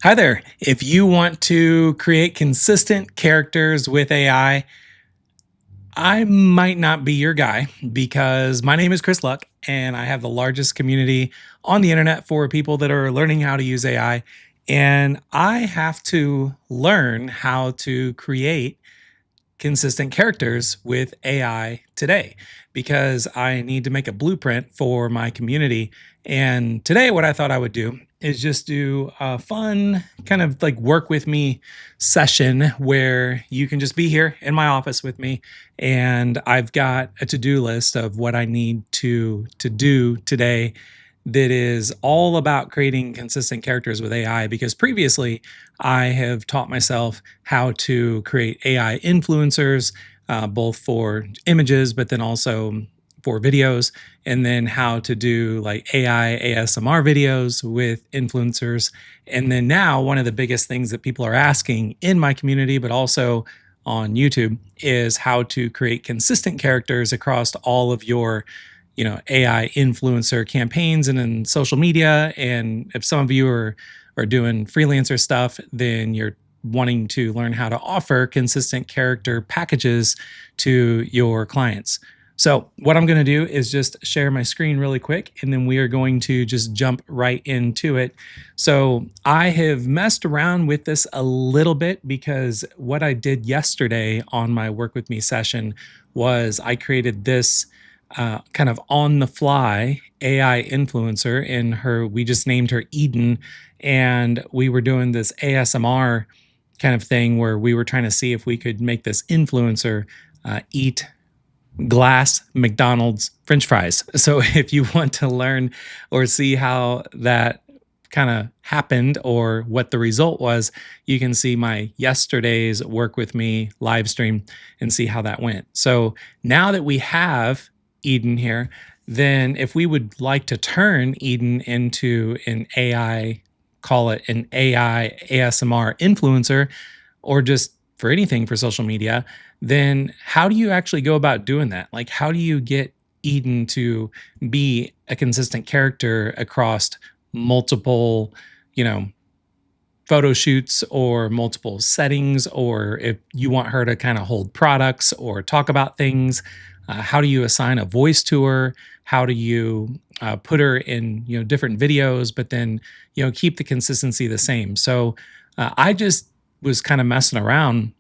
Hi there. If you want to create consistent characters with I might not be your guy because my name is Chris Luck and I have the largest community on the internet for people that are learning how to use AI. And I have to learn how to create consistent characters with AI today because I need to make a blueprint for my community. And today, what I thought I would do is just do a fun kind of like work with me session where you can just be here in my office with me. And I've got a to-do list of what I need to do today that is all about creating consistent characters with AI because previously I have taught myself how to create AI influencers, both for images, but then also for videos, and then how to do like AI ASMR videos with influencers. And then now, one of the biggest things that people are asking in my community, but also on YouTube, is how to create consistent characters across all of your AI influencer campaigns and in social media. And if some of you are doing freelancer stuff, then you're wanting to learn how to offer consistent character packages to your clients. So what I'm going to do is just share my screen really quick, and then we are going to just jump right into it. So I have messed around with this a little bit because what I did yesterday on my Work With Me session was I created this kind of on the fly AI influencer, and we just named her Eden. And we were doing this ASMR kind of thing where we were trying to see if we could make this influencer eat glass McDonald's French fries. So if you want to learn or see how that kind of happened or what the result was, you can see my yesterday's Work With Me live stream and see how that went. So now that we have Eden here, then if we would like to turn Eden into an AI, call it an AI ASMR influencer, or just for anything for social media, then how do you actually go about doing that? Like, how do you get Eden to be a consistent character across multiple, you know, photo shoots or multiple settings, or if you want her to kind of hold products or talk about things, how do you assign a voice to her? How do you put her in different videos, but then keep the consistency the same? So I just was kind of messing around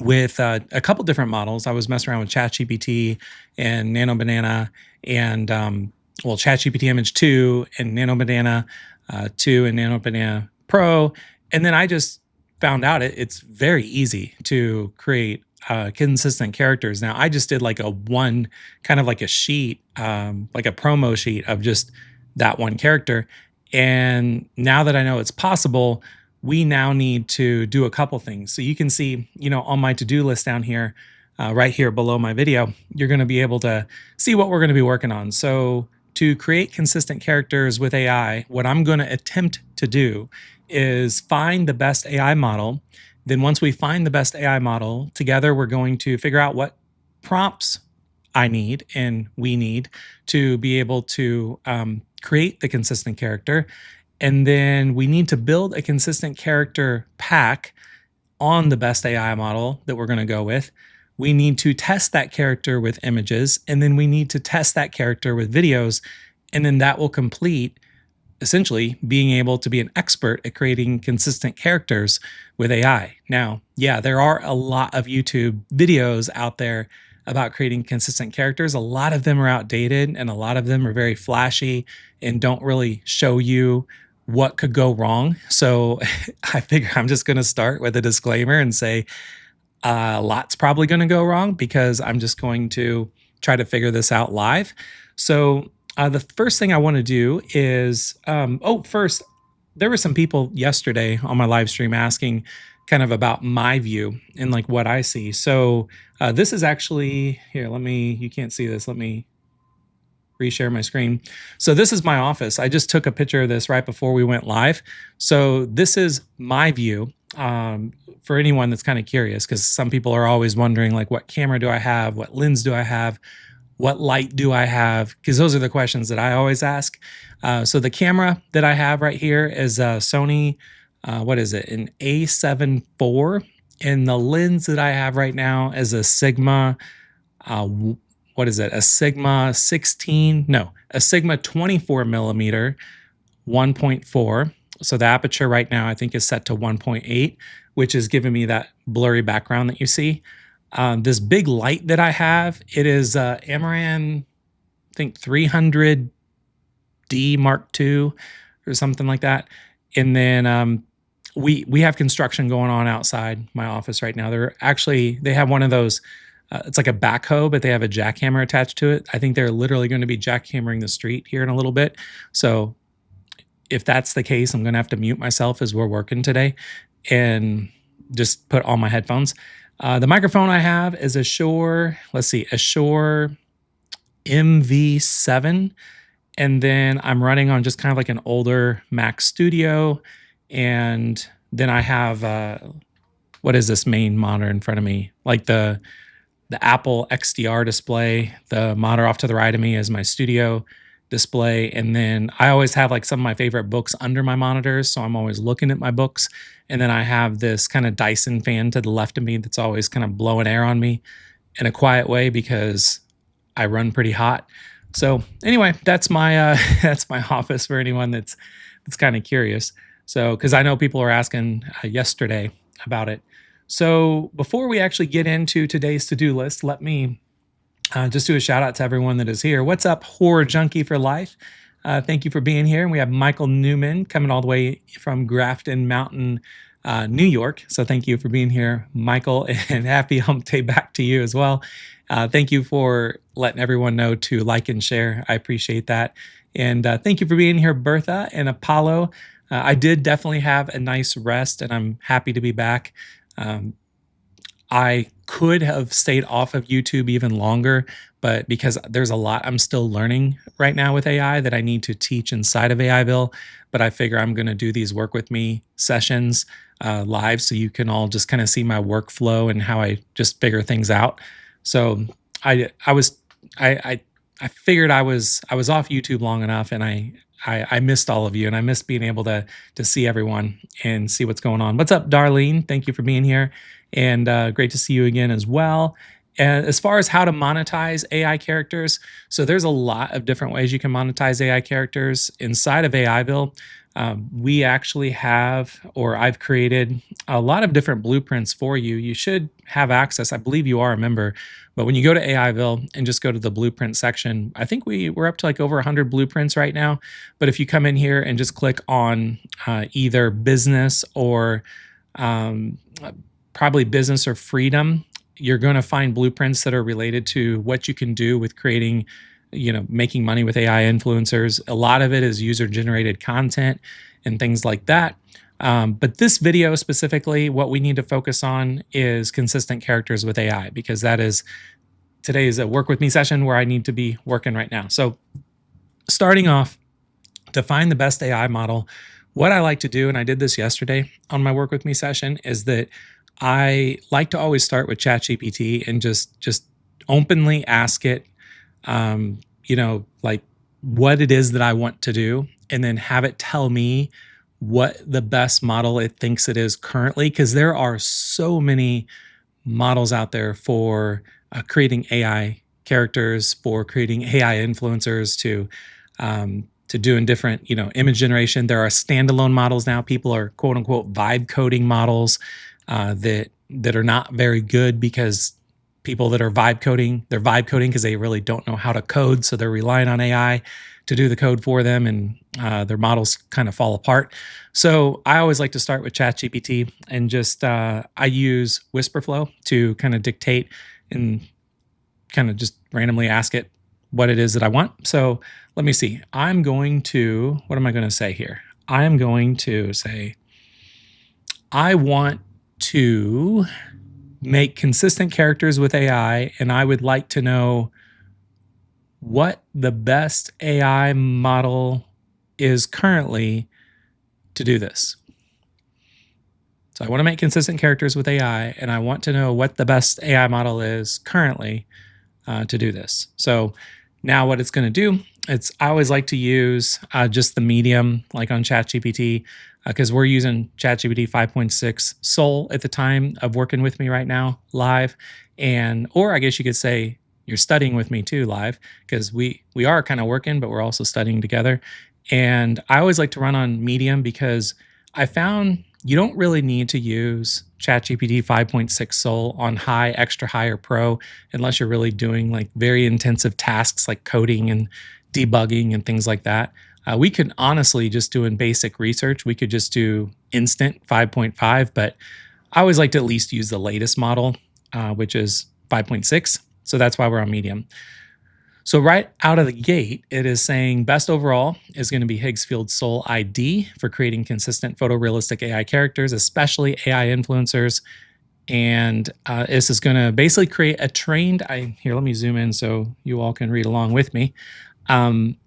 with a couple different models. I was messing around with ChatGPT and Nano Banana and ChatGPT Image 2 and Nano Banana 2 and Nano Banana Pro. And then I just found out it's very easy to create consistent characters. Now, I just did like a one kind of like a sheet, like a promo sheet of just that one character. And now that I know it's possible, we now need to do a couple things. So you can see, on my to-do list down here, right here below my video, you're going to be able to see what we're going to be working on. So to create consistent characters with AI, what I'm going to attempt to do is find the best AI model. Then once we find the best AI model, together we're going to figure out what prompts I need and we need to be able to create the consistent character. And then we need to build a consistent character pack on the best AI model that we're going to go with. We need to test that character with images, and then we need to test that character with videos. And then that will complete essentially being able to be an expert at creating consistent characters with AI. Now, yeah, there are a lot of YouTube videos out there about creating consistent characters. A lot of them are outdated and a lot of them are very flashy and don't really show you what could go wrong. So I figure I'm just going to start with a disclaimer and say a lot's probably going to go wrong because I'm just going to try to figure this out live. So the first thing I want to do is, first, there were some people yesterday on my live stream asking kind of about my view and like what I see. So this is actually, here, you can't see this. Let me reshare my screen. So this is my office. I just took a picture of this right before we went live. So this is my view for anyone that's kind of curious, because some people are always wondering like, what camera do I have? What lens do I have? What light do I have? Because those are the questions that I always ask. So the camera that I have right here is a Sony what is it? An A7 IV. And the lens that I have right now is a Sigma, what is it? A Sigma 16, no, a Sigma 24 millimeter 1.4. So the aperture right now I think is set to 1.8, which is giving me that blurry background that you see. This big light that I have, it is Amaran, I think 300D Mark II or something like that. And then we have construction going on outside my office right now. They have one of those. It's like a backhoe, but they have a jackhammer attached to it. I think they're literally going to be jackhammering the street here in a little bit. So if that's the case, I'm going to have to mute myself as we're working today and just put on my headphones. The microphone I have is a Shure MV7. And then I'm running on just kind of like an older Mac Studio. And then I have, what is this main monitor in front of me? Like the Apple XDR display. The monitor off to the right of me is my studio display. And then I always have like some of my favorite books under my monitors. So I'm always looking at my books. And then I have this kind of Dyson fan to the left of me that's always kind of blowing air on me in a quiet way because I run pretty hot. So anyway, that's my that's my office for anyone that's kind of curious. So because I know people were asking yesterday about it. So before we actually get into today's to-do list, let me just do a shout out to everyone that is here. What's up, Horror Junkie for Life? Thank you for being here. And we have Michael Newman coming all the way from Grafton Mountain, New York. So thank you for being here, Michael, and happy hump day back to you as well. Thank you for letting everyone know to like and share. I appreciate that. And thank you for being here, Bertha and Apollo. I did definitely have a nice rest, and I'm happy to be back. I could have stayed off of YouTube even longer, but because there's a lot I'm still learning right now with AI that I need to teach inside of AIville, but I figure I'm going to do these work with me sessions live so you can all just kind of see my workflow and how I just figure things out. So I figured I was off YouTube long enough, and I missed all of you, and I missed being able to see everyone and see what's going on. What's up, Darlene? Thank you for being here, and great to see you again as well. And as far as how to monetize AI characters, so there's a lot of different ways you can monetize AI characters inside of AIville. We actually have, or I've created a lot of different blueprints for you. You should have access. I believe you are a member, but when you go to AIville and just go to the blueprint section, I think we're up to like over 100 blueprints right now. But if you come in here and just click on either business or probably business or freedom, you're going to find blueprints that are related to what you can do with creating, making money with AI influencers. A lot of it is user generated content and things like that. But this video specifically, what we need to focus on is consistent characters with AI, because today is a work with me session where I need to be working right now. So starting off, to find the best AI model, what I like to do, and I did this yesterday on my work with me session, is that I like to always start with ChatGPT and just openly ask it, like what it is that I want to do, and then have it tell me what the best model it thinks it is currently, because there are so many models out there for creating AI characters, for creating AI influencers, to doing different, image generation. There are standalone models now. People are quote unquote vibe coding models that are not very good, because people that are vibe coding, they're vibe coding because they really don't know how to code. So they're relying on AI to do the code for them, and their models kind of fall apart. So I always like to start with ChatGPT and just, I use Whisperflow to kind of dictate and kind of just randomly ask it what it is that I want. So let me see. what am I going to say here? I am going to say, I want to make consistent characters with AI, and I would like to know what the best AI model is currently to do this. So I want to make consistent characters with AI, and I want to know what the best AI model is currently to do this. So now what it's going to do I always like to use just the medium, like on ChatGPT, because we're using ChatGPT 5.6 Soul at the time of working with me right now live, and or I guess you could say you're studying with me too live because we are kind of working, but we're also studying together. And I always like to run on Medium because I found you don't really need to use ChatGPT 5.6 Soul on high, extra high, or pro unless you're really doing like very intensive tasks like coding and debugging and things like that. We could honestly just do in basic research, we could just do instant 5.5, but I always like to at least use the latest model, which is 5.6. So that's why we're on Medium. So right out of the gate, it is saying best overall is going to be Higgsfield Soul ID for creating consistent photorealistic AI characters, especially AI influencers. And this is going to basically create a trained. Here, let me zoom in so you all can read along with me. Um,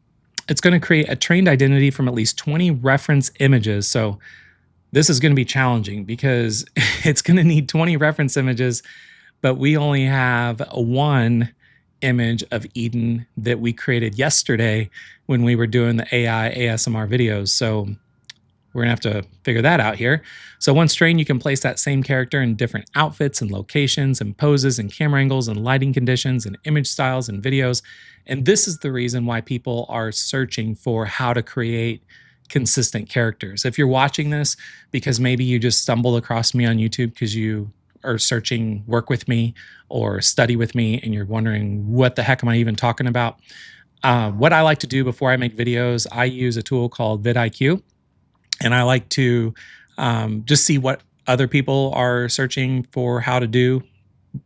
it's going to create a trained identity from at least 20 reference images. So this is going to be challenging because it's going to need 20 reference images, but we only have one image of Eden that we created yesterday when we were doing the AI ASMR videos. So we're gonna have to figure that out here. So once trained, you can place that same character in different outfits and locations and poses and camera angles and lighting conditions and image styles and videos. And this is the reason why people are searching for how to create consistent characters. If you're watching this because maybe you just stumbled across me on YouTube because you are searching work with me or study with me and you're wondering what the heck am I even talking about? What I like to do before I make videos, I use a tool called vidIQ, and I like to just see what other people are searching for how to do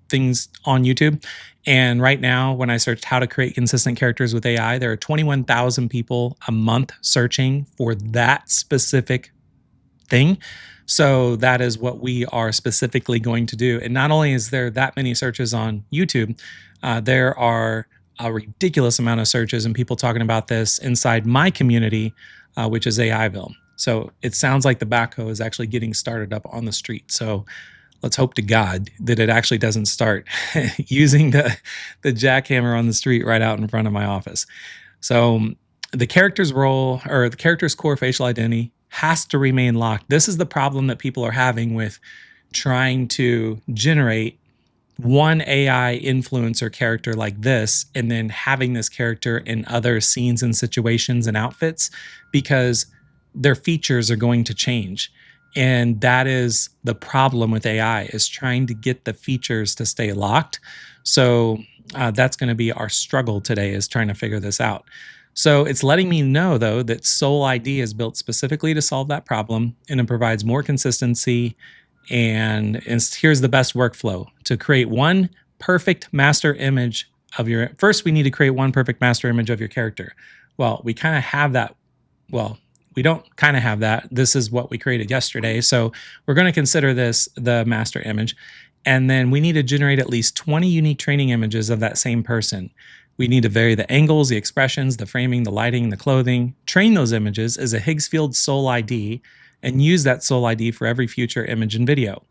things on YouTube. And right now, when I searched how to create consistent characters with AI, there are 21,000 people a month searching for that specific thing. So that is what we are specifically going to do. And not only is there that many searches on YouTube, there are a ridiculous amount of searches and people talking about this inside my community, which is AIville. So it sounds like the backhoe is actually getting started up on the street. So let's hope to God that it actually doesn't start using the jackhammer on the street right out in front of my office. So the character's role or the character's core facial identity has to remain locked. This is the problem that people are having with trying to generate one AI influencer character like this and then having this character in other scenes and situations and outfits because their features are going to change. And that is the problem with AI is trying to get the features to stay locked. So that's going to be our struggle today is trying to figure this out. So it's letting me know, though, that Soul ID is built specifically to solve that problem, and it provides more consistency. And here's the best workflow to create one perfect master image of your. First, we need to create one perfect master image of your character. Well, we kind of have that. Well, we don't kind of have that. This is what we created yesterday. So we're going to consider this the master image. And then we need to generate at least 20 unique training images of that same person. We need to vary the angles, the expressions, the framing, the lighting, the clothing, train those images as a Higgsfield Soul ID, and use that Soul ID for every future image and video.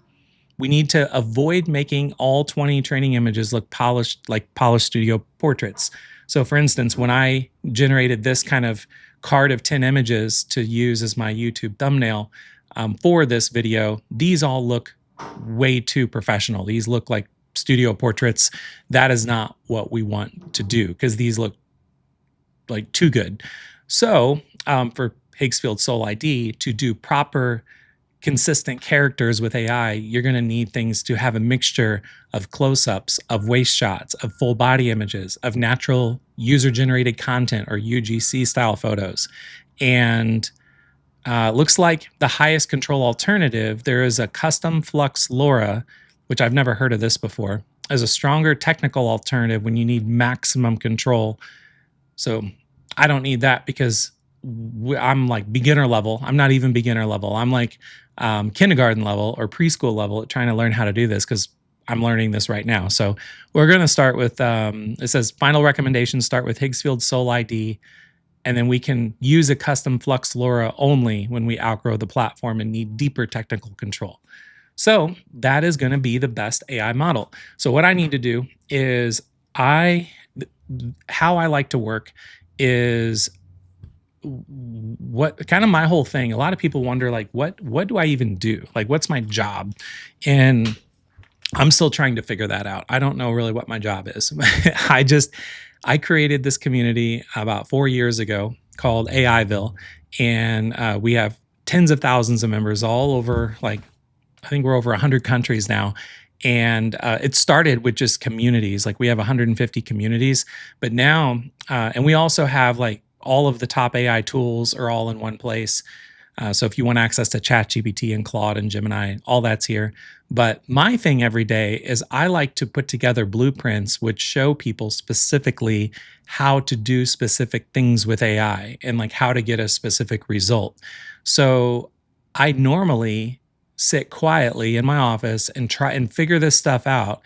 We need to avoid making all 20 training images look polished, like polished studio portraits. So for instance, when I generated this kind of card of 10 images to use as my YouTube thumbnail for this video, these all look way too professional. These look like studio portraits. That is not what we want to do because these look like too good. So for Higgsfield Soul ID to do proper consistent characters with AI, you're going to need things to have a mixture of close-ups, of waist shots, of full body images, of natural user-generated content or UGC style photos. And looks like the highest control alternative, there is a custom Flux LoRa, which I've never heard of this before, as a stronger technical alternative when you need maximum control. So I don't need that because I'm like beginner level. I'm not even beginner level. I'm like kindergarten level or preschool level at trying to learn how to do this because I'm learning this right now. So we're going to start with, it says final recommendations start with Higgsfield Soul ID, and then we can use a custom Flux LoRa only when we outgrow the platform and need deeper technical control. So that is going to be the best AI model. So what I need to do is how I like to work is what kind of my whole thing. A lot of people wonder, like, what do I even do? Like, what's my job? And I'm still trying to figure that out. I don't know really what my job is. I just I created this community about 4 years ago called AIville, and we have tens of thousands of members all over. Like, I think we're over 100 countries now. And it started with just communities. Like, we have 150 communities, but now, and we also have like all of the top AI tools are all in one place. So if you want access to ChatGPT and Claude and Gemini, all that's here. But my thing every day is I like to put together blueprints which show people specifically how to do specific things with AI and like how to get a specific result. So I normally sit quietly in my office and try and figure this stuff out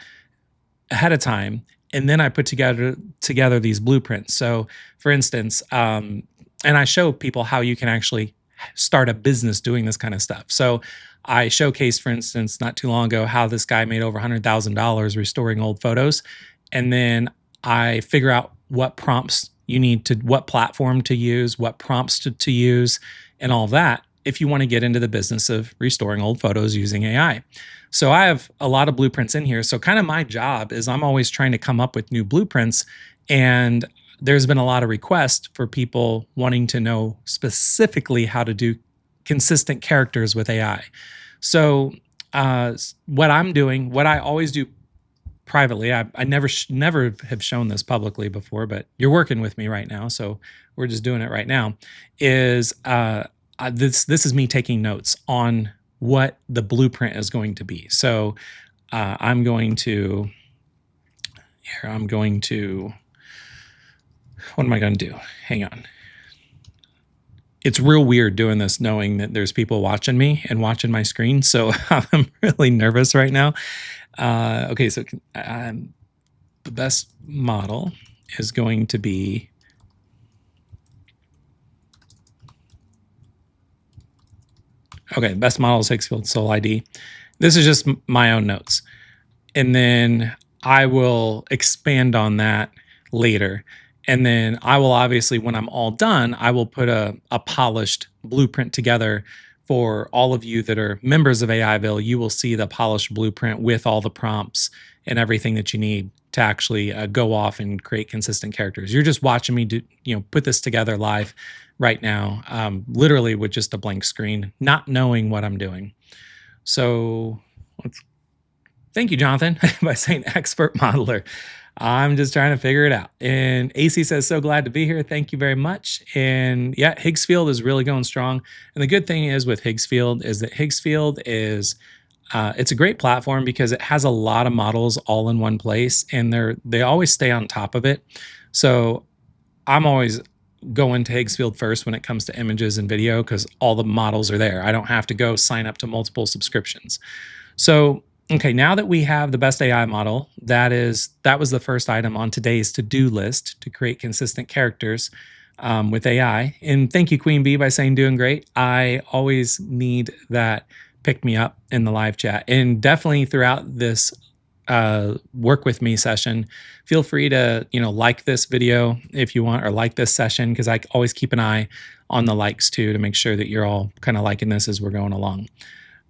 ahead of time, and then I put together these blueprints. So, for instance, and I show people how you can actually start a business doing this kind of stuff. So, I showcased, for instance, not too long ago, how this guy made over $100,000 restoring old photos, and then I figure out what prompts you need to, what platform to use, what prompts to use, and all of that. If you want to get into the business of restoring old photos using AI. So I have a lot of blueprints in here. So kind of my job is I'm always trying to come up with new blueprints. And there's been a lot of requests for people wanting to know specifically how to do consistent characters with AI. So what I'm doing, what I always do privately, I never have shown this publicly before, but you're working with me right now, so we're just doing it right now. Is this is me taking notes on what the blueprint is going to be. So I'm going to here. I'm going to. What am I going to do? Hang on. It's real weird doing this, knowing that there's people watching me and watching my screen. So I'm really nervous right now. Okay, so the best model is going to be. Okay, best model is Higgsfield Soul ID. This is just my own notes. And then I will expand on that later. And then I will obviously, when I'm all done, I will put a polished blueprint together for all of you that are members of AIville. You will see the polished blueprint with all the prompts and everything that you need to actually go off and create consistent characters. You're just watching me do, put this together live right now, literally with just a blank screen, not knowing what I'm doing. So thank you, Jonathan, by saying expert modeler. I'm just trying to figure it out. And AC says, so glad to be here. Thank you very much. And yeah, Higgsfield is really going strong. And the good thing is with Higgsfield is that Higgsfield is, it's a great platform because it has a lot of models all in one place, and they always stay on top of it. So I'm always going to Higgsfield first when it comes to images and video because all the models are there. I don't have to go sign up to multiple subscriptions. So okay, now that we have the best AI model, that was the first item on today's to-do list to create consistent characters with AI. And thank you, Queen Bee, by saying doing great. I always need that pick me up in the live chat. And definitely throughout this work with me session, feel free to like this video if you want, or like this session, because I always keep an eye on the likes too to make sure that you're all kind of liking this as we're going along.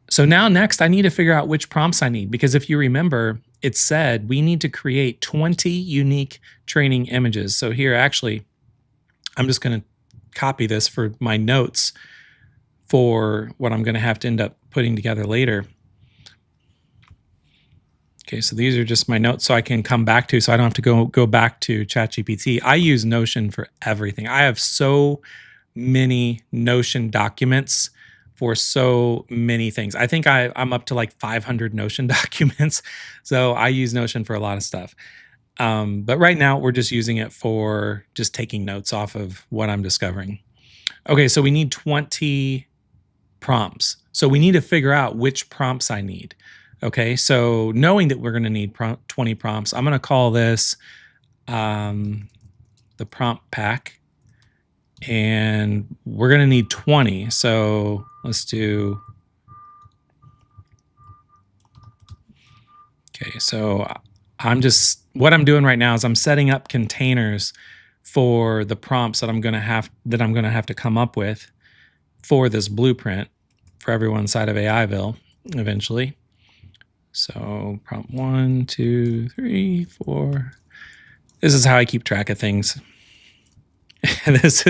So now next, I need to figure out which prompts I need, because if you remember, it said we need to create 20 unique training images. So here, actually, I'm just going to copy this for my notes for what I'm going to have to end up putting together later. Okay, so these are just my notes so I can come back to, so I don't have to go back to ChatGPT. I use Notion for everything. I have so many Notion documents for so many things. I think I'm up to like 500 Notion documents. So I use Notion for a lot of stuff. But right now we're just using it for just taking notes off of what I'm discovering. Okay, so we need 20 prompts. So we need to figure out which prompts I need. Okay, so knowing that we're going to need 20 prompts, I'm going to call this the prompt pack. And we're going to need 20. So let's do. Okay, so what I'm doing right now is I'm setting up containers for the prompts that I'm going to have to come up with for this blueprint for everyone inside of AIville eventually. So prompt 1, 2, 3, 4. This is how I keep track of things. this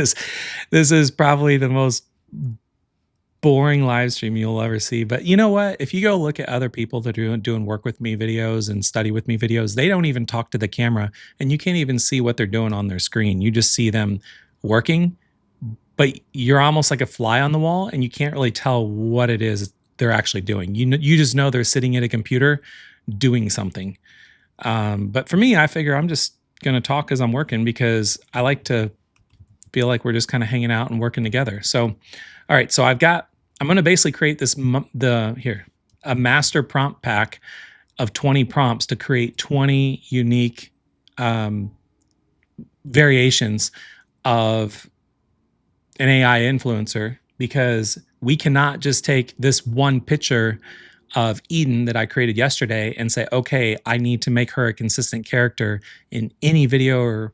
is probably the most boring live stream you'll ever see. But you know what? If you go look at other people that are doing work with me videos and study with me videos, they don't even talk to the camera, and you can't even see what they're doing on their screen. You just see them working, but you're almost like a fly on the wall, and you can't really tell what it is they're actually doing. You just know they're sitting at a computer doing something. But for me, I figure I'm just going to talk as I'm working because I like to feel like we're just kind of hanging out and working together. So, all right. So I'm going to basically create a master prompt pack of 20 prompts to create 20 unique variations of an AI influencer, because we cannot just take this one picture of Eden that I created yesterday and say, okay, I need to make her a consistent character in any video or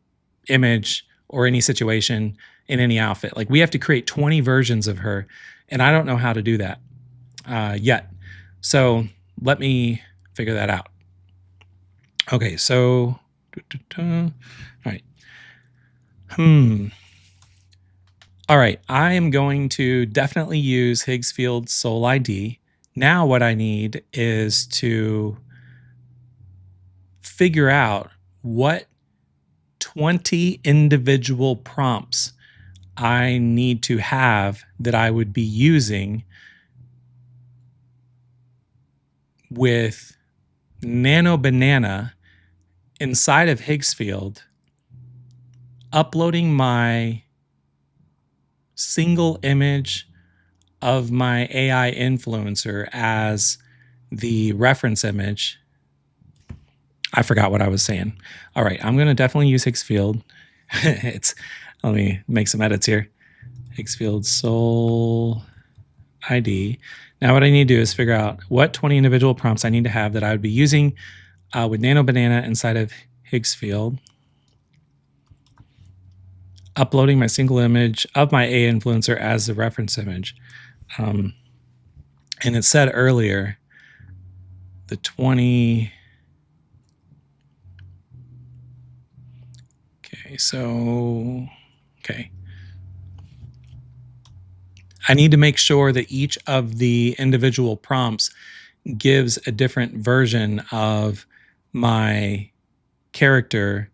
image or any situation in any outfit. Like, we have to create 20 versions of her, and I don't know how to do that yet. So let me figure that out. Okay, so all right. All right, I am going to definitely use Higgsfield Soul ID. Now what I need is to figure out what 20 individual prompts I need to have that I would be using with Nano Banana inside of Higgsfield, uploading my single image of my AI influencer as the reference image. I forgot what I was saying. All right, I'm going to definitely use Higgsfield. Let me make some edits here. Higgsfield Soul ID. Now what I need to do is figure out what 20 individual prompts I need to have that I would be using with Nano Banana inside of Higgsfield, uploading my single image of my AI influencer as the reference image. And it said earlier, the 20... Okay. I need to make sure that each of the individual prompts gives a different version of my character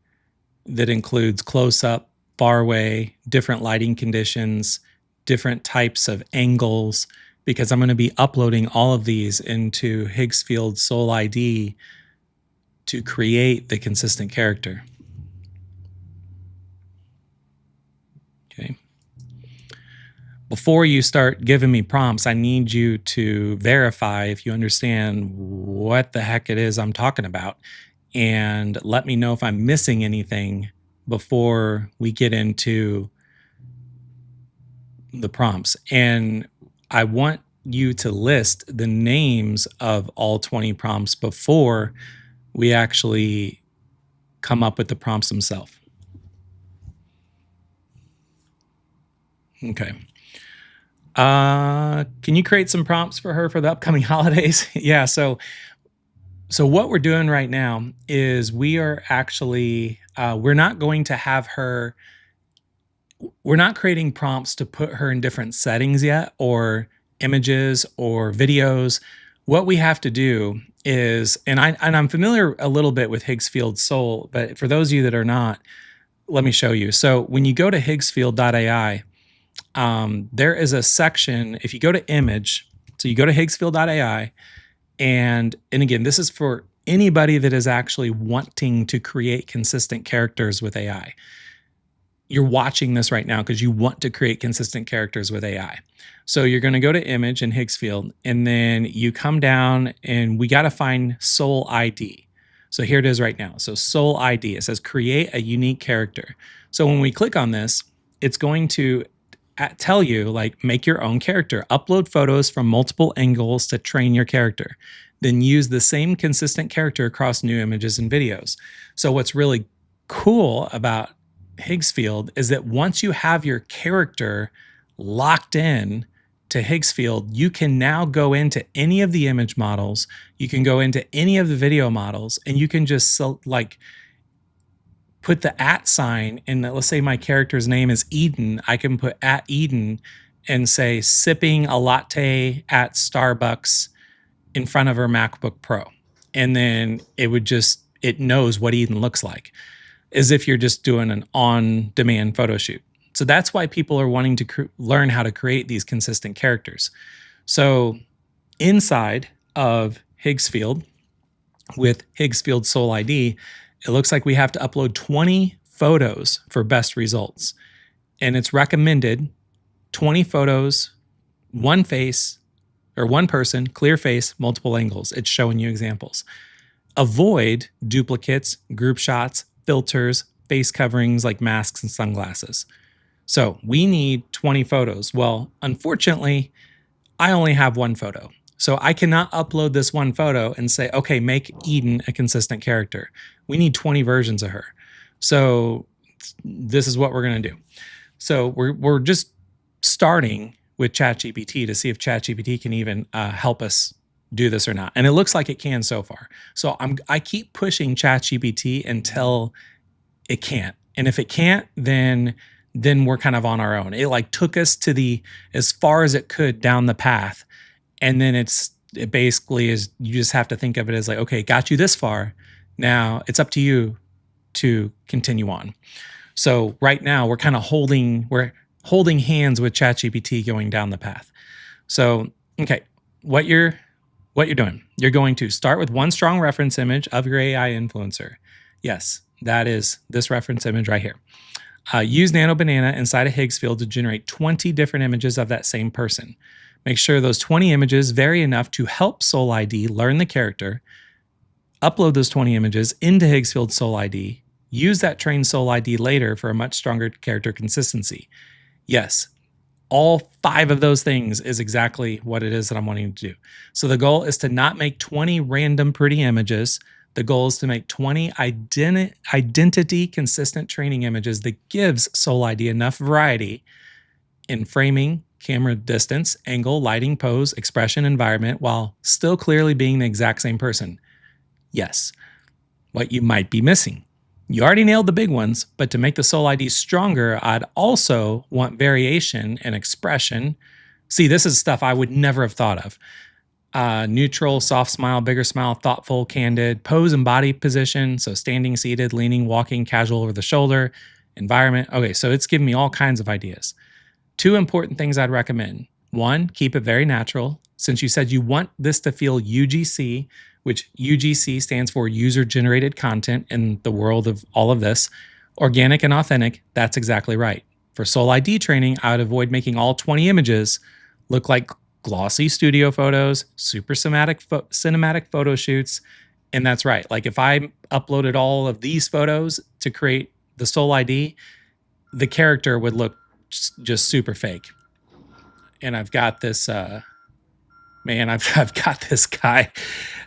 that includes close-up, far away, different lighting conditions, different types of angles, because I'm going to be uploading all of these into Higgsfield Soul ID to create the consistent character. Okay. Before you start giving me prompts, I need you to verify if you understand what the heck it is I'm talking about, and let me know if I'm missing anything before we get into the prompts. And I want you to list the names of all 20 prompts before we actually come up with the prompts themselves. Okay. Can you create some prompts for her for the upcoming holidays? Yeah. So what we're doing right now is we are actually, we're not going to have her, we're not creating prompts to put her in different settings yet, or images or videos. What we have to do is, and I'm familiar a little bit with Higgsfield Soul, but for those of you that are not, let me show you. So when you go to higgsfield.ai, there is a section, if you go to image, so you go to higgsfield.ai, and again, this is for anybody that is actually wanting to create consistent characters with AI. You're watching this right now because you want to create consistent characters with AI. So you're going to go to image in Higgsfield, and then you come down, and we got to find Soul ID. So here it is right now. So Soul ID, it says create a unique character. So when we click on this, it's going to tell you, like, make your own character, upload photos from multiple angles to train your character, then use the same consistent character across new images and videos. So what's really cool about Higgsfield is that once you have your character locked in to Higgsfield, you can now go into any of the image models, you can go into any of the video models, and you can just like put the @ sign in. Let's say my character's name is Eden. I can put @Eden and say sipping a latte at Starbucks in front of her MacBook Pro. And then it knows what Eden looks like, as if you're just doing an on-demand photo shoot. So that's why people are wanting to learn how to create these consistent characters. So inside of Higgsfield, with Higgsfield Soul ID, it looks like we have to upload 20 photos for best results. And it's recommended 20 photos, one face, or one person, clear face, multiple angles. It's showing you examples. Avoid duplicates, group shots, filters, face coverings like masks and sunglasses. So we need 20 photos. Well, unfortunately, I only have one photo. So I cannot upload this one photo and say, okay, make Eden a consistent character. We need 20 versions of her. So this is what we're going to do. So we're just starting with ChatGPT to see if ChatGPT can even help us do this or not. And it looks like it can so far. So I keep pushing ChatGPT until it can't. And if it can't, then we're kind of on our own. It like took us to as far as it could down the path. And then it basically is, you just have to think of it as like, okay, got you this far. Now it's up to you to continue on. So right now we're kind of holding hands with ChatGPT going down the path. So, okay, what you're doing, you're going to start with one strong reference image of your AI influencer. Yes, that is this reference image right here. Use Nano Banana inside of Higgsfield to generate 20 different images of that same person. Make sure those 20 images vary enough to help Soul ID learn the character. Upload those 20 images into Higgsfield Soul ID. Use that trained Soul ID later for a much stronger character consistency. Yes, all 5 of those things is exactly what it is that I'm wanting to do. So the goal is to not make 20 random pretty images. The goal is to make 20 identity consistent training images that gives Soul ID enough variety in framing, camera distance, angle, lighting, pose, expression, environment, while still clearly being the exact same person. Yes, what you might be missing. You already nailed the big ones, but to make the Soul ID stronger, I'd also want variation and expression. See, this is stuff I would never have thought of. Neutral, soft smile, bigger smile, thoughtful, candid, pose and body position. So standing, seated, leaning, walking, casual over the shoulder, environment. Okay, so it's giving me all kinds of ideas. 2 important things I'd recommend. 1, keep it very natural. Since you said you want this to feel UGC, which UGC stands for user-generated content in the world of all of this, organic and authentic, that's exactly right. For Soul ID training, I would avoid making all 20 images look like glossy studio photos, super cinematic photo shoots. And that's right. Like if I uploaded all of these photos to create the Soul ID, the character would look just super fake. And I've got this, I've got this guy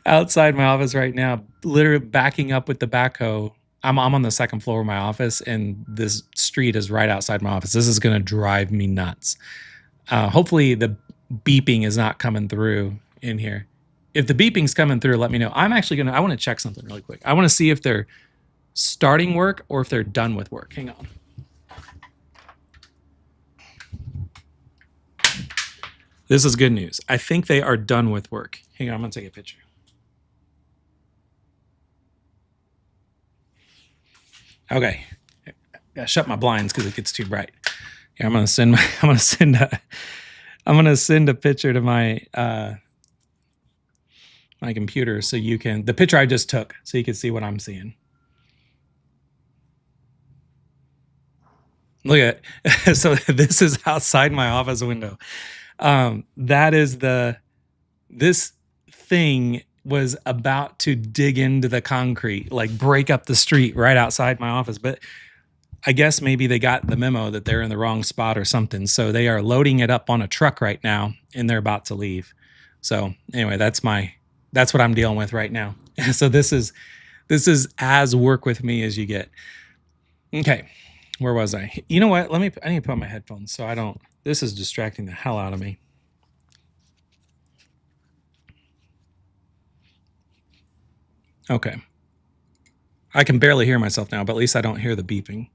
outside my office right now, literally backing up with the backhoe. I'm on the 2nd floor of my office, and this street is right outside my office. This is going to drive me nuts. Hopefully the beeping is not coming through in here. If the beeping's coming through, let me know. I want to check something really quick. I want to see if they're starting work or if they're done with work. Hang on. This is good news. I think they are done with work. Hang on, I'm going to take a picture. Okay. I gotta shut my blinds because it gets too bright. Here, I'm going to send a picture to my my computer so you can, the picture I just took, so you can see what I'm seeing. Look at it. So this is outside my office window. That is this thing was about to dig into the concrete, like break up the street right outside my office. But I guess maybe they got the memo that they're in the wrong spot or something. So they are loading it up on a truck right now, and they're about to leave. So anyway, that's what I'm dealing with right now. So this is as work with me as you get. Okay. Where was I? You know what? I need to put on my headphones so I don't, this is distracting the hell out of me. Okay. I can barely hear myself now, but at least I don't hear the beeping.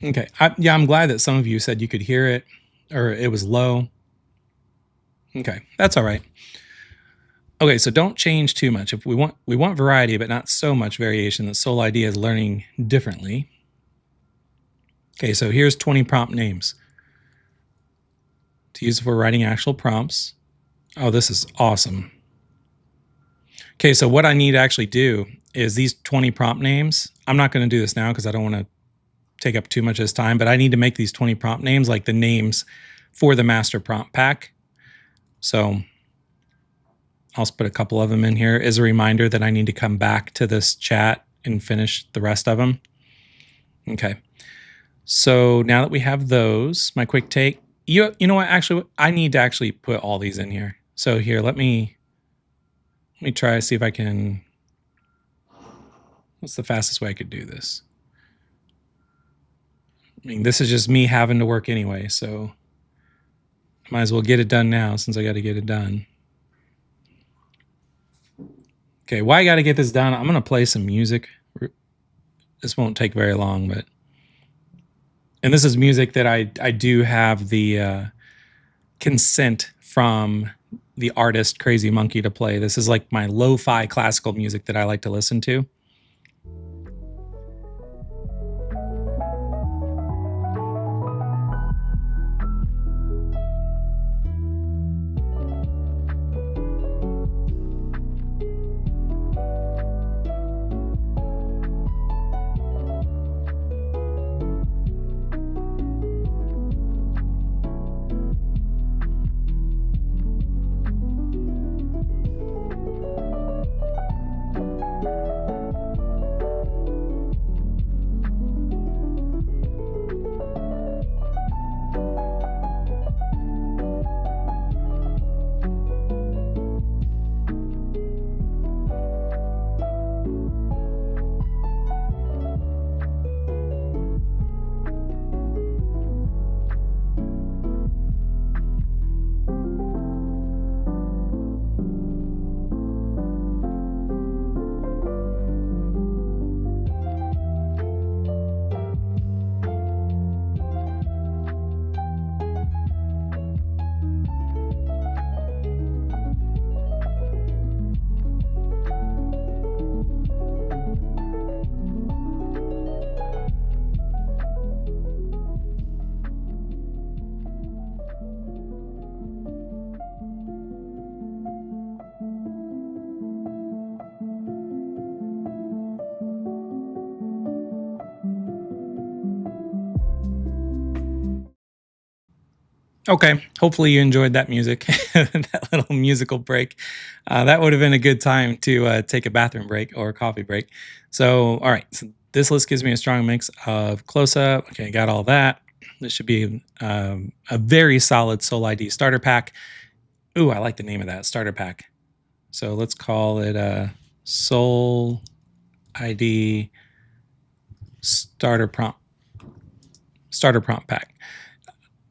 Okay. Yeah, I'm glad that some of you said you could hear it or it was low. Okay, that's all right. Okay, so don't change too much. If we want variety, but not so much variation that Soul ID is learning differently. Okay, so here's 20 prompt names to use for writing actual prompts. Oh, this is awesome. Okay, so what I need to actually do is these 20 prompt names. I'm not going to do this now because I don't want to take up too much of this time, but I need to make these 20 prompt names like the names for the master prompt pack. So I'll just put a couple of them in here as a reminder that I need to come back to this chat and finish the rest of them. Okay. So now that we have those, my quick take, you know what, actually, I need to actually put all these in here. So here, let me try to see if I can, what's the fastest way I could do this? I mean, this is just me having to work anyway, so might as well get it done now since I got to get it done. Okay, why I got to get this done, I'm going to play some music. This won't take very long, but... And this is music that I do have the consent from the artist Crazy Monkey to play. This is like my lo-fi classical music that I like to listen to. Okay, hopefully you enjoyed that music, that little musical break. That would have been a good time to take a bathroom break or a coffee break. So, all right, so this list gives me a strong mix of close-up. Okay, got all that. This should be a very solid Soul ID starter pack. Ooh, I like the name of that, starter pack. So let's call it Soul ID starter prompt pack.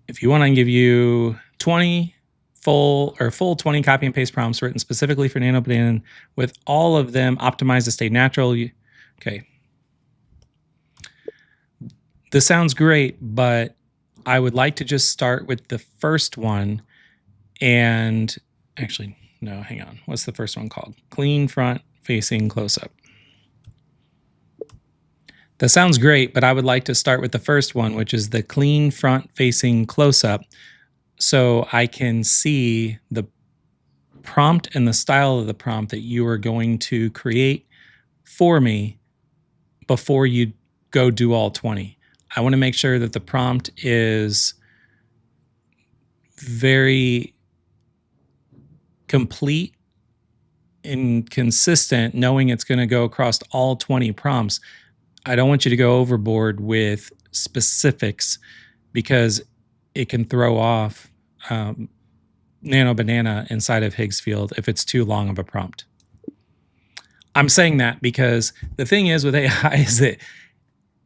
If you want, I can give you 20 full 20 copy and paste prompts written specifically for Nano Banana with all of them optimized to stay natural. Okay. This sounds great, but I would like to just start with the first one. And actually, no, hang on. What's the first one called? Clean front facing close-up. That sounds great, but I would like to start with the first one, which is the clean front-facing close-up, so I can see the prompt and the style of the prompt that you are going to create for me before you go do all 20. I want to make sure that the prompt is very complete and consistent, knowing it's going to go across all 20 prompts. I don't want you to go overboard with specifics because it can throw off Nano Banana inside of Higgsfield if it's too long of a prompt. I'm saying that because the thing is with AI is that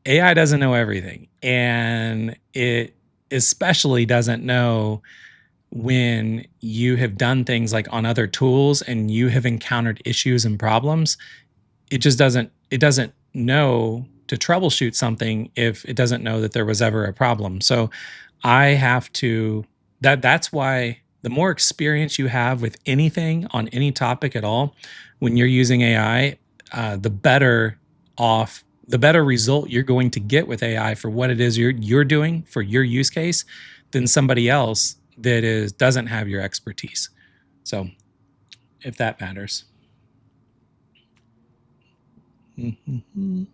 AI doesn't know everything, and it especially doesn't know when you have done things like on other tools and you have encountered issues and problems. It doesn't know to troubleshoot something if it doesn't know that there was ever a problem. So I have to that's why the more experience you have with anything on any topic at all, when you're using AI, the better off, the better result you're going to get with AI for what it is you're doing for your use case than somebody else that is doesn't have your expertise. So if that matters. Mhm.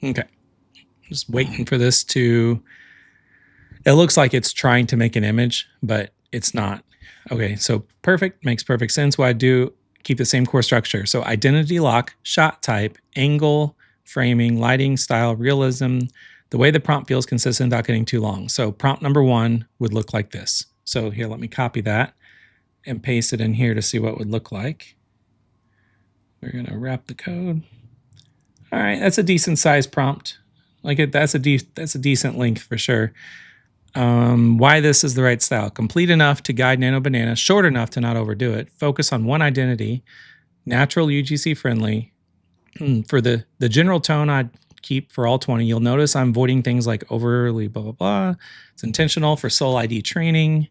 Okay, just waiting for this to. It looks like it's trying to make an image, but it's not. Okay, so perfect, makes perfect sense. What I do, keep the same core structure. So identity lock, shot type, angle, framing, lighting, style, realism, the way the prompt feels consistent without getting too long. So prompt number one would look like this. So here, let me copy that and paste it in here to see what it would look like. We're gonna wrap the code. All right, that's a decent size prompt. That's a decent length for sure. Why this is the right style. Complete enough to guide Nano Banana, short enough to not overdo it. Focus on one identity, natural UGC friendly. For the general tone, I'd keep for all 20. You'll notice I'm avoiding things like overly blah, blah, blah. It's intentional for Soul ID training.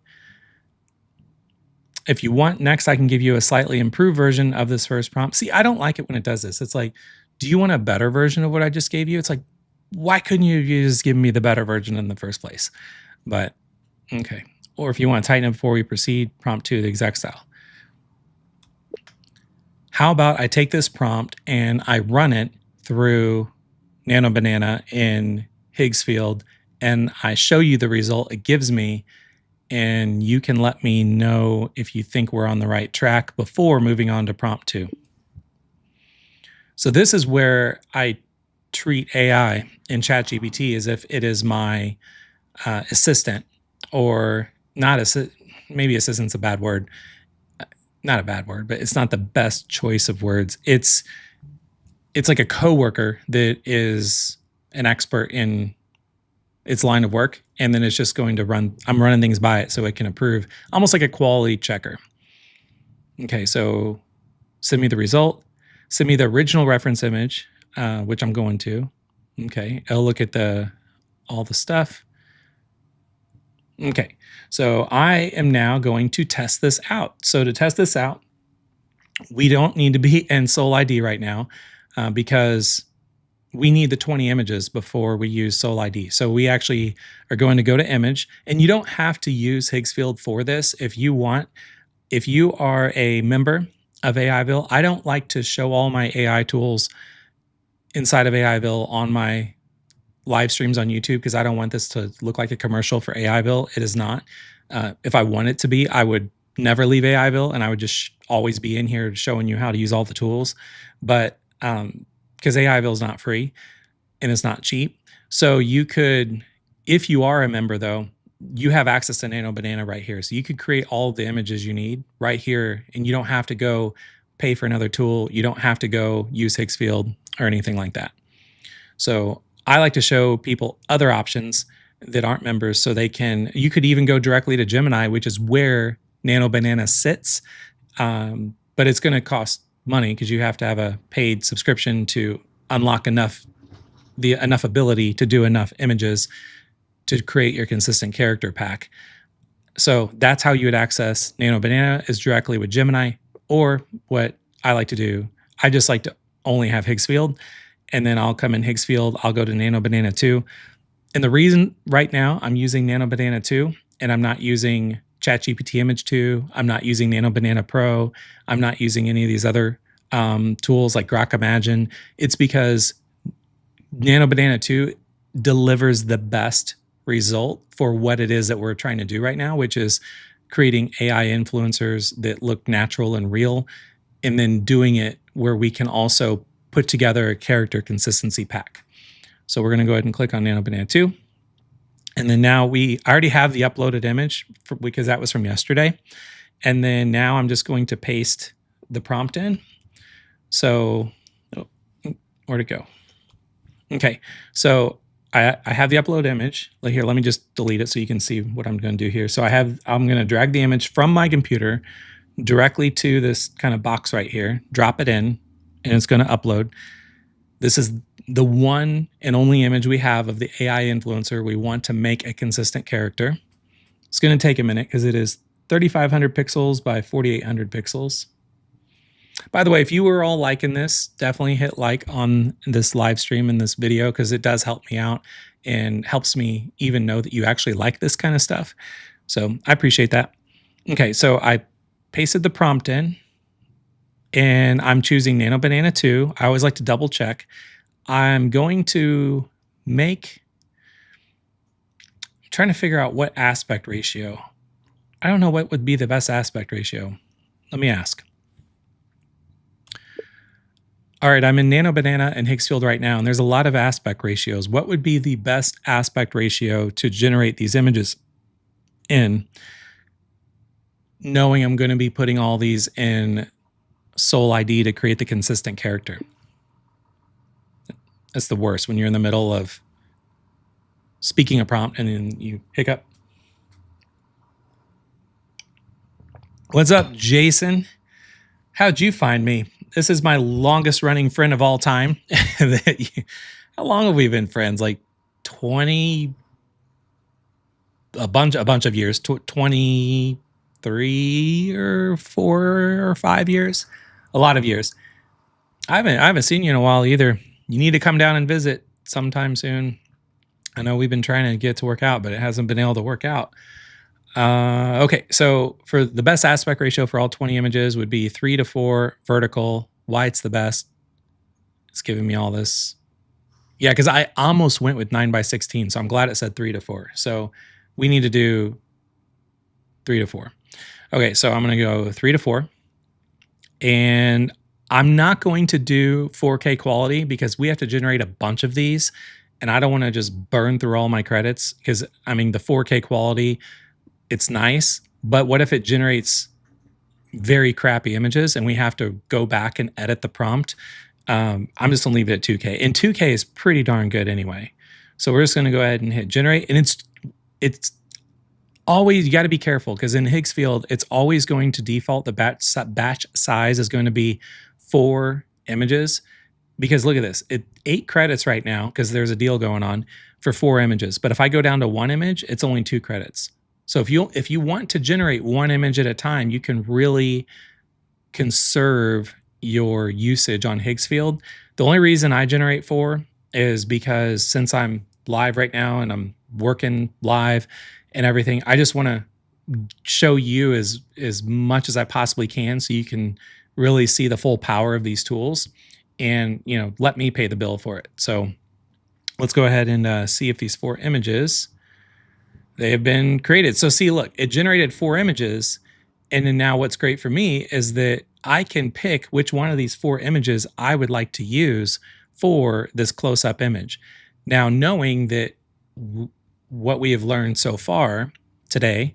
If you want, next, I can give you a slightly improved version of this first prompt. See, I don't like it when it does this. It's like, do you want a better version of what I just gave you? It's like, why couldn't you just give me the better version in the first place? But okay. Or if you want to tighten it before we proceed, prompt two, the exact style. How about I take this prompt and I run it through Nano Banana in Higgsfield and I show you the result it gives me, and you can let me know if you think we're on the right track before moving on to prompt two. So this is where I treat AI in ChatGPT as if it is my assistant, or not maybe assistant's a bad word. Not a bad word, but it's not the best choice of words. It's like a coworker that is an expert in its line of work, and then it's just going to run. I'm running things by it so it can approve, almost like a quality checker. Okay, so send me the result. Send me the original reference image, which I'm going to. Okay, I'll look at all the stuff. Okay, so I am now going to test this out. So to test this out, we don't need to be in Soul ID right now because we need the 20 images before we use Soul ID. So we actually are going to go to image, and you don't have to use Higgsfield for this if you want. If you are a member of AIville, I don't like to show all my AI tools inside of AIville on my live streams on YouTube because I don't want this to look like a commercial for AIville. It is not. If I want it to be, I would never leave AIville and I would just always be in here showing you how to use all the tools. But because AIville is not free and it's not cheap. So you could, if you are a member though, you have access to Nano Banana right here. So you could create all the images you need right here, and you don't have to go pay for another tool. You don't have to go use Higgsfield or anything like that. So I like to show people other options that aren't members so you could even go directly to Gemini, which is where Nano Banana sits. But it's going to cost money because you have to have a paid subscription to unlock enough ability to do enough images to create your consistent character pack. So that's how you would access Nano Banana, is directly with Gemini. Or what I like to do, I just like to only have Higgsfield, and then I'll come in Higgsfield, I'll go to Nano Banana 2. And the reason right now I'm using Nano Banana 2 and I'm not using ChatGPT Image 2, I'm not using Nano Banana Pro, I'm not using any of these other tools like Grok Imagine, it's because Nano Banana 2 delivers the best result for what it is that we're trying to do right now, which is creating AI influencers that look natural and real, and then doing it where we can also put together a character consistency pack. So we're going to go ahead and click on Nano Banana 2. And then now I already have the uploaded image because that was from yesterday. And then now I'm just going to paste the prompt in. So, oh, where'd it go? Okay, so I have the upload image. Here, let me just delete it so you can see what I'm going to do here. So I'm going to drag the image from my computer directly to this kind of box right here, drop it in, and it's going to upload. This is the one and only image we have of the AI influencer. We want to make a consistent character. It's going to take a minute because it is 3,500 pixels by 4,800 pixels. By the way, if you were all liking this, definitely hit like on this live stream and this video because it does help me out and helps me even know that you actually like this kind of stuff. So I appreciate that. Okay, so I pasted the prompt in and I'm choosing Nano Banana 2. I always like to double check. I'm going to trying to figure out what aspect ratio. I don't know what would be the best aspect ratio. Let me ask. All right, I'm in Nano Banana and Higgsfield right now, and there's a lot of aspect ratios. What would be the best aspect ratio to generate these images in, knowing I'm going to be putting all these in Soul ID to create the consistent character? That's the worst when you're in the middle of speaking a prompt and then you hiccup. What's up, Jason? How'd you find me? This is my longest running friend of all time. How long have we been friends? Like 20, a bunch of years, 23 or 4 or 5 years, a lot of years. I haven't seen you in a while either. You need to come down and visit sometime soon. I know we've been trying to get to work out, but it hasn't been able to work out. Okay, so for the best aspect ratio for all 20 images would be 3:4 vertical. Why it's the best? It's giving me all this. Yeah, because I almost went with 9:16, so I'm glad it said 3:4. So we need to do 3:4. Okay, so I'm going to go 3:4. And I'm not going to do 4K quality because we have to generate a bunch of these. And I don't want to just burn through all my credits because, I mean, the 4K quality, it's nice, but what if it generates very crappy images and we have to go back and edit the prompt? I'm just gonna leave it at 2K. And 2K is pretty darn good anyway. So we're just gonna go ahead and hit generate. And it's always, you gotta be careful because in Higgsfield, it's always going to default. The batch size is going to be 4 images because look at this, 8 credits right now because there's a deal going on for 4 images. But if I go down to 1 image, it's only 2 credits. So if you want to generate 1 image at a time, you can really conserve your usage on Higgsfield. The only reason I generate 4 is because since I'm live right now and I'm working live and everything, I just want to show you as much as I possibly can so you can really see the full power of these tools and, you know, let me pay the bill for it. So let's go ahead and see if these 4 images, they have been created. So see, look, it generated 4 images. And then now what's great for me is that I can pick which one of these 4 images I would like to use for this close-up image. Now, knowing that what we have learned so far today,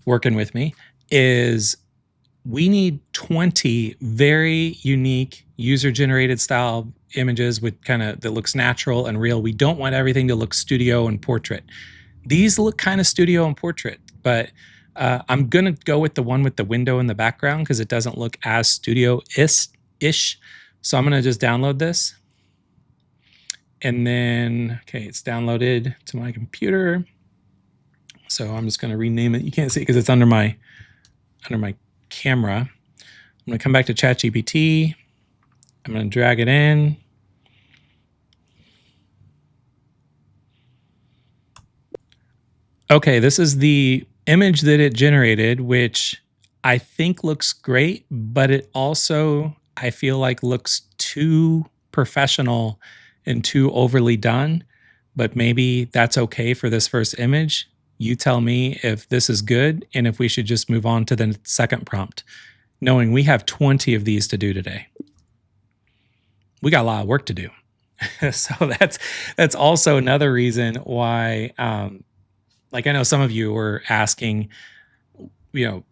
working with me, is we need 20 very unique user-generated style images with kind of that looks natural and real. We don't want everything to look studio and portrait. These look kind of studio and portrait, but I'm going to go with the one with the window in the background because it doesn't look as studio-ish. So I'm going to just download this. And then, okay, it's downloaded to my computer. So I'm just going to rename it. You can't see it because it's under my camera. I'm going to come back to ChatGPT. I'm going to drag it in. Okay, this is the image that it generated, which I think looks great, but it also, I feel like, looks too professional and too overly done. But maybe that's okay for this first image. You tell me if this is good and if we should just move on to the second prompt, knowing we have 20 of these to do today. We got a lot of work to do. So that's also another reason why, like I know some of you were asking, you know,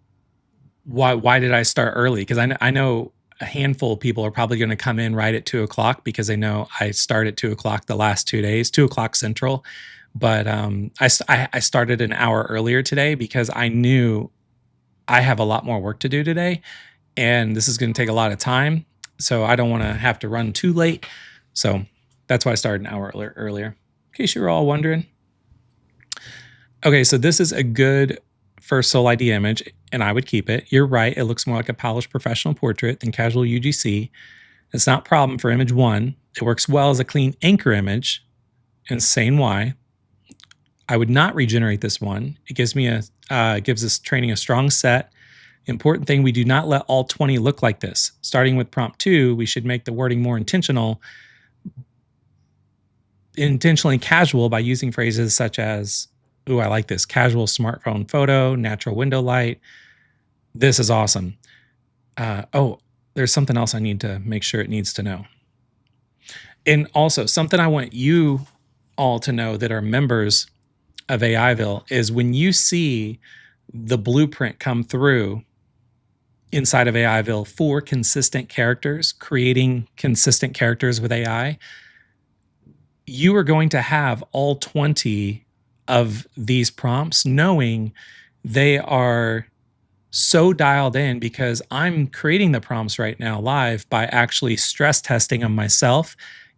why did I start early? Because I know a handful of people are probably going to come in right at 2 o'clock because they know I start at 2 o'clock the last 2 days, 2 o'clock Central. But I started an hour earlier today because I knew I have a lot more work to do today, and this is going to take a lot of time. So I don't want to have to run too late. So that's why I started an hour earlier. In case you were all wondering. Okay, so this is a good first Soul ID image, and I would keep it. You're right, it looks more like a polished professional portrait than casual UGC. It's not a problem for image 1. It works well as a clean anchor image, and saying why. I would not regenerate this one. It gives this training a strong set. Important thing, we do not let all 20 look like this. Starting with prompt 2, we should make the wording more intentionally casual by using phrases such as, ooh, I like this, casual smartphone photo, natural window light. This is awesome. Oh, there's something else I need to make sure it needs to know. And also, something I want you all to know that are members of AIville is when you see the blueprint come through inside of AIville for consistent characters, creating consistent characters with AI, you are going to have all 20 of these prompts knowing they are so dialed in because I'm creating the prompts right now live by actually stress testing them myself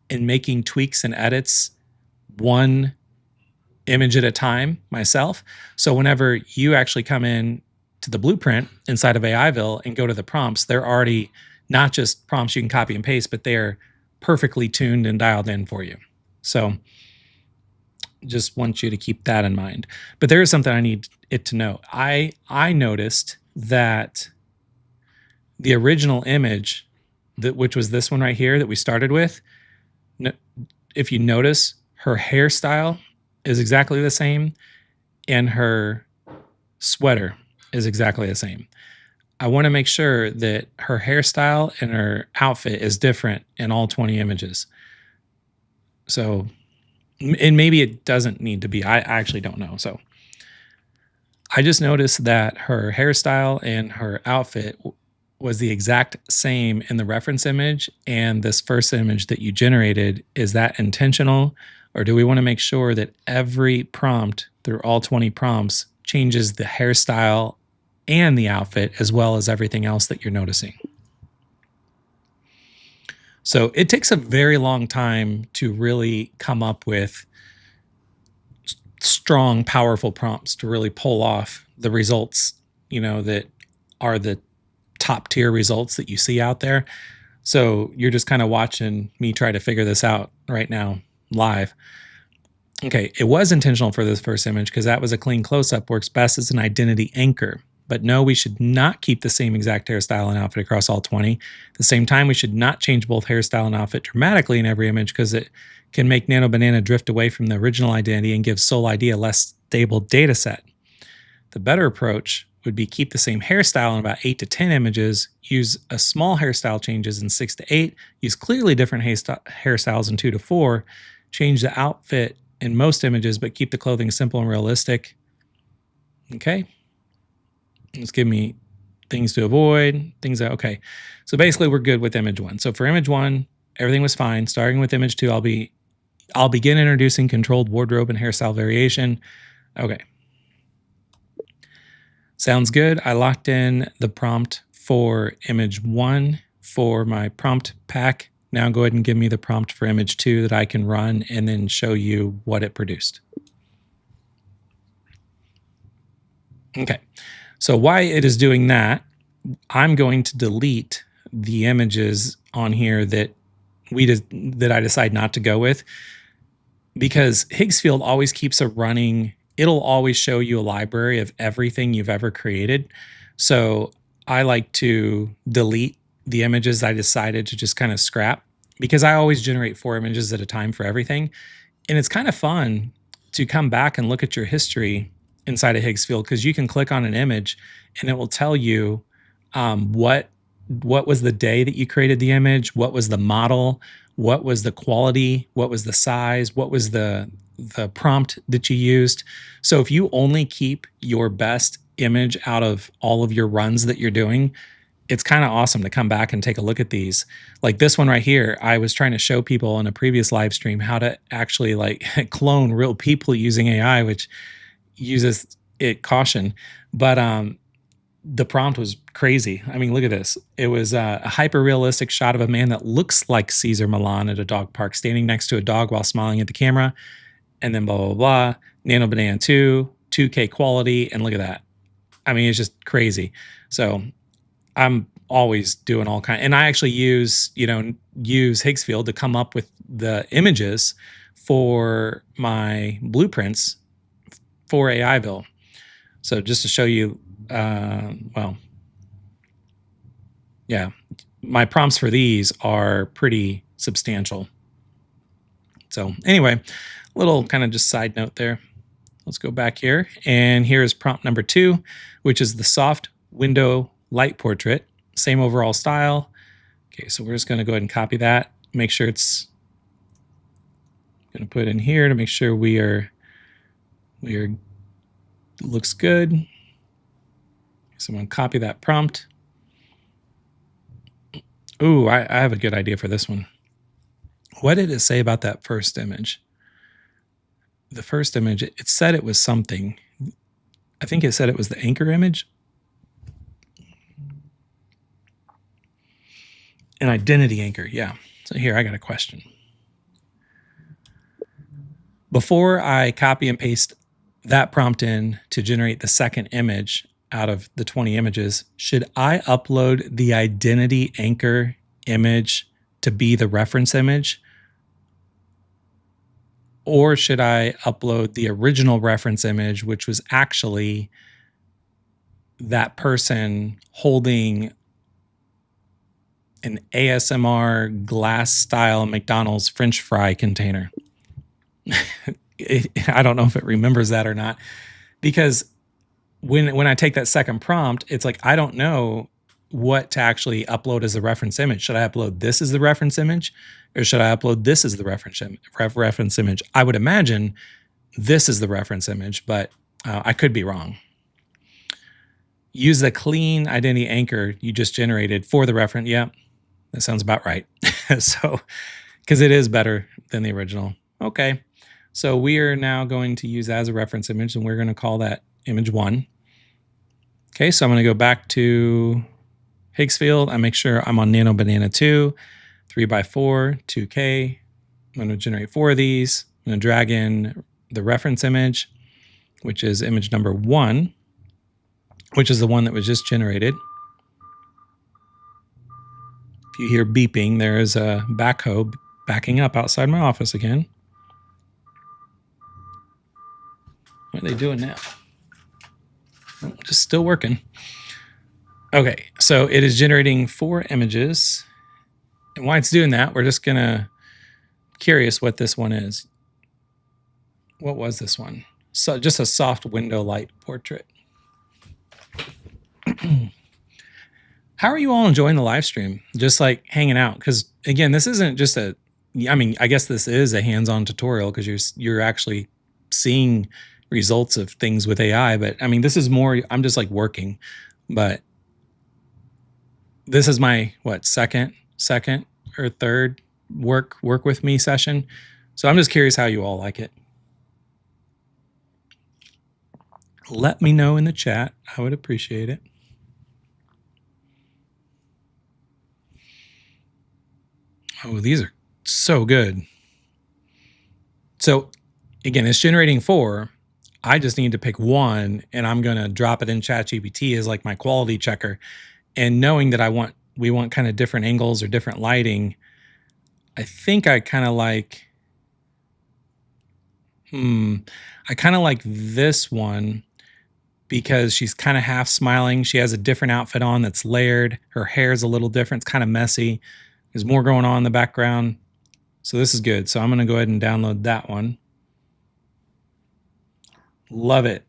and making tweaks and edits one image at a time myself. So whenever you actually come in to the blueprint inside of AIville and go to the prompts, they're already not just prompts you can copy and paste, but they're perfectly tuned and dialed in for you. So just want you to keep that in mind. But there is something I need it to know. I noticed that the original image, which was this one right here that we started with, if you notice, her hairstyle is exactly the same, and her sweater is exactly the same. I want to make sure that her hairstyle and her outfit is different in all 20 images. So, and maybe it doesn't need to be. I actually don't know. So I just noticed that her hairstyle and her outfit was the exact same in the reference image, and this first image that you generated, is that intentional? Or do we want to make sure that every prompt through all 20 prompts changes the hairstyle and the outfit as well as everything else that you're noticing? So it takes a very long time to really come up with strong, powerful prompts to really pull off the results, that are the top tier results that you see out there. So you're just kind of watching me try to figure this out right now live. Okay, it was intentional for this first image because that was a clean close-up, works best as an identity anchor. But no, we should not keep the same exact hairstyle and outfit across all 20. At the same time, we should not change both hairstyle and outfit dramatically in every image because it can make Nano Banana drift away from the original identity and give Soul ID a less stable data set. The better approach would be keep the same hairstyle in about 8 to 10 images, use a small hairstyle changes in 6 to 8, use clearly different hairstyles in 2 to 4, change the outfit in most images, but keep the clothing simple and realistic. Okay. Just give me things to avoid, okay. So basically we're good with image 1. So for image 1, everything was fine. Starting with image 2, I'll begin introducing controlled wardrobe and hairstyle variation. Okay. Sounds good. I locked in the prompt for image 1 for my prompt pack. Now go ahead and give me the prompt for image 2 that I can run and then show you what it produced. Okay. So while it is doing that, I'm going to delete the images on here that I decide not to go with, because Higgsfield always keeps a running. It'll always show you a library of everything you've ever created. So I like to delete the images I decided to just kind of scrap, because I always generate 4 images at a time for everything. And it's kind of fun to come back and look at your history inside of Higgsfield, because you can click on an image and it will tell you what was the day that you created the image, what was the model, what was the quality, what was the size, what was the prompt that you used. So if you only keep your best image out of all of your runs that you're doing, it's kind of awesome to come back and take a look at these. Like this one right here, I was trying to show people in a previous live stream how to actually like clone real people using AI, which uses it caution. But the prompt was crazy. I mean, look at this. It was a hyper realistic shot of a man that looks like Caesar Milan at a dog park, standing next to a dog while smiling at the camera. And then blah, blah, blah. Nano Banana 2, 2K quality. And look at that. I mean, it's just crazy. So I'm always doing all kind, and I actually use Higgsfield to come up with the images for my blueprints for AIville. So just to show you, well, yeah, my prompts for these are pretty substantial. So anyway, little kind of just side note there. Let's go back here, and here's prompt number 2, which is the soft window light portrait. Same overall style. Okay, so we're just going to go ahead and copy that. Make sure it's going to put in here to make sure we are looks good. So I'm going to copy that prompt. Ooh, I have a good idea for this one. What did it say about that first image? The first image, it said it was something. I think it said it was the anchor image. An identity anchor, yeah. So here, I got a question. Before I copy and paste that prompt in to generate the second image out of the 20 images, should I upload the identity anchor image to be the reference image? Or should I upload the original reference image, which was actually that person holding an ASMR glass style McDonald's French fry container? I don't know if it remembers that or not, because when I take that second prompt, it's like, I don't know what to actually upload as a reference image. Should I upload this as the reference image, or should I upload this as the reference image? I would imagine this is the reference image, but I could be wrong. Use the clean identity anchor you just generated for the reference. Yeah, that sounds about right. So, because it is better than the original. Okay, so we are now going to use that as a reference image, and we're going to call that image 1. Okay, so I'm going to go back to Higgsfield. I make sure I'm on Nano Banana 2, 3x4, 2K. I'm going to generate 4 of these. I'm going to drag in the reference image, which is image number 1, which is the one that was just generated. If you hear beeping, there is a backhoe backing up outside my office again. What are they doing now? Oh, just still working. Okay, so it is generating 4 images. And while it's doing that, we're just gonna curious what this one is. What was this one? So just a soft window light portrait. How are you all enjoying the live stream? Just like hanging out? Because again, this isn't just a, I mean, I guess this is a hands-on tutorial because you're actually seeing results of things with AI. But I mean, this is more, I'm just like working. But this is my, what, second or third work with me session. So I'm just curious how you all like it. Let me know in the chat. I would appreciate it. Oh, these are so good. So again, it's generating 4. I just need to pick 1, and I'm going to drop it in ChatGPT as like my quality checker. And knowing that we want kind of different angles or different lighting, I think I kind of like, I kind of like this one because she's kind of half smiling. She has a different outfit on that's layered. Her hair's a little different. It's kind of messy. There's more going on in the background. So this is good. So I'm going to go ahead and download that one. Love it.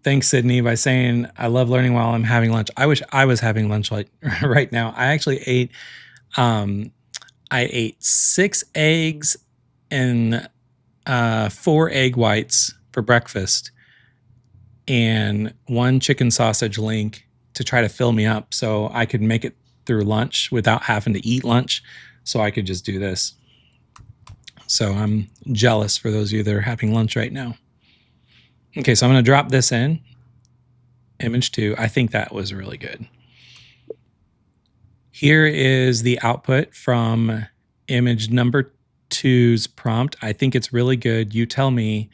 Thanks, Sydney, by saying I love learning while I'm having lunch. I wish I was having lunch like right now. I actually ate, I ate 6 eggs and 4 egg whites for breakfast and 1 chicken sausage link to try to fill me up so I could make it through lunch without having to eat lunch, so I could just do this. So I'm jealous for those of you that are having lunch right now. Okay, so I'm going to drop this in. Image 2. I think that was really good. Here is the output from image number 2's prompt. I think it's really good. You tell me,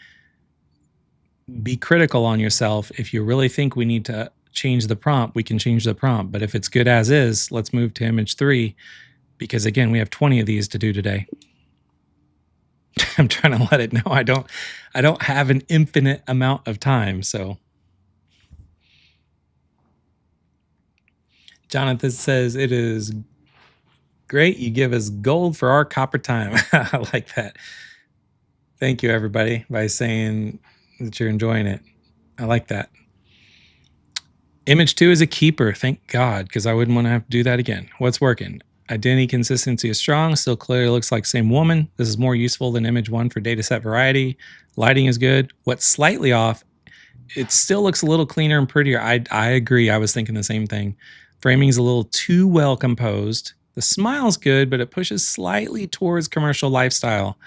be critical on yourself. If you really think we need to change the prompt, we can change the prompt. But if it's good as is, let's move to image 3, because again, we have 20 of these to do today. I'm trying to let it know I don't have an infinite amount of time. So Jonathan says, it is great. You give us gold for our copper time. I like that. Thank you, everybody, by saying that you're enjoying it. I like that. Image 2 is a keeper. Thank God, because I wouldn't want to have to do that again. What's working? Identity consistency is strong. Still clearly looks like same woman. This is more useful than image 1 for dataset variety. Lighting is good. What's slightly off, it still looks a little cleaner and prettier. I agree. I was thinking the same thing. Framing is a little too well composed. The smile's good, but it pushes slightly towards commercial lifestyle.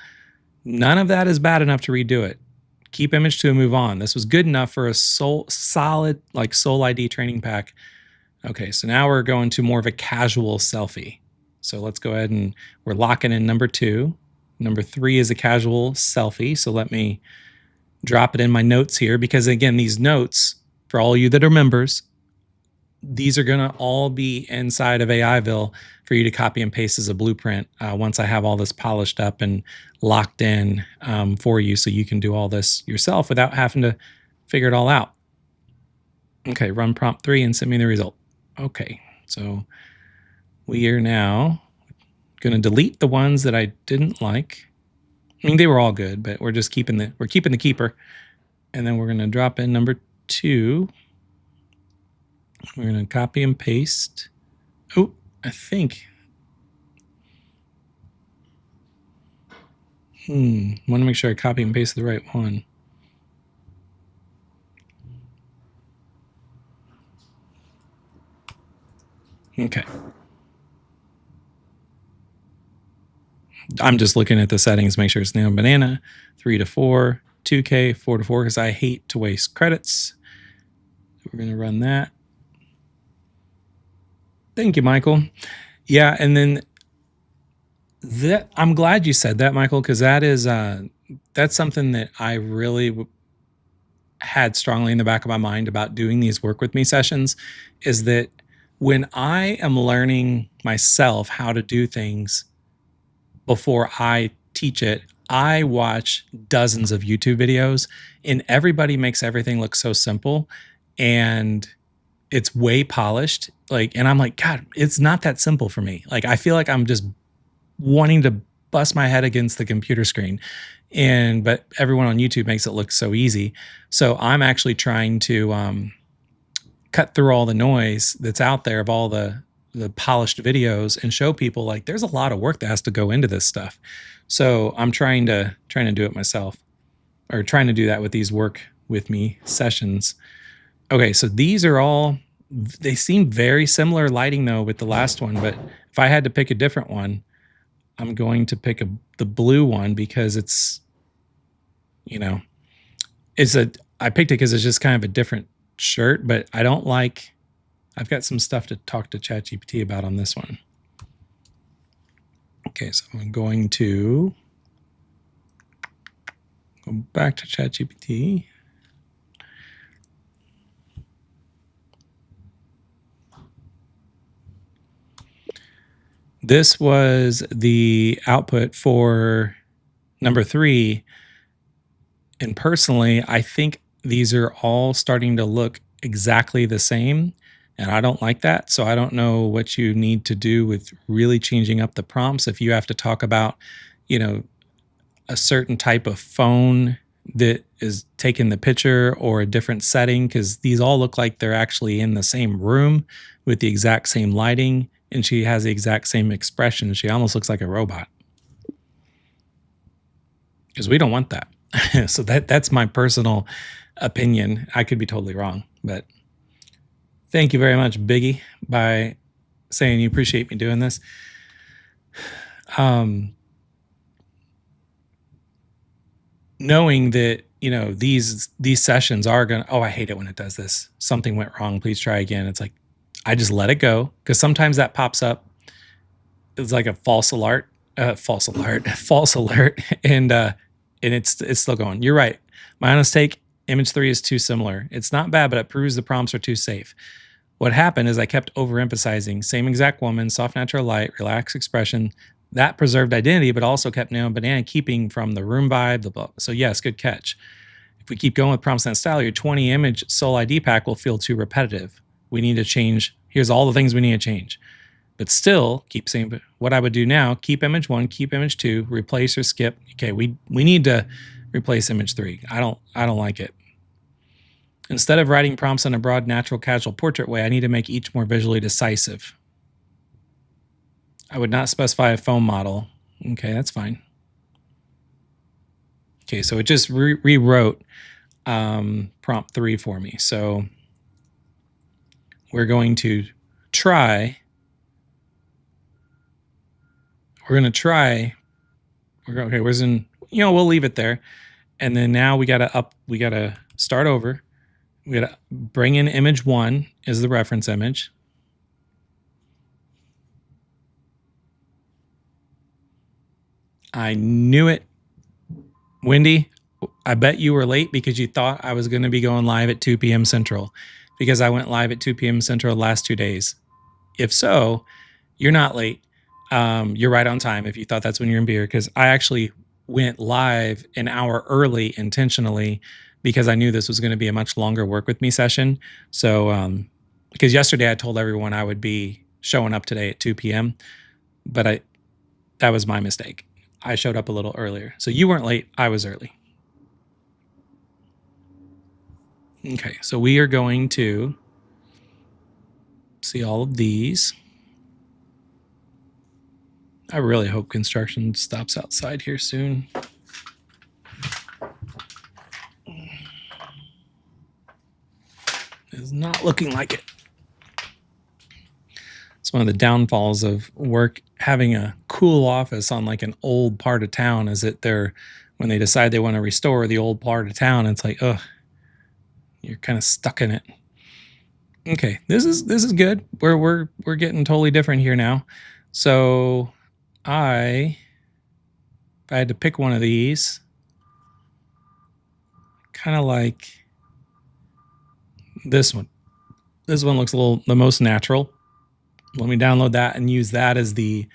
None of that is bad enough to redo it. Keep image 2 and move on. This was good enough for a solid like Soul ID training pack. Okay, so now we're going to more of a casual selfie. So let's go ahead and we're locking in number 2. Number 3 is a casual selfie. So let me drop it in my notes here, because again, these notes, for all you that are members, these are going to all be inside of AIville for you to copy and paste as a blueprint once I have all this polished up and locked in for you, so you can do all this yourself without having to figure it all out. Okay, run prompt 3 and send me the result. Okay, so we are now going to delete the ones that I didn't like. I mean, they were all good, but we're just keeping the keeper. And then we're going to drop in number 2. We're going to copy and paste. Oh, I think. Want to make sure I copy and paste the right one. Okay. I'm just looking at the settings, make sure it's Nano Banana, 3 to 4, 2K, 4 to 4, because I hate to waste credits. We're going to run that. Thank you, Michael. Yeah, and then I'm glad you said that, Michael, because that's something that I really had strongly in the back of my mind about doing these work with me sessions, is that when I am learning myself how to do things before I teach it, I watch dozens of YouTube videos, and everybody makes everything look so simple and it's way polished. And I'm like, God, it's not that simple for me. Like, I feel like I'm just wanting to bust my head against the computer screen. But everyone on YouTube makes it look so easy. So I'm actually trying to cut through all the noise that's out there of all the polished videos and show people, like, there's a lot of work that has to go into this stuff. So I'm trying to do it myself, or trying to do that with these work with me sessions. Okay, so these are all, they seem very similar lighting though with the last one, but if I had to pick a different one, I'm going to pick the blue one, because it's, I picked it because it's just kind of a different shirt, but I've got some stuff to talk to ChatGPT about on this one. Okay, so I'm going to go back to ChatGPT. This was the output for number 3. And personally, I think these are all starting to look exactly the same. And I don't like that. So I don't know what you need to do with really changing up the prompts. If you have to talk about, a certain type of phone that is taking the picture, or a different setting, because these all look like they're actually in the same room with the exact same lighting. And she has the exact same expression. She almost looks like a robot, because we don't want that. So that's my personal opinion. I could be totally wrong, but Thank you very much, Biggie, by saying you appreciate me doing this. Um, Knowing that these sessions are gonna. Oh, I hate it when it does this. Something went wrong. Please try again. It's like I just let it go because sometimes that pops up. It's like a false alert, false alert, and it's still going. You're right. My honest take: image 3 is too similar. It's not bad, but it proves the prompts are too safe. What happened is I kept overemphasizing same exact woman, soft natural light, relaxed expression. That preserved identity, but also kept Nano Banana keeping from the room vibe, the book. So yes, good catch. If we keep going with prompts in that style, your 20 image Soul ID pack will feel too repetitive. We need to change. Here's all the things we need to change. But still, keep saying what I would do now, keep image 1, keep image 2, replace or skip. Okay, we need to replace image 3. I don't like it. Instead of writing prompts in a broad, natural, casual portrait way, I need to make each more visually decisive. I would not specify a foam model. Okay, that's fine. Okay, so it just rewrote prompt 3 for me. So we're going to try. Okay, where's in, we'll leave it there. And then now we gotta start over. We gotta bring in image 1 as the reference image. I knew it. Wendy, I bet you were late because you thought I was going to be going live at 2 p.m. Central because I went live at 2 p.m. Central the last 2 days. If so, you're not late. You're right on time if you thought that's when you're in beer, because I actually went live an hour early intentionally because I knew this was going to be a much longer work with me session. So because yesterday I told everyone I would be showing up today at 2 p.m., but that was my mistake. I showed up a little earlier. So you weren't late, I was early. Okay, so we are going to see all of these. I really hope construction stops outside here soon. It's not looking like it. It's one of the downfalls of work having a cool office on like an old part of town is that when they decide they want to restore the old part of town, it's like, ugh, you're kind of stuck in it. Okay, this is good. We're getting totally different here now. So if I had to pick one of these, kind of like this one. This one looks the most natural. Let me download that and use that as the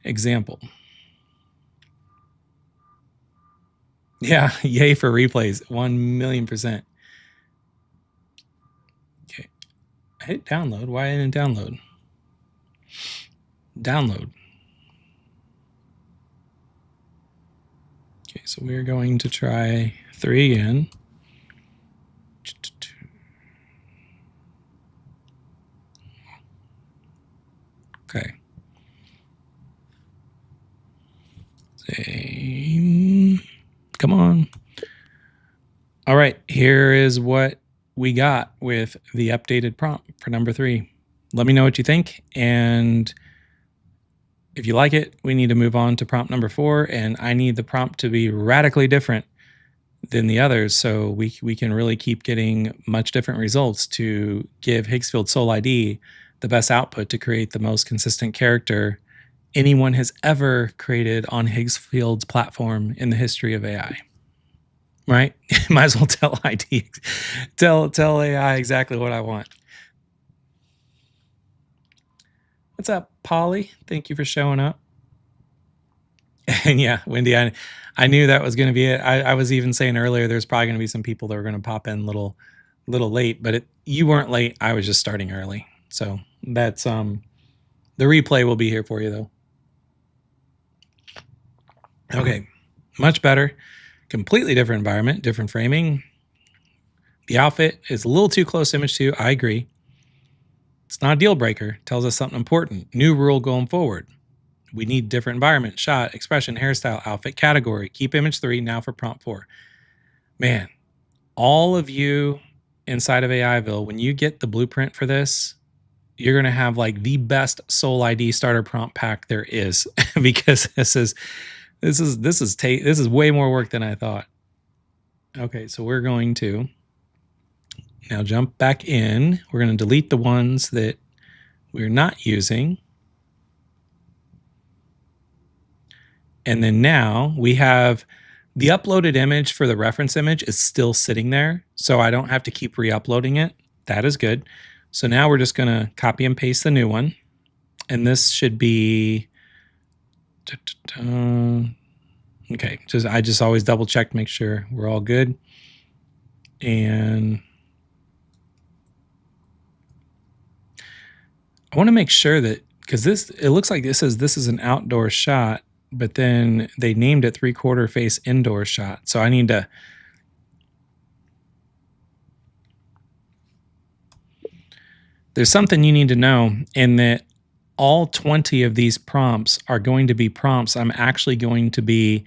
example. Yeah, yay for replays, 1,000,000%. Okay, I hit download. Why didn't it download? Download. Okay, so we're going to try 3 again. Okay. Same. Come on. All right, here is what we got with the updated prompt for number 3. Let me know what you think, and if you like it, we need to move on to prompt number 4, and I need the prompt to be radically different than the others so we can really keep getting much different results to give Higgsfield Soul ID the best output to create the most consistent character anyone has ever created on Higgsfield's platform in the history of AI. Right? Might as well tell ID, tell AI exactly what I want. What's up, Polly? Thank you for showing up. And yeah, Wendy, I knew that was going to be it. I was even saying earlier, there's probably going to be some people that were going to pop in little late, but you weren't late. I was just starting early. So that's the replay will be here for you though. Okay, much better. Completely different environment, different framing. The outfit is a little too close to image 2. I agree. It's not a deal breaker. It tells us something important. New rule going forward. We need different environment, shot, expression, hairstyle, outfit, category. Keep image 3 now for prompt 4. Man, all of you inside of AIville, when you get the blueprint for this, you're gonna have like the best Soul ID starter prompt pack there is because this is way more work than I thought. Okay, so we're going to now jump back in. We're going to delete the ones that we're not using. And then now we have the uploaded image for the reference image is still sitting there, so I don't have to keep re-uploading it. That is good. So now we're just going to copy and paste the new one. And this should be, okay, I just always double check, make sure we're all good. And I want to make sure that, because it looks like this is an outdoor shot, but then they named it 3/4 face indoor shot. So I need to, there's something you need to know in that all 20 of these prompts are going to be prompts I'm actually going to be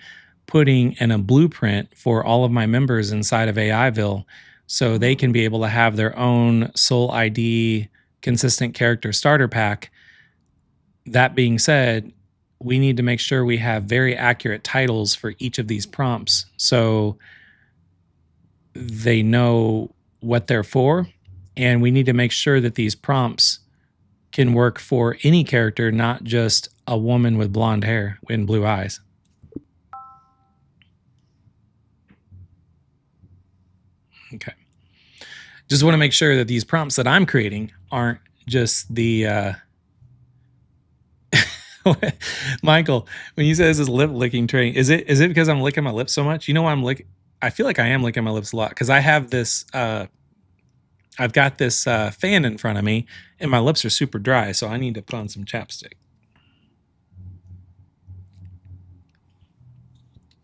putting in a blueprint for all of my members inside of AIville so they can be able to have their own Soul ID consistent character starter pack. That being said, we need to make sure we have very accurate titles for each of these prompts so they know what they're for. And we need to make sure that these prompts can work for any character, not just a woman with blonde hair and blue eyes. Okay. Just want to make sure that these prompts that I'm creating aren't just the Michael, when you say this is lip licking training, is it because I'm licking my lips so much? You know why I'm licking? I feel like I am licking my lips a lot because I have this I've got this fan in front of me and my lips are super dry, so I need to put on some chapstick.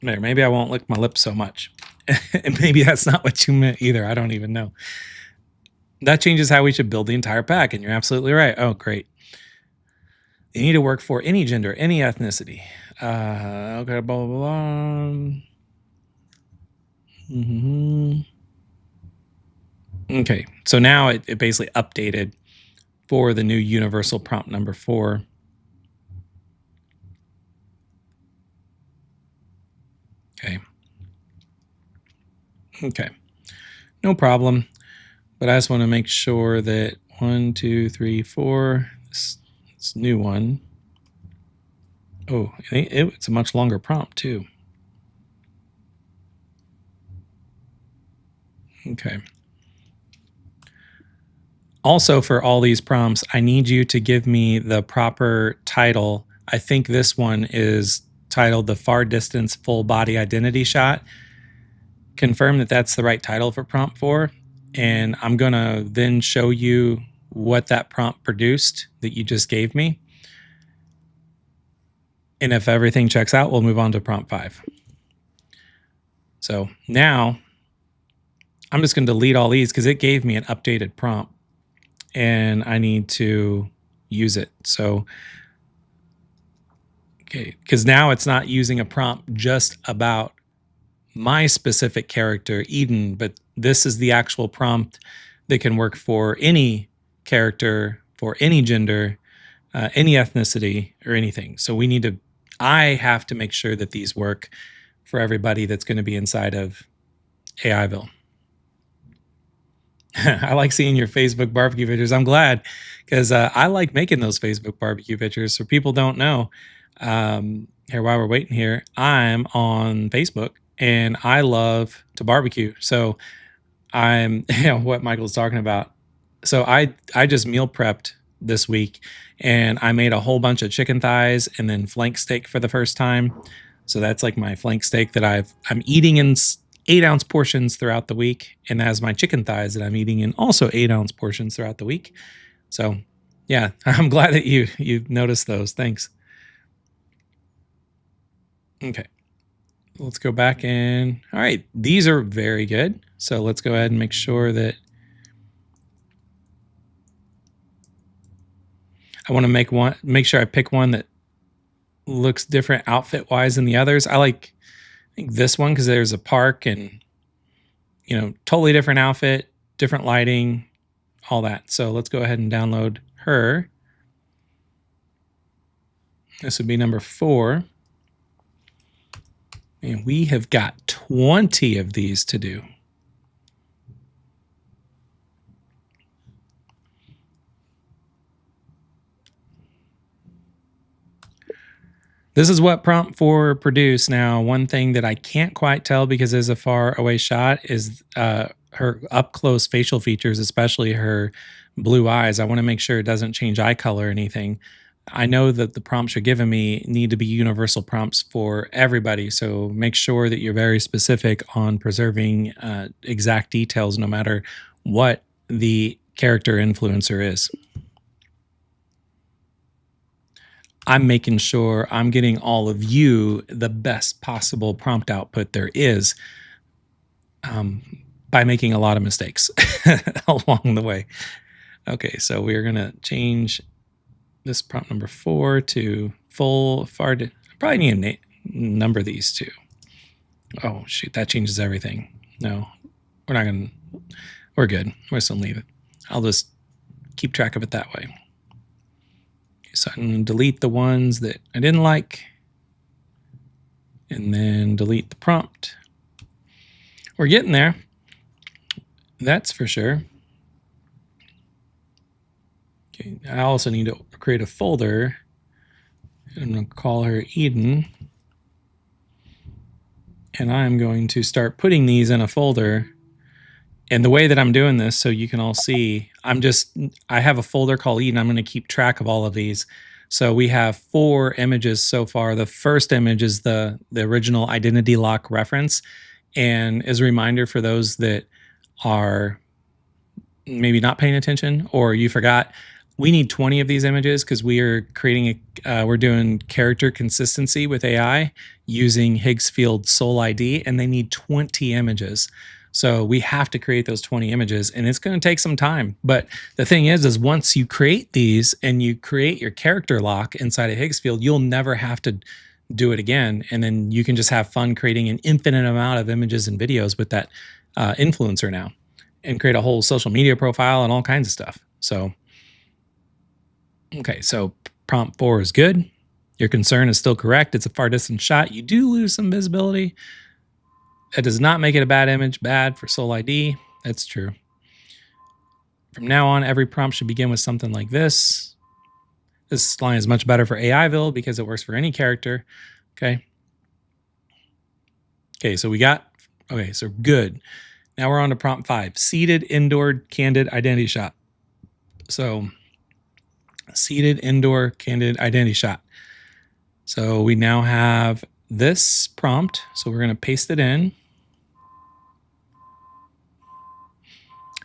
There, maybe I won't lick my lips so much. And maybe that's not what you meant either. I don't even know. That changes how we should build the entire pack, and you're absolutely right. Oh, great. You need to work for any gender, any ethnicity. Okay, blah, blah, blah. Okay, so now it basically updated for the new universal prompt number 4. Okay, no problem. But I just want to make sure that 1, 2, 3, 4, this new one. Oh, it's a much longer prompt too. Okay. Also, for all these prompts, I need you to give me the proper title. I think this one is titled the Far Distance Full Body Identity Shot. Confirm that that's the right title for prompt 4. And I'm going to then show you what that prompt produced that you just gave me. And if everything checks out, we'll move on to prompt 5. So now I'm just going to delete all these because it gave me an updated prompt and I need to use it. So, okay, because now it's not using a prompt just about my specific character, Eden, but this is the actual prompt that can work for any character, for any gender, any ethnicity, or anything. So we need to, I have to make sure that these work for everybody that's going to be inside of AIville. I like seeing your Facebook barbecue pictures. I'm glad because I like making those Facebook barbecue pictures. So people don't know. Here, while we're waiting here, I'm on Facebook and I love to barbecue. So I'm, what Michael's talking about. So I just meal prepped this week and I made a whole bunch of chicken thighs and then flank steak for the first time. So that's like my flank steak that I'm eating in 8-ounce portions throughout the week. And that's my chicken thighs that I'm eating in also 8-ounce portions throughout the week. So yeah, I'm glad that you noticed those. Thanks. Okay. Let's go back in. All right, these are very good. So let's go ahead and make sure that I want to make sure I pick one that looks different outfit wise than the others. I think this one because there's a park and totally different outfit, different lighting, all that. So let's go ahead and download her. This would be number 4. And we have got 20 of these to do. This is what Prompt 4 produced. Now, one thing that I can't quite tell because it's a far away shot is her up close facial features, especially her blue eyes. I want to make sure it doesn't change eye color or anything. I know that the prompts you're giving me need to be universal prompts for everybody. So make sure that you're very specific on preserving exact details no matter what the character influencer is. I'm making sure I'm getting all of you the best possible prompt output there is by making a lot of mistakes along the way. Okay, so we're going to change this prompt number 4 to full far. I probably need to number these two. Oh, shoot, that changes everything. No, we're not going to. We're good. We're just going to leave it. I'll just keep track of it that way. So I'm going to delete the ones that I didn't like and then delete the prompt. We're getting there. That's for sure. Okay, I also need to create a folder. I'm going to call her Eden. And I'm going to start putting these in a folder. And the way that I'm doing this, so you can all see, I have a folder called Eden. I'm going to keep track of all of these. So we have 4 images so far. The first image is the original identity lock reference. And as a reminder for those that are maybe not paying attention or you forgot, we need 20 of these images because we are creating we're doing character consistency with AI using Higgsfield Soul ID, and they need 20 images. So we have to create those 20 images, and it's going to take some time. But the thing is once you create these and you create your character lock inside of Higgsfield, you'll never have to do it again. And then you can just have fun creating an infinite amount of images and videos with that influencer now and create a whole social media profile and all kinds of stuff. So, okay, so prompt 4 is good. Your concern is still correct. It's a far distance shot. You do lose some visibility. It does not make it a bad image. Bad for Soul ID. That's true. From now on, every prompt should begin with something like this. This line is much better for AIville because it works for any character. Okay. Okay, so so good. Now we're on to prompt 5. Seated indoor candid identity shot. So seated indoor candid identity shot. So we now have this prompt. So we're going to paste it in.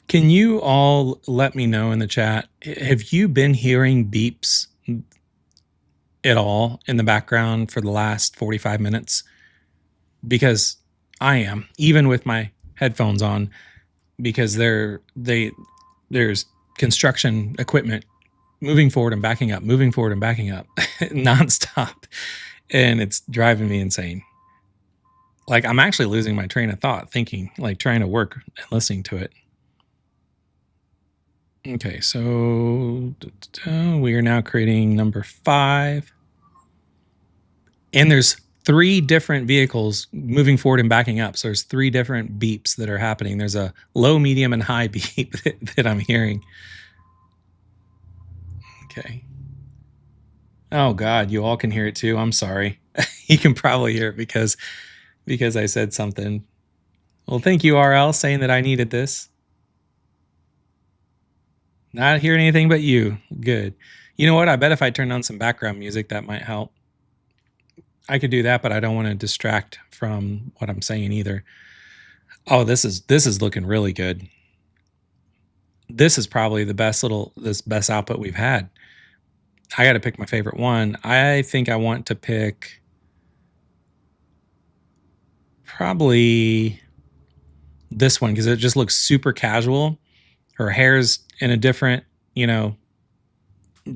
Can you all let me know in the chat, have you been hearing beeps at all in the background for the last 45 minutes? Because I am, even with my headphones on, because there's construction equipment moving forward and backing up, moving forward and backing up nonstop. And it's driving me insane. Like I'm actually losing my train of thought thinking, like trying to work and listening to it. Okay, so we are now creating number 5. And there's 3 different vehicles moving forward and backing up. So there's 3 different beeps that are happening. There's a low, medium, and high beep that I'm hearing. Okay. Oh God, you all can hear it too. I'm sorry. You can probably hear it because I said something. Well, thank you, RL, saying that I needed this. Not hearing anything but you. Good. You know what? I bet if I turned on some background music, that might help. I could do that, but I don't want to distract from what I'm saying either. Oh, this is looking really good. This is probably the best output we've had. I got to pick my favorite one. I think I want to pick probably this one because it just looks super casual. Her hair's in a different,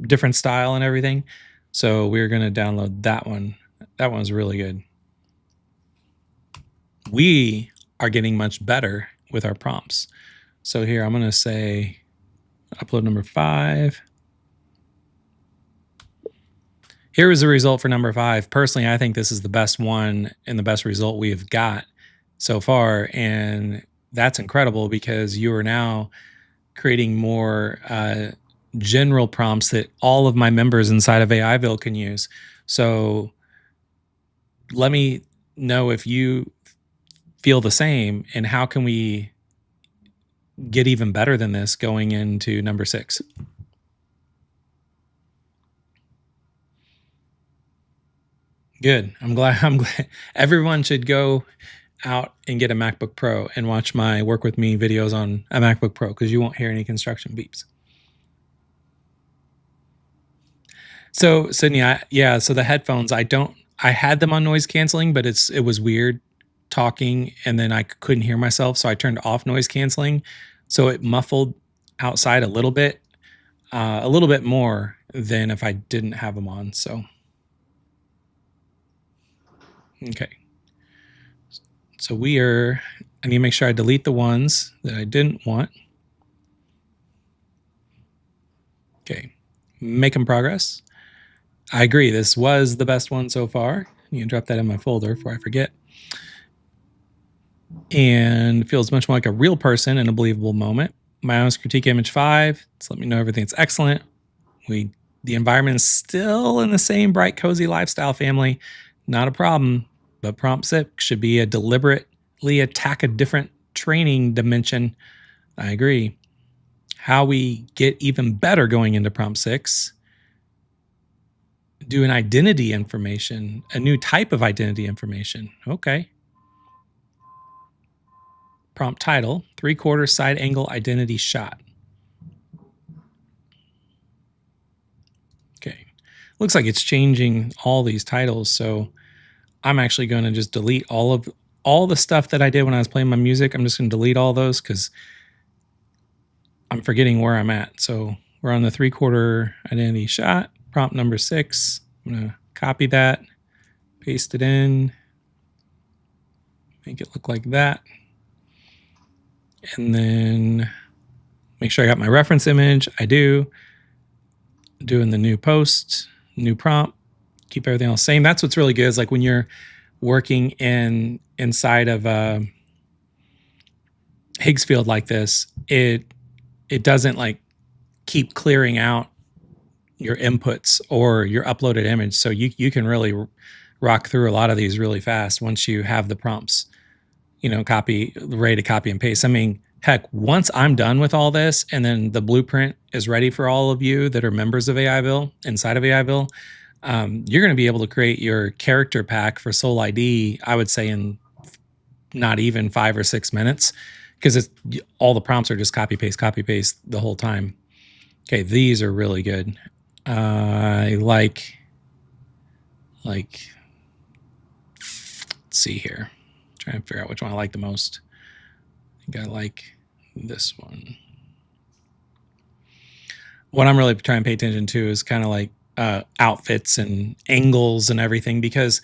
different style and everything. So we're going to download that one. That one's really good. We are getting much better with our prompts. So here I'm going to say upload number 5. Here is the result for number 5. Personally, I think this is the best one and the best result we've got so far. And that's incredible because you are now creating more general prompts that all of my members inside of AIville can use. So let me know if you feel the same and how can we get even better than this going into number 6. Good. I'm glad everyone should go out and get a MacBook Pro and watch my work with me videos on a MacBook Pro because you won't hear any construction beeps. So Sydney, so the headphones, I had them on noise canceling, but it was weird talking and then I couldn't hear myself. So I turned off noise canceling. So it muffled outside a little bit more than if I didn't have them on. So, okay. So I need to make sure I delete the ones that I didn't want. Okay, making progress. I agree, this was the best one so far. You can drop that in my folder before I forget. And feels much more like a real person in a believable moment. My honest critique image 5. Just let me know everything's excellent. The environment is still in the same bright, cozy lifestyle family. Not a problem. But prompt 6 should be a deliberately attack a different training dimension. I agree. How we get even better going into prompt 6. Do an identity information, a new type of identity information. Okay. Prompt title, 3/4 side angle identity shot. Okay. Looks like it's changing all these titles. So I'm actually going to just delete all the stuff that I did when I was playing my music. I'm just going to delete all those because I'm forgetting where I'm at. So we're on the 3/4 identity shot, prompt number 6. I'm going to copy that, paste it in, make it look like that. And then make sure I got my reference image. I do. Doing the new post, new prompt, keep everything else same. That's what's really good is like when you're working inside of Higgsfield like this, it doesn't like keep clearing out your inputs or your uploaded image. So you can really rock through a lot of these really fast once you have the prompts, ready to copy and paste. I mean, heck, once I'm done with all this and then the blueprint is ready for all of you that are members of AIville, inside of AIville, you're going to be able to create your character pack for Soul ID, I would say in not even 5 or 6 minutes, because all the prompts are just copy paste the whole time. Okay, these are really good. I like, let's see here. Trying to figure out which one I like the most. I think I like this one. What I'm really trying to pay attention to is kind of like outfits and angles and everything, because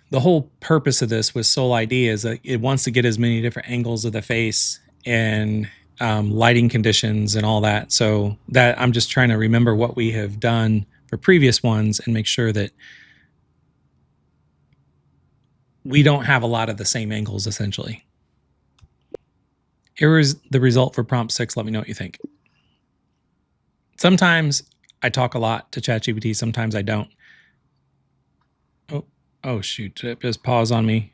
the whole purpose of this with Soul ID is that it wants to get as many different angles of the face and lighting conditions and all that. So that I'm just trying to remember what we have done for previous ones and make sure that we don't have a lot of the same angles essentially. Here is the result for prompt 6. Let me know what you think. Sometimes I talk a lot to ChatGPT. Sometimes I don't. Oh shoot, it just paused on me.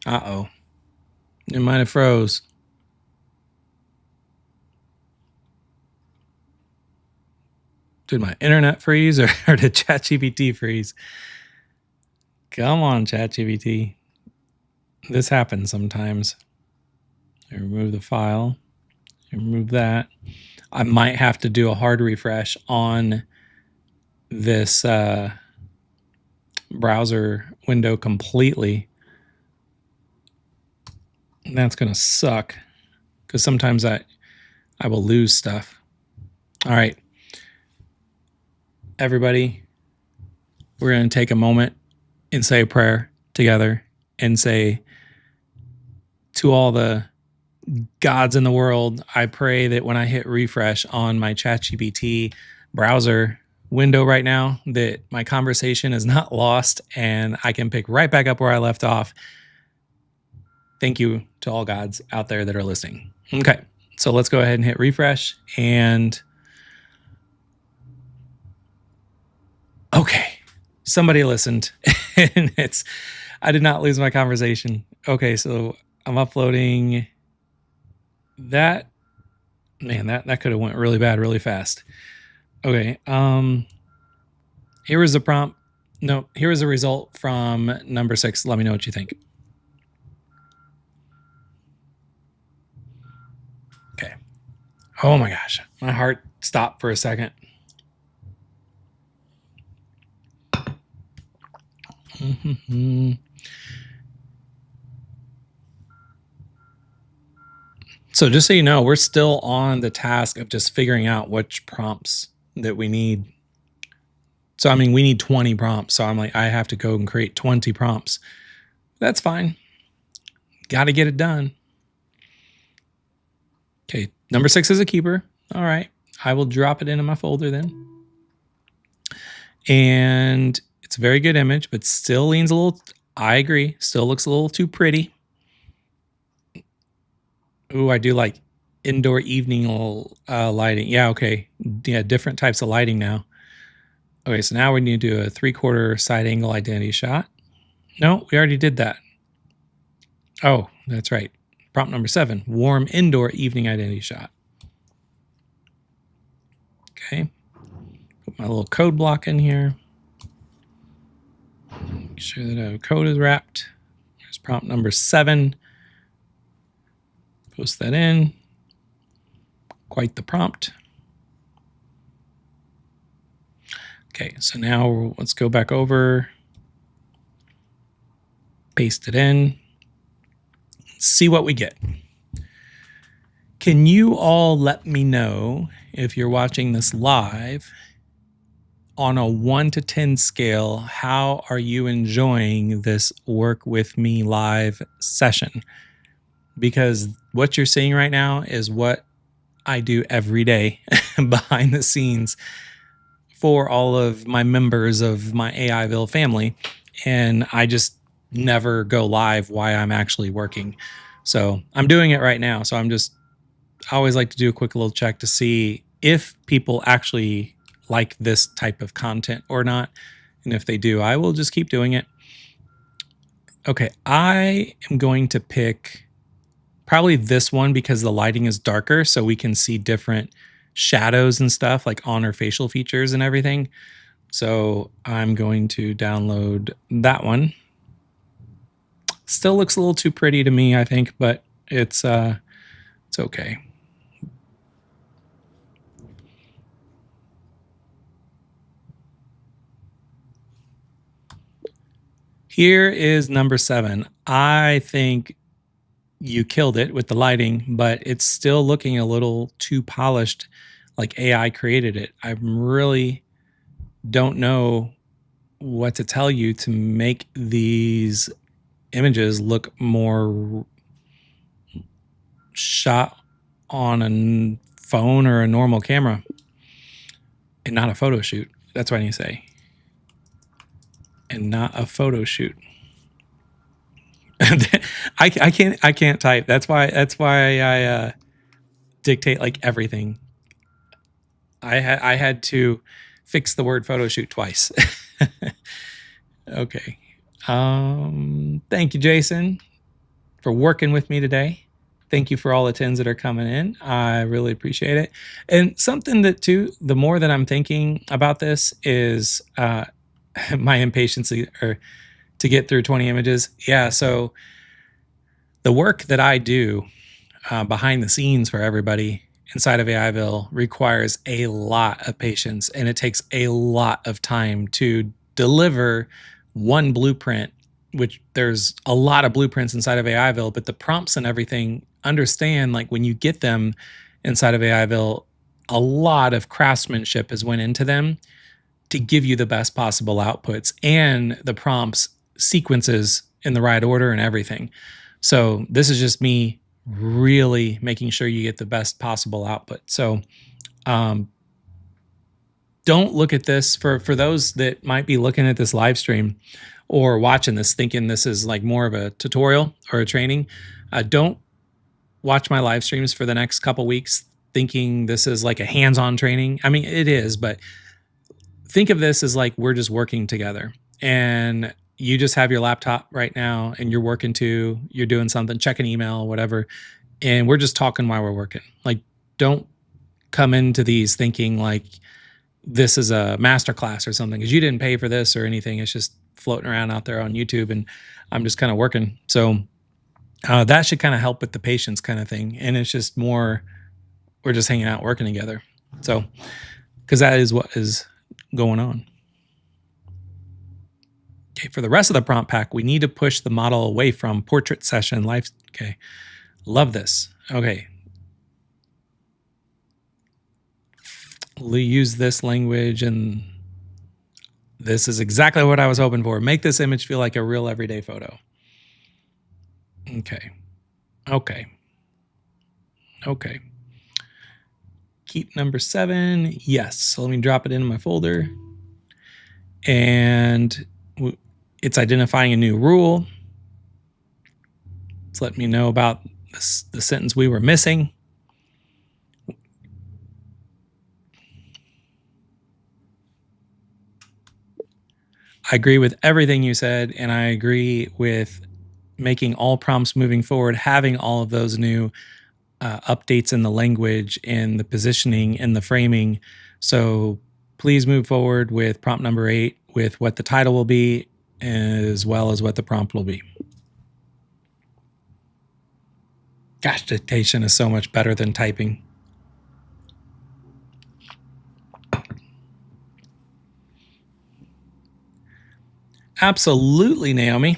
Uh-oh. It might have froze. Did my internet freeze or did ChatGPT freeze? Come on, ChatGPT. This happens sometimes. I remove the file. I remove that. I might have to do a hard refresh on this browser window completely. And that's going to suck because sometimes I will lose stuff. All right. Everybody, we're going to take a moment and say a prayer together and say, To all the gods in the world, I pray that when I hit refresh on my ChatGPT browser window right now, that my conversation is not lost and I can pick right back up where I left off. Thank you to all gods out there that are listening. Okay, so let's go ahead and hit refresh. And okay, somebody listened. And I did not lose my conversation. Okay, so I'm uploading that. Man, that could have went really bad really fast. Okay, here is the prompt. No, here is the result from number 6. Let me know what you think. Okay. Oh my gosh, my heart stopped for a second. So just so you know, we're still on the task of just figuring out which prompts that we need. So, I mean, we need 20 prompts. So I'm like, I have to go and create 20 prompts. That's fine. Got to get it done. Okay, number 6 is a keeper. All right, I will drop it into my folder then. And it's a very good image, but still leans a little, I agree, still looks a little too pretty. Ooh, I do like indoor evening lighting. Yeah, okay. Yeah, different types of lighting now. Okay, so now we need to do a 3/4 side angle identity shot. No, we already did that. Oh, that's right. Prompt number 7, warm indoor evening identity shot. Okay, put my little code block in here. Make sure that our code is wrapped. Here's prompt number 7. Post that in. Quite the prompt. Okay, so now let's go back over, paste it in, see what we get. Can you all let me know if you're watching this live on a 1 to 10 scale? How are you enjoying this work with me live session? Because what you're seeing right now is what I do every day behind the scenes for all of my members of my AIville family. And I just never go live while I'm actually working. So I'm doing it right now. So I always like to do a quick little check to see if people actually like this type of content or not. And if they do, I will just keep doing it. Okay, I am going to pick probably this one because the lighting is darker, so we can see different shadows and stuff like on her facial features and everything. So I'm going to download that one. Still looks a little too pretty to me, I think, but it's okay. Here is number 7. I think you killed it with the lighting, but it's still looking a little too polished, like AI created it. I really don't know what to tell you to make these images look more shot on a phone or a normal camera and not a photo shoot. That's what I need to say. And not a photo shoot. I can't type. That's why I dictate like everything. I had to fix the word photo shoot twice. Okay. Thank you, Jason, for working with me today. Thank you for all the 10s that are coming in. I really appreciate it. And something that too, the more that I'm thinking about this is my impatience to get through 20 images. Yeah, so the work that I do behind the scenes for everybody inside of AIville requires a lot of patience, and it takes a lot of time to deliver one blueprint, which there's a lot of blueprints inside of AIville, but the prompts and everything, understand, like when you get them inside of AIville, a lot of craftsmanship has went into them to give you the best possible outputs and the prompts sequences in the right order and everything. So this is just me really making sure you get the best possible output. So um, don't look at this for those that might be looking at this live stream or watching this thinking this is like more of a tutorial or a training. Don't watch my live streams for the next couple weeks thinking this is like a hands-on training. I mean, it is, but think of this as like we're just working together, and you just have your laptop right now and you're working too, you're doing something, checking email, whatever, and we're just talking while we're working. Like, don't come into these thinking like this is a master class or something, because you didn't pay for this or anything. It's just floating around out there on YouTube, and I'm just kind of working. So that should kind of help with the patience kind of thing. And it's just more, we're just hanging out, working together. So, because that is what is going on. Okay, for the rest of the prompt pack, we need to push the model away from portrait session life. Okay, love this. Okay. We'll use this language, and this is exactly what I was hoping for. Make this image feel like a real everyday photo. Okay. Okay. Okay. Keep number 7. Yes. So let me drop it into my folder. And it's identifying a new rule. It's letting me know about the sentence we were missing. I agree with everything you said, and I agree with making all prompts moving forward, having all of those new updates in the language and the positioning and the framing. So please move forward with prompt number 8 with what the title will be as well as what the prompt will be. Gosh, dictation is so much better than typing. Absolutely, Naomi.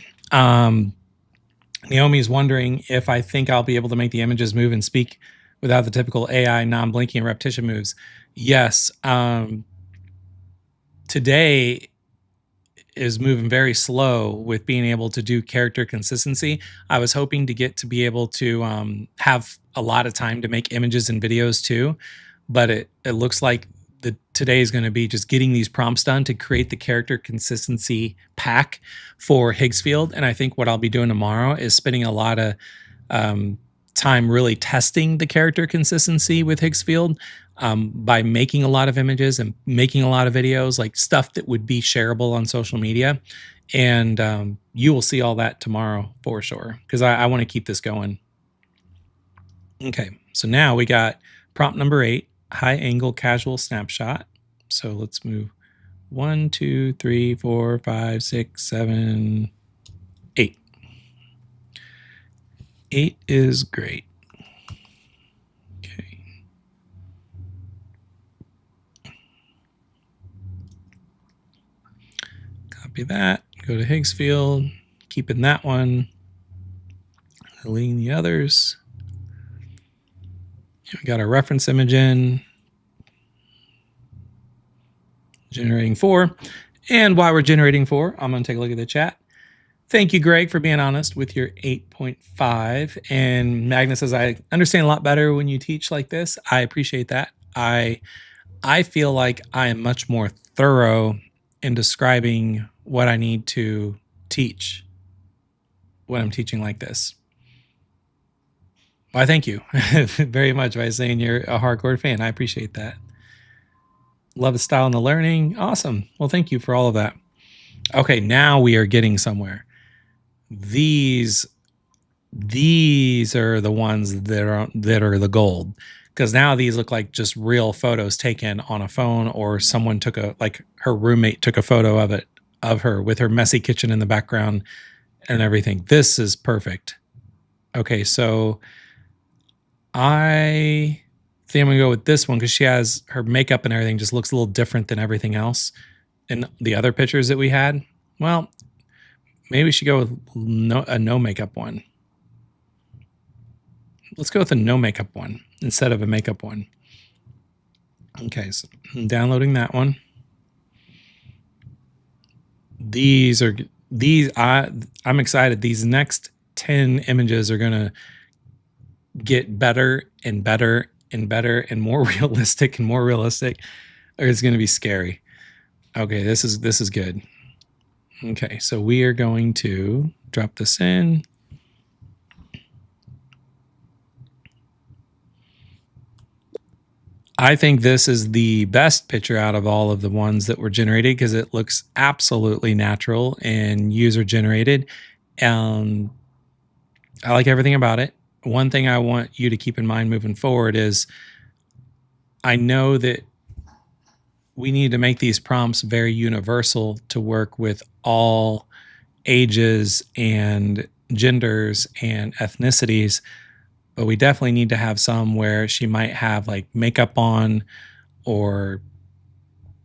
Naomi's wondering if I think I'll be able to make the images move and speak without the typical AI non-blinking and repetition moves. Yes. Today is moving very slow with being able to do character consistency. I was hoping to get to be able to have a lot of time to make images and videos too, but it looks like today is going to be just getting these prompts done to create the character consistency pack for Higgsfield. And I think what I'll be doing tomorrow is spending a lot of time really testing the character consistency with Higgsfield by making a lot of images and making a lot of videos, like stuff that would be shareable on social media. And you will see all that tomorrow for sure, because I want to keep this going. Okay, so now we got prompt number 8, high angle casual snapshot. So let's move 1, 2, 3, 4, 5, 6, 7, 8. 8 is great. Okay. Copy that, go to Higgsfield, keeping that one, deleting the others. We got our reference image in, generating 4. And while we're generating 4, I'm going to take a look at the chat. Thank you, Greg, for being honest with your 8.5. And Magnus says, I understand a lot better when you teach like this. I appreciate that. I feel like I am much more thorough in describing what I need to teach when I'm teaching like this. Well, thank you very much by saying you're a hardcore fan. I appreciate that. Love the style and the learning. Awesome. Well, thank you for all of that. Okay, now we are getting somewhere. These are the ones that are the gold, because now these look like just real photos taken on a phone, or someone took her roommate took a photo of her with her messy kitchen in the background and everything. This is perfect. Okay, so I think I'm gonna go with this one because she has her makeup and everything just looks a little different than everything else in the other pictures that we had. Well, maybe we should go with a no makeup one. Let's go with a no makeup one instead of a makeup one. Okay, so I'm downloading that one. I'm excited. These next 10 images are going to get better and better and better and more realistic and more realistic, or it's going to be scary. Okay, this is good. Okay, so we are going to drop this in. I think this is the best picture out of all of the ones that were generated because it looks absolutely natural and user generated. I like everything about it. One thing I want you to keep in mind moving forward is I know that we need to make these prompts very universal to work with all ages and genders and ethnicities, but we definitely need to have some where she might have like makeup on or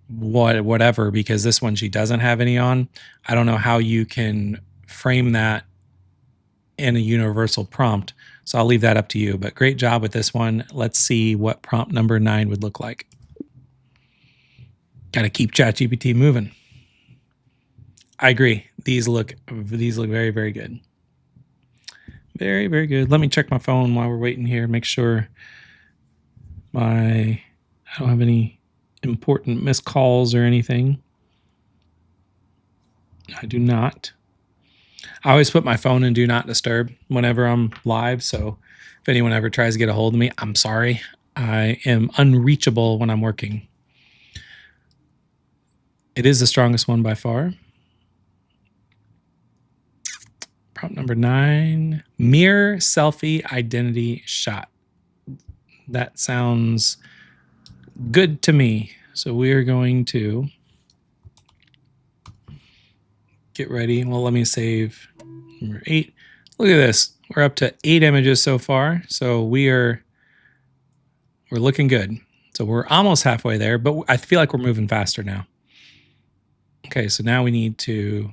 whatever, because this one she doesn't have any on. I don't know how you can frame that in a universal prompt, so I'll leave that up to you, but great job with this one. Let's see what prompt number 9 would look like. Got to keep ChatGPT moving. I agree. These look very, very good. Very, very good. Let me check my phone while we're waiting here. Make sure I don't have any important missed calls or anything. I do not. I always put my phone in do not disturb whenever I'm live. So if anyone ever tries to get a hold of me, I'm sorry. I am unreachable when I'm working. It is the strongest one by far. Prompt number 9, mirror selfie identity shot. That sounds good to me. So we are going to get ready. Well, let me save number 8. Look at this. We're up to 8 images so far. So we're looking good. So we're almost halfway there, but I feel like we're moving faster now. Okay, so now we need to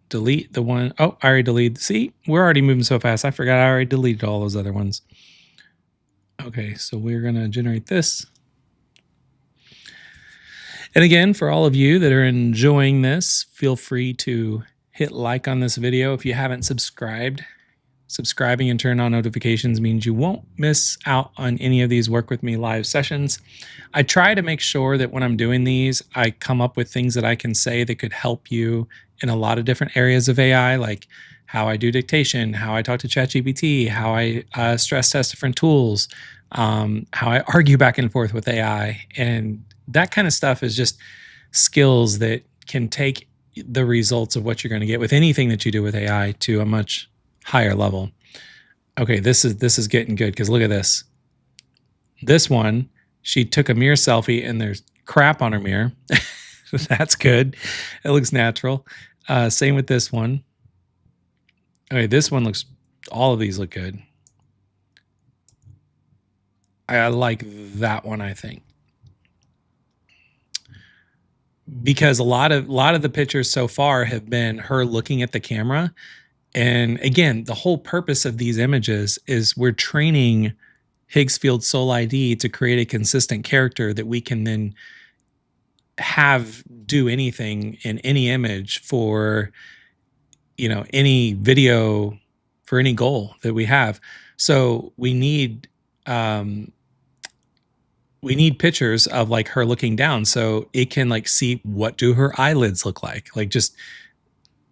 delete the one. Oh, I already deleted. See, we're already moving so fast. I forgot I already deleted all those other ones. Okay, so we're going to generate this. And again, for all of you that are enjoying this, feel free to hit like on this video. If you haven't subscribed, subscribing and turn on notifications means you won't miss out on any of these Work With Me live sessions. I try to make sure that when I'm doing these, I come up with things that I can say that could help you in a lot of different areas of AI, like how I do dictation, how I talk to ChatGPT, how I stress test different tools, how I argue back and forth with AI. And that kind of stuff is just skills that can take the results of what you're going to get with anything that you do with AI to a much higher level. Okay, this is getting good because look at this. This one, she took a mirror selfie and there's crap on her mirror. That's good. It looks natural. Same with this one. Okay, this one looks, all of these look good. I like that one, I think. Because a lot of the pictures so far have been her looking at the camera. And again, the whole purpose of these images is we're training Higgsfield Soul ID to create a consistent character that we can then have do anything in any image for, you know, any video, for any goal that we have. So we need pictures of like her looking down so it can like see what do her eyelids look like just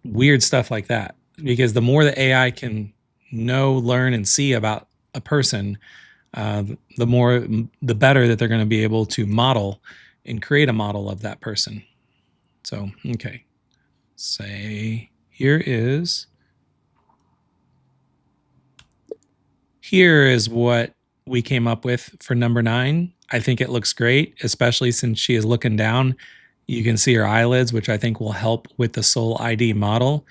weird stuff like that. Because the more the AI can know, learn, and see about a person, the better that they're going to be able to model and create a model of that person. So, okay. Say, here is what we came up with for number 9. I think it looks great, especially since she is looking down. You can see her eyelids, which I think will help with the Soul ID model.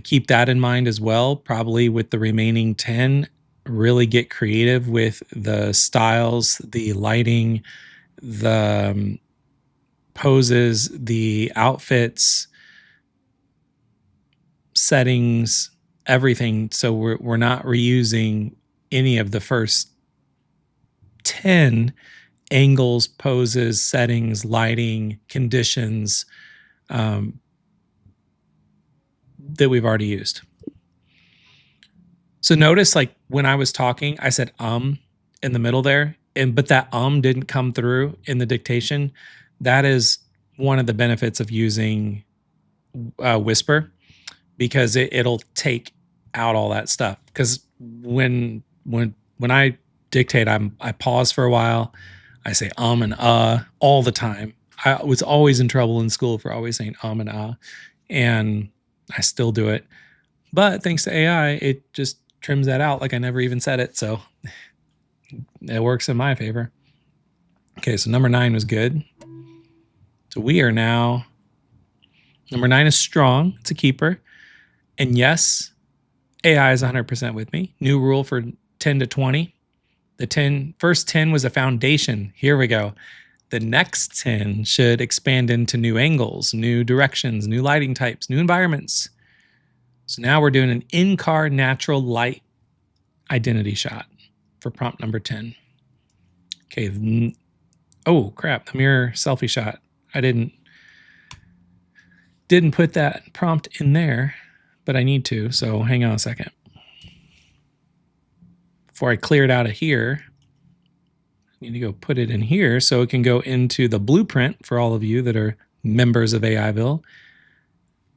Keep that in mind as well. Probably with the remaining 10, really get creative with the styles, the lighting, the poses, the outfits, settings, everything. So we're not reusing any of the first 10 angles, poses, settings, lighting, conditions. that we've already used. So notice like when I was talking, I said in the middle there, but that didn't come through in the dictation. That is one of the benefits of using Whisper, because it'll take out all that stuff. Because when I dictate, I pause for a while. I say and all the time. I was always in trouble in school for always saying and and I still do it. But thanks to AI, it just trims that out like I never even said it. So it works in my favor. Okay, so number 9 was good. So we are now, number 9 is strong. It's a keeper. And yes, AI is 100% with me. New rule for 10 to 20. The first 10 was a foundation. Here we go. The next 10 should expand into new angles, new directions, new lighting types, new environments. So now we're doing an in-car natural light identity shot for prompt number 10. Okay. Oh, crap. The mirror selfie shot. I didn't put that prompt in there, but I need to. So hang on a second. Before I clear it out of here, I need to go put it in here so it can go into the blueprint for all of you that are members of AIville.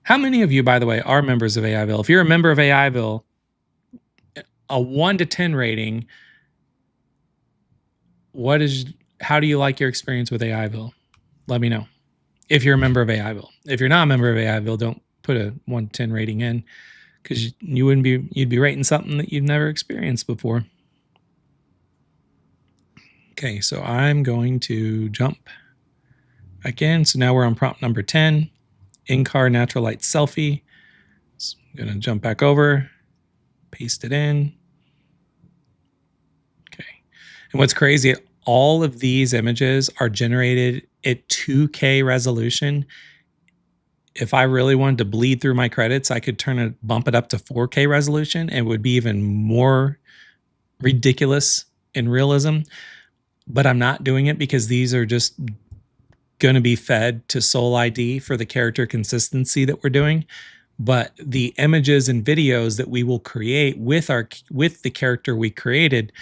How many of you, by the way, are members of AIville? If you're a member of AIville, a 1 to 10 rating, how do you like your experience with AIville? Let me know. If you're a member of AIville. If you're not a member of AIville, don't put a 1 to 10 rating in, because you'd be rating something that you've never experienced before. Okay, so I'm going to jump back in. So now we're on prompt number 10, in-car natural light selfie. So I'm going to jump back over, paste it in. Okay, and what's crazy, all of these images are generated at 2K resolution. If I really wanted to bleed through my credits, I could bump it up to 4K resolution, and it would be even more ridiculous in realism. But I'm not doing it because these are just going to be fed to Soul ID for the character consistency that we're doing. But the images and videos that we will create with the character we created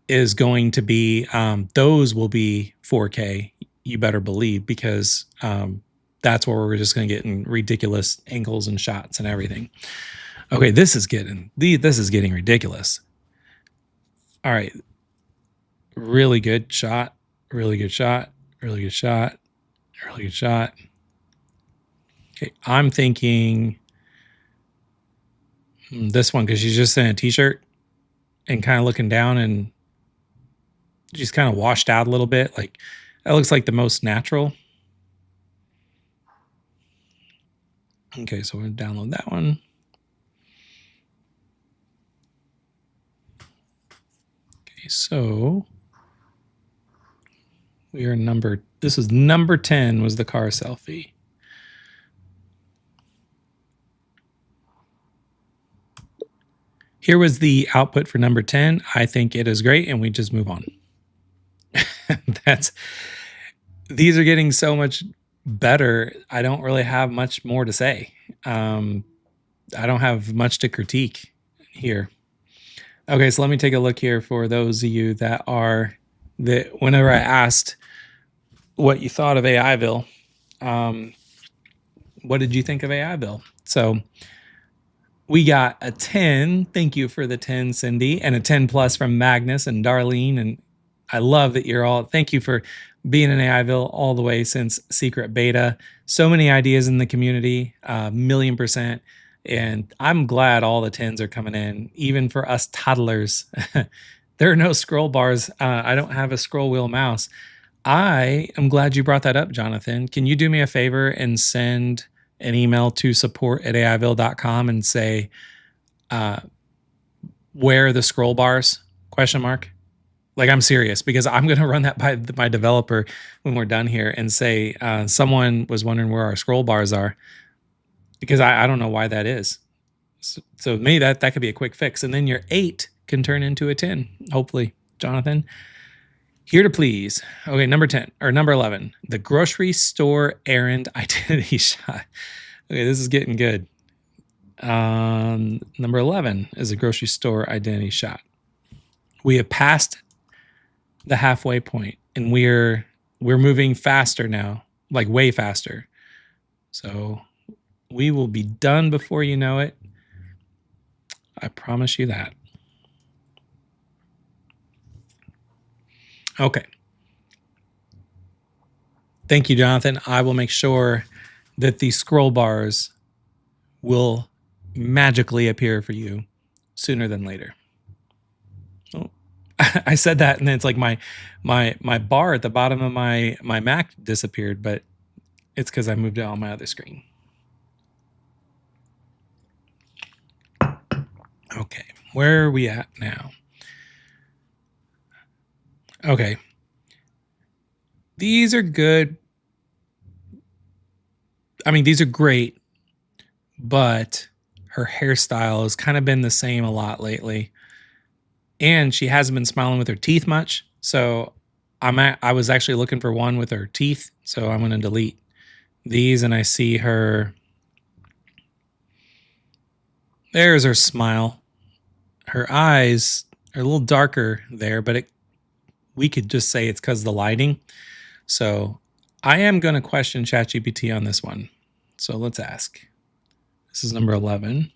is going to be, those will be 4K, you better believe, because that's where we're just going to get in ridiculous angles and shots and everything. Okay, this is getting ridiculous. All right. Really good shot, really good shot, really good shot, really good shot. Okay, I'm thinking this one, because she's just in a t-shirt and kind of looking down, and she's kind of washed out a little bit. Like, that looks like the most natural. Okay, so we're going to download that one. Okay, so we are this is number 10 was the car selfie. Here was the output for number 10. I think it is great, and we just move on. These are getting so much better. I don't really have much more to say. I don't have much to critique here. Okay, so let me take a look here for those of you that whenever I asked what you thought of AIville, what did you think of AIville? So we got a 10. Thank you for the 10, Cindy, and a 10 plus from Magnus and Darlene. And I love that thank you for being in AIville all the way since secret beta. So many ideas in the community, 1,000,000%. And I'm glad all the 10s are coming in, even for us toddlers. There are no scroll bars. I don't have a scroll wheel mouse. I am glad you brought that up, Jonathan. Can you do me a favor and send an email to support@aiville.com and say, where are the scroll bars? ? Like, I'm serious, because I'm going to run that by my developer when we're done here and say, someone was wondering where our scroll bars are, because I don't know why that is. So maybe that could be a quick fix. And then your 8 can turn into a 10, hopefully, Jonathan. Here to please. Okay, number 10 or number 11, the grocery store errand identity shot. Okay, this is getting good. Number 11 is a grocery store identity shot. We have passed the halfway point, and we're moving faster now, like way faster. So we will be done before you know it. I promise you that. Okay. Thank you, Jonathan. I will make sure that the scroll bars will magically appear for you sooner than later. Oh, I said that, and then it's like my bar at the bottom of my Mac disappeared, but it's because I moved it on my other screen. Okay, where are we at now? Okay, these are good. I mean, these are great, but her hairstyle has kind of been the same a lot lately, and she hasn't been smiling with her teeth much. So I was actually looking for one with her teeth, so I'm going to delete these, and I see her. There's her smile. Her eyes are a little darker there, but we could just say it's because of the lighting. So I am going to question ChatGPT on this one. So let's ask. This is number 11.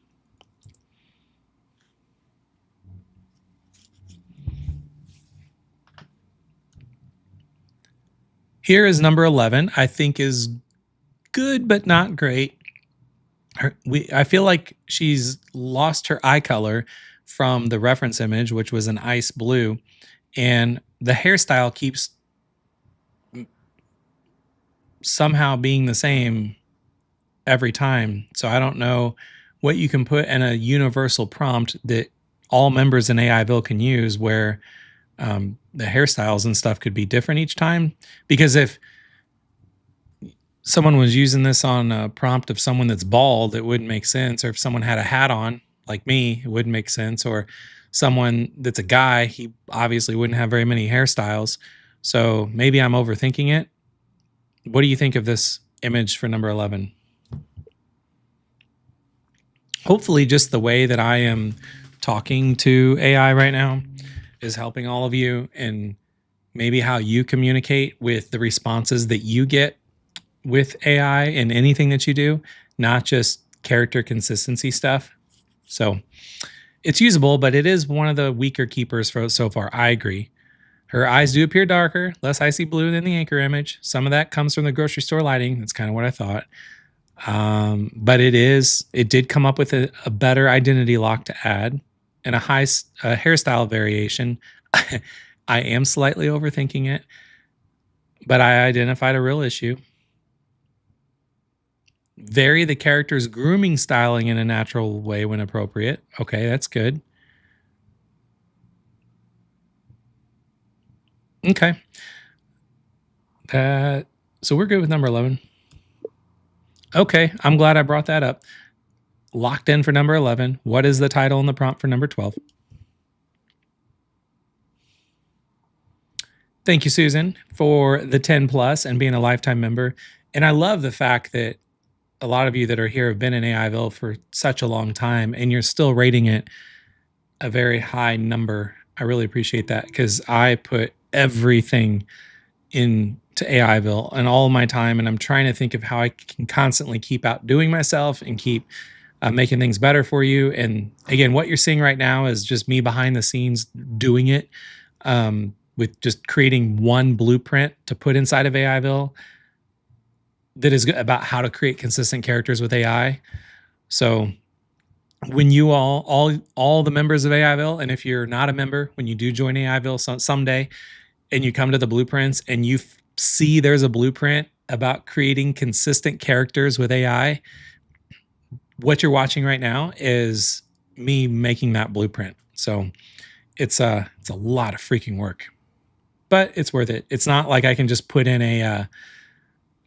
Here is number 11. I think is good, but not great. I feel like she's lost her eye color from the reference image, which was an ice blue, and the hairstyle keeps somehow being the same every time. So I don't know what you can put in a universal prompt that all members in AIville can use, where the hairstyles and stuff could be different each time. Because if someone was using this on a prompt of someone that's bald, it wouldn't make sense. Or if someone had a hat on, like me, it wouldn't make sense. Or someone that's a guy, he obviously wouldn't have very many hairstyles. So maybe I'm overthinking it. What do you think of this image for number 11? Hopefully just the way that I am talking to AI right now is helping all of you, and maybe how you communicate with the responses that you get with AI and anything that you do, not just character consistency stuff. So it's usable, but it is one of the weaker keepers for so far. I agree. Her eyes do appear darker, less icy blue than the anchor image. Some of that comes from the grocery store lighting. That's kind of what I thought. But it did come up with a better identity lock to add, and a hairstyle variation. I am slightly overthinking it, but I identified a real issue. Vary the character's grooming styling in a natural way when appropriate. Okay, that's good. Okay. So we're good with number 11. Okay, I'm glad I brought that up. Locked in for number 11. What is the title and the prompt for number 12? Thank you, Susan, for the 10 plus and being a lifetime member. And I love the fact that a lot of you that are here have been in AIville for such a long time, and you're still rating it a very high number. I really appreciate that, because I put everything into AIville and all my time, and I'm trying to think of how I can constantly keep outdoing myself and keep making things better for you. And again, what you're seeing right now is just me behind the scenes doing it, with just creating one blueprint to put inside of AIville that is about how to create consistent characters with AI. So when you all the members of AIville, and if you're not a member, when you do join AIville someday, and you come to the blueprints and you see there's a blueprint about creating consistent characters with AI, what you're watching right now is me making that blueprint. So it's a lot of freaking work, but it's worth it. It's not like I can just put in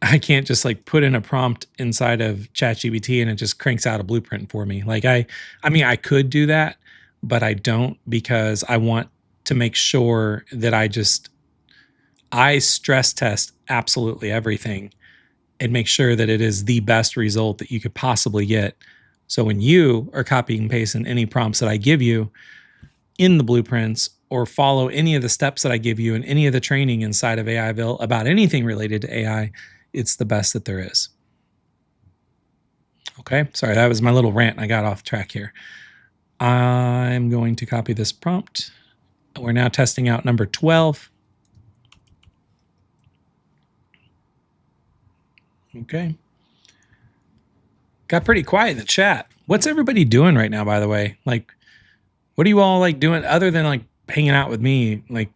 I can't just like put in a prompt inside of ChatGPT and it just cranks out a blueprint for me. Like I mean, I could do that, but I don't, because I want to make sure that I stress test absolutely everything and make sure that it is the best result that you could possibly get. So when you are copying and pasting any prompts that I give you in the blueprints, or follow any of the steps that I give you in any of the training inside of AIville about anything related to AI, it's the best that there is. Okay, sorry, that was my little rant. I got off track here. I'm going to copy this prompt. We're now testing out number 12. Okay. Got pretty quiet in the chat. What's everybody doing right now, by the way? Like, what are you all like doing other than like hanging out with me? Like,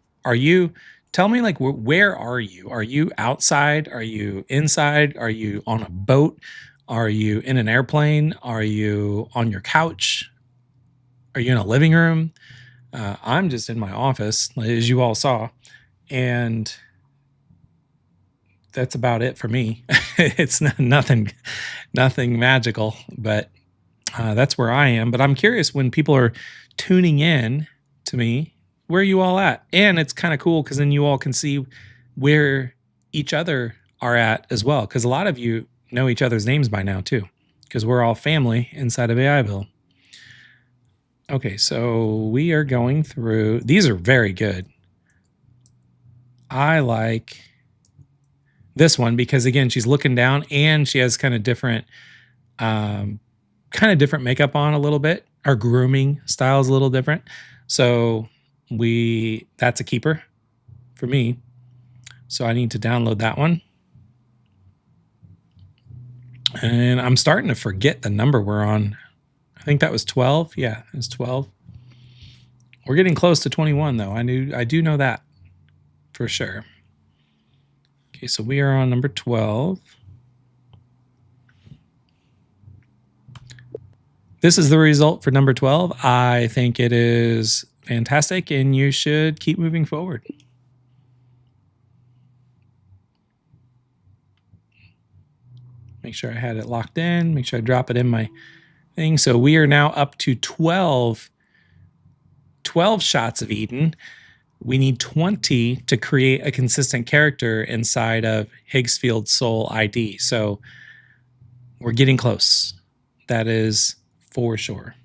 tell me, like, where are you? Are you outside? Are you inside? Are you on a boat? Are you in an airplane? Are you on your couch? Are you in a living room? I'm just in my office, as you all saw, and that's about it for me. It's nothing magical, but that's where I am. But I'm curious, when people are tuning in to me, where are you all at? And it's kind of cool because then you all can see where each other are at as well, because a lot of you know each other's names by now too, because we're all family inside of AIville. Okay, so we are going through. These are very good. I like this one because, again, she's looking down and she has kind of different makeup on a little bit. Our grooming style is a little different. So that's a keeper for me. So I need to download that one. And I'm starting to forget the number we're on. I think that was 12. Yeah, it was 12. We're getting close to 21 though. I do know that for sure. Okay, so we are on number 12. This is the result for number 12. I think it is fantastic and you should keep moving forward. Make sure I had it locked in. Make sure I drop it in my thing. So we are now up to 12 shots of Eden. We need 20 to create a consistent character inside of Higgsfield Soul ID. So we're getting close. That is for sure.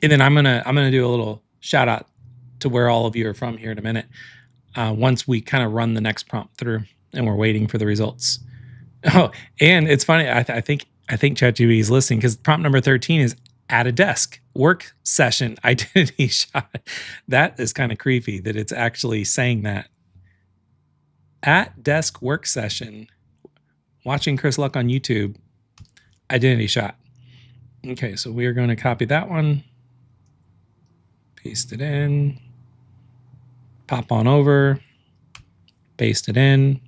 And then I'm gonna do a little shout out to where all of you are from here in a minute. Once we kind of run the next prompt through and we're waiting for the results. Oh, and it's funny. I think ChatGPT is listening because prompt number 13 is at a desk work session identity shot. That is kind of creepy that it's actually saying that. At desk work session, watching Chris Luck on YouTube, identity shot. Okay, so we are going to copy that one, paste it in, pop on over, paste it in.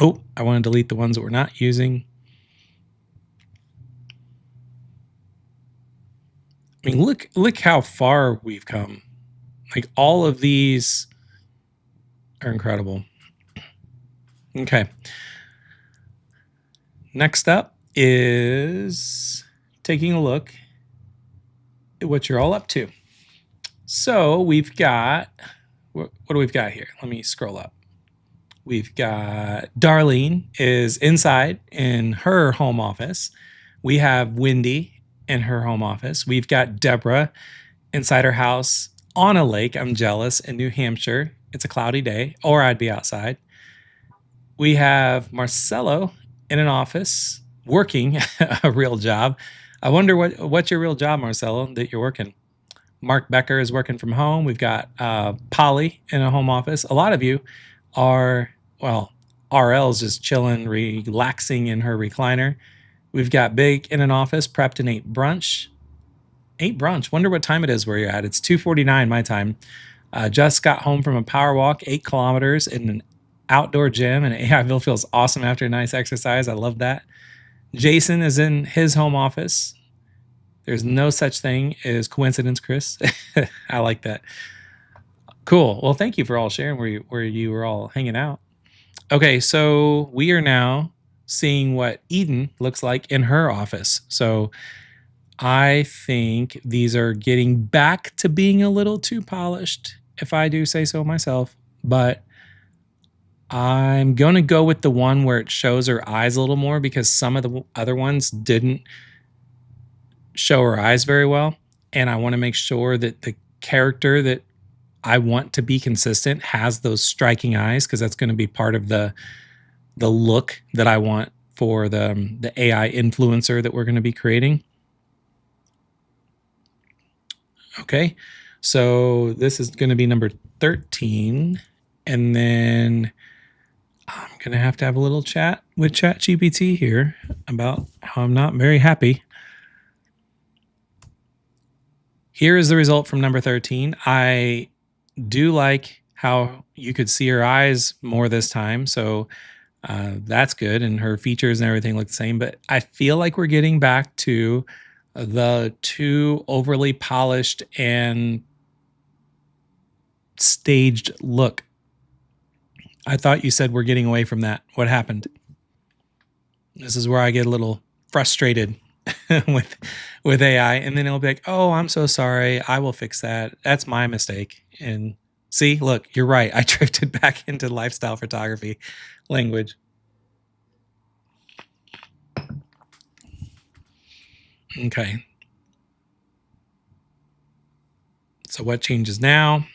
Oh, I want to delete the ones that we're not using. I mean, look how far we've come. Like, all of these are incredible. Okay. Next up is taking a look at what you're all up to. So we've got, what do we've got here? Let me scroll up. We've got Darlene is inside in her home office. We have Wendy in her home office. We've got Deborah inside her house on a lake. I'm jealous, in New Hampshire. It's a cloudy day, or I'd be outside. We have Marcelo in an office working a real job. I wonder what's your real job, Marcelo, that you're working. Mark Becker is working from home. We've got Polly in a home office. A lot of you are, well, RL's just chilling, relaxing in her recliner. We've got Big in an office, prepped and ate brunch. Wonder what time it is where you're at. It's 2:49 my time. Just got home from a power walk, 8 kilometers in an outdoor gym, and AIville feels awesome after a nice exercise. I love that. Jason is in his home office. There's no such thing as coincidence, Chris. I like that. Cool. Well, thank you for all sharing where you were all hanging out. Okay, so we are now seeing what Eden looks like in her office. So I think these are getting back to being a little too polished, if I do say so myself. But I'm going to go with the one where it shows her eyes a little more because some of the other ones didn't show her eyes very well. And I want to make sure that the character that I want to be consistent has those striking eyes because that's going to be part of the look that I want for the AI influencer that we're going to be creating. Okay, so this is going to be number 13. And then I'm going to have a little chat with ChatGPT here about how I'm not very happy. Here is the result from number 13. I do like how you could see her eyes more this time. So that's good. And her features and everything look the same. But I feel like we're getting back to the too overly polished and staged look. I thought you said we're getting away from that. What happened? This is where I get a little frustrated with AI, and then it'll be like, "Oh, I'm so sorry. I will fix that. That's my mistake." And see, look, you're right. I drifted back into lifestyle photography language. Okay. So what changes now?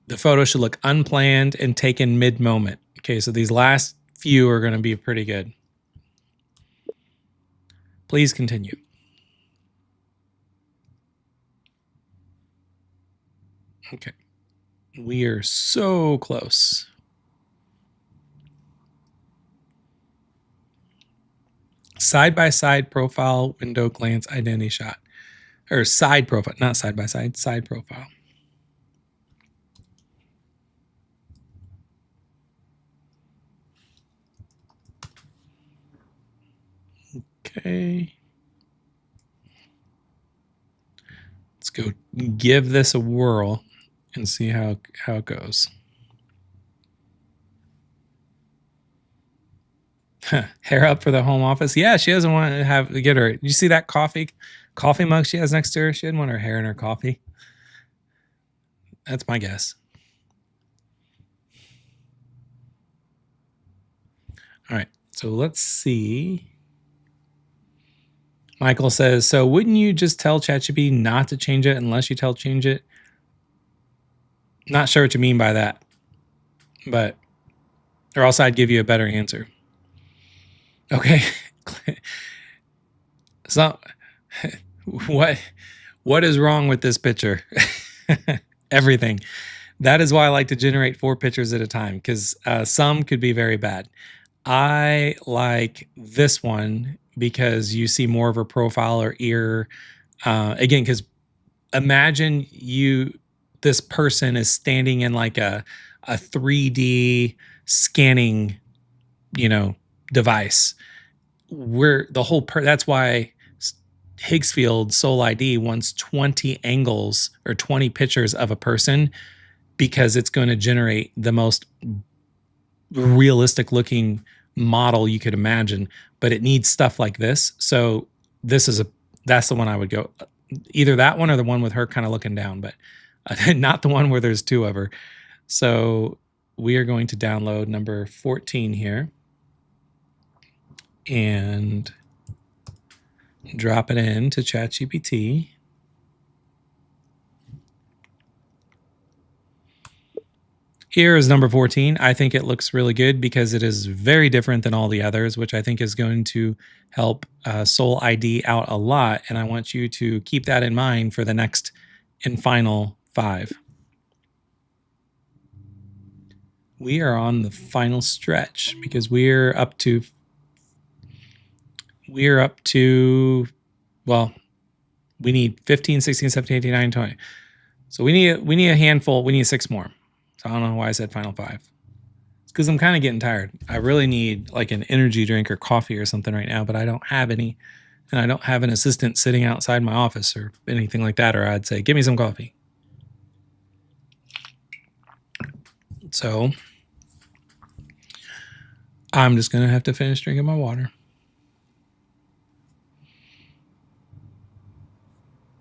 The photo should look unplanned and taken mid-moment. Okay, so these last few are going to be pretty good. Please continue. Okay. We are so close. Side-by-side profile, window glance, identity shot. Or side profile, not side-by-side, side profile. Okay. Let's go give this a whirl and see how it goes. Hair up for the home office. Yeah, she doesn't want to get her. You see that coffee mug she has next to her? She didn't want her hair in her coffee. That's my guess. All right, so let's see. Michael says, so wouldn't you just tell ChatGPT not to change it unless you tell change it? Not sure what you mean by that, but or else I'd give you a better answer. Okay. So what is wrong with this picture? Everything. That is why I like to generate 4 pictures at a time because some could be very bad. I like this one because you see more of her profile or ear. Again, because imagine this person is standing in like a 3D scanning, device. Where the whole that's why Higgsfield Soul ID wants 20 angles or 20 pictures of a person because it's going to generate the most realistic looking model you could imagine, but it needs stuff like this. So that's the one I would go. Either that one or the one with her kind of looking down, but not the one where there's 2 of her. So we are going to download number 14 here and drop it into ChatGPT. Here is number 14. I think it looks really good because it is very different than all the others, which I think is going to help Soul ID out a lot. And I want you to keep that in mind for the next and final 5. We are on the final stretch because we're up to, well, we need 15, 16, 17, 18, 19, 20. So we need a handful. We need 6 more. So I don't know why I said final 5. It's because I'm kind of getting tired. I really need like an energy drink or coffee or something right now, but I don't have any. And I don't have an assistant sitting outside my office or anything like that, or I'd say, give me some coffee. So I'm just going to have to finish drinking my water.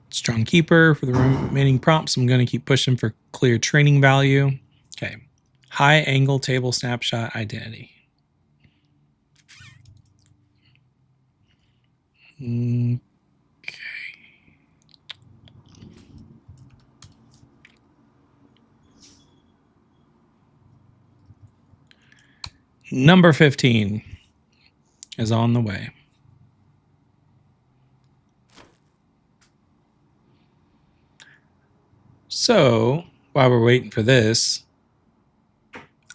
Strong keeper for the remaining prompts. I'm going to keep pushing for clear training value. Okay. High angle table snapshot identity. Okay. Number 15 is on the way. So while we're waiting for this,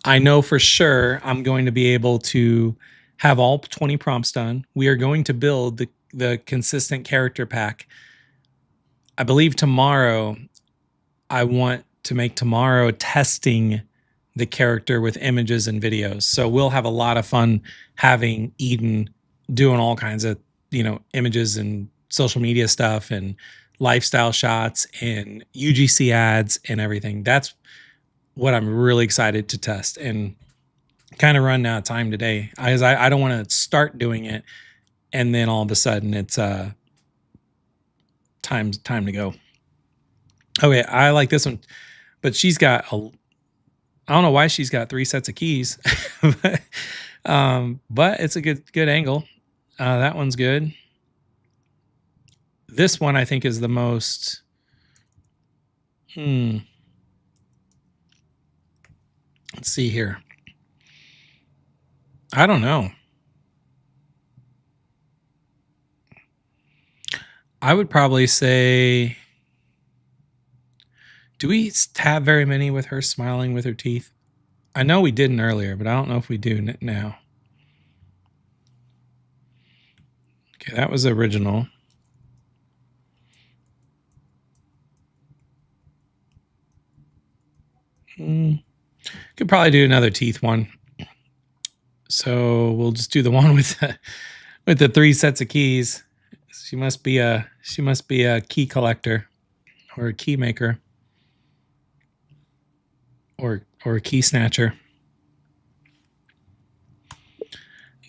I know for sure I'm going to be able to have all 20 prompts done. We are going to build the consistent character pack. I believe tomorrow, I want to make tomorrow testing the character with images and videos. So we'll have a lot of fun having Eden doing all kinds of, images and social media stuff and lifestyle shots and UGC ads and everything. That's what I'm really excited to test and kind of run out of time today. I don't want to start doing it and then all of a sudden it's time to go. Okay, I like this one, but she's got I don't know why she's got 3 sets of keys, but it's a good angle. That one's good. This one I think is the most. Let's see here. I don't know. I would probably say. Do we have very many with her smiling with her teeth? I know we didn't earlier, but I don't know if we do now. Okay, that was the original. Could probably do another teeth one. So we'll just do the one with the 3 sets of keys. She must be a key collector or a key maker or a key snatcher.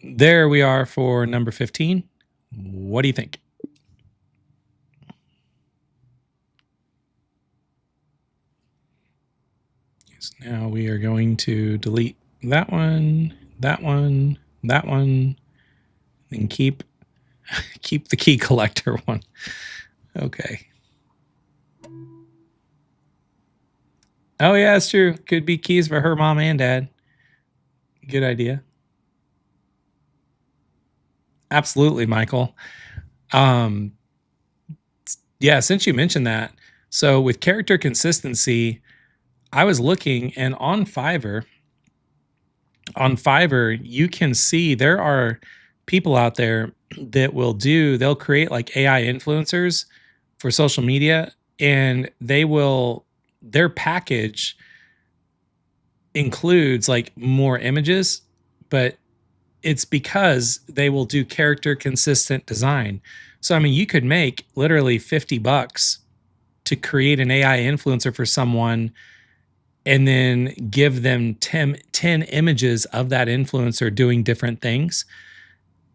There we are for number 15. What do you think? So now we are going to delete that one, that one, that one, and keep the key collector one. Okay. Oh yeah, it's true. Could be keys for her mom and dad. Good idea. Absolutely, Michael. Yeah, since you mentioned that, so with character consistency, I was looking and on Fiverr, you can see there are people out there that they'll create like AI influencers for social media and their package includes like more images, but it's because they will do character consistent design. So, I mean, you could make literally $50 to create an AI influencer for someone and then give them 10 images of that influencer doing different things.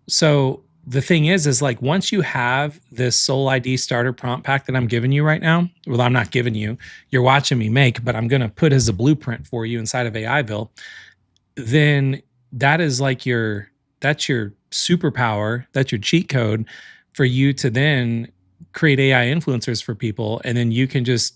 So the thing is like once you have this Soul ID starter prompt pack that I'm giving you right now, well, I'm not giving you, you're watching me make, but I'm going to put as a blueprint for you inside of AIville, then that is like that's your superpower, that's your cheat code for you to then create AI influencers for people. And then you can just,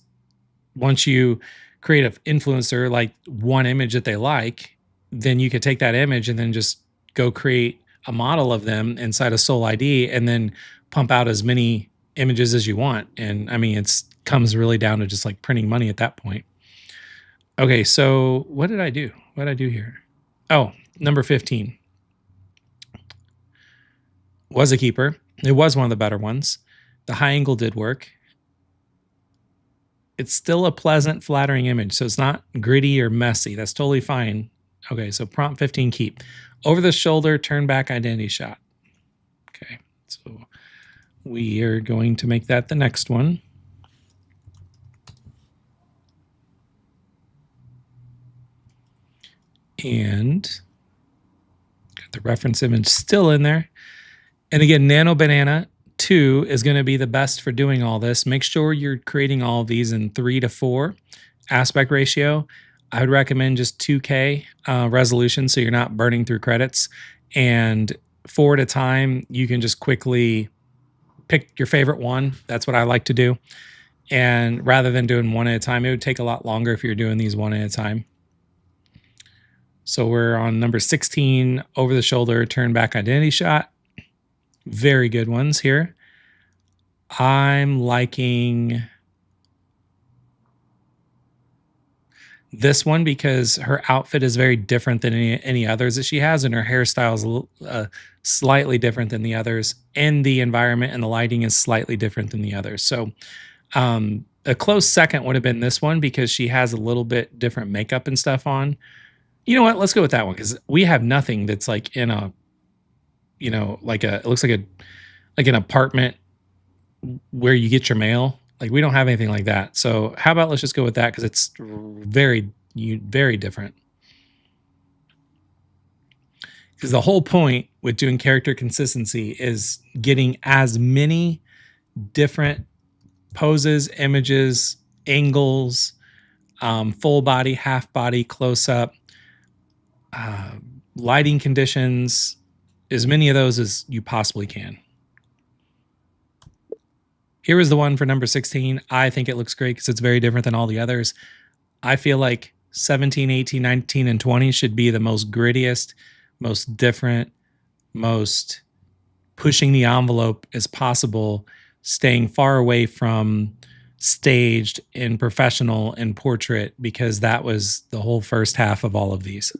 once you create an influencer, like one image that they like, then you could take that image and then just go create a model of them inside of Soul ID and then pump out as many images as you want. And I mean, it comes really down to just like printing money at that point. Okay, so what did I do? What did I do here? Oh, number 15 was a keeper. It was one of the better ones. The high angle did work. It's still a pleasant, flattering image, so it's not gritty or messy. That's totally fine. Okay, so prompt 15, keep. Over the shoulder, turn back identity shot. Okay, so we are going to make that the next one. And got the reference image still in there. And again, Nano Banana 2 is going to be the best for doing all this. Make sure you're creating all of these in 3:4 aspect ratio. I would recommend just 2K resolution so you're not burning through credits. And 4 at a time, you can just quickly pick your favorite one. That's what I like to do. And rather than doing one at a time, it would take a lot longer if you're doing these one at a time. So we're on number 16, over the shoulder, turn back identity shot. Very good ones here. I'm liking this one because her outfit is very different than any others that she has, and her hairstyle is slightly different than the others, and the environment and the lighting is slightly different than the others. So a close second would have been this one because she has a little bit different makeup and stuff on. You know what? Let's go with that one because we have nothing that's like in a, like it looks like an apartment where you get your mail. Like we don't have anything like that. So how about let's just go with that because it's very different. Because the whole point with doing character consistency is getting as many different poses, images, angles, full body, half body, close up, lighting conditions, as many of those as you possibly can. Here is the one for number 16. I think it looks great because it's very different than all the others. I feel like 17, 18, 19, and 20 should be the most grittiest, most different, most pushing the envelope as possible, staying far away from staged and professional and portrait because that was the whole first half of all of these.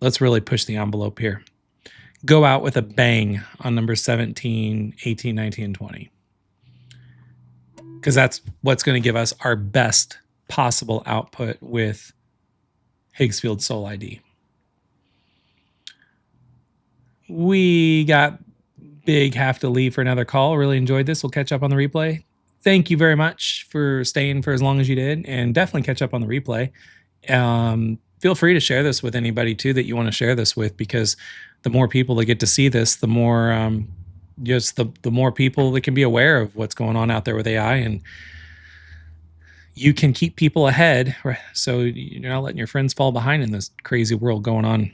Let's really push the envelope here. Go out with a bang on number 17, 18, 19, and 20. Because that's what's going to give us our best possible output with Higgsfield Soul ID. We got big have to leave for another call. Really enjoyed this. We'll catch up on the replay. Thank you very much for staying for as long as you did, and definitely catch up on the replay. Feel free to share this with anybody too that you want to share this with, because the more people that get to see this, the more just the more people that can be aware of what's going on out there with AI, and you can keep people ahead so you're not letting your friends fall behind in this crazy world going on.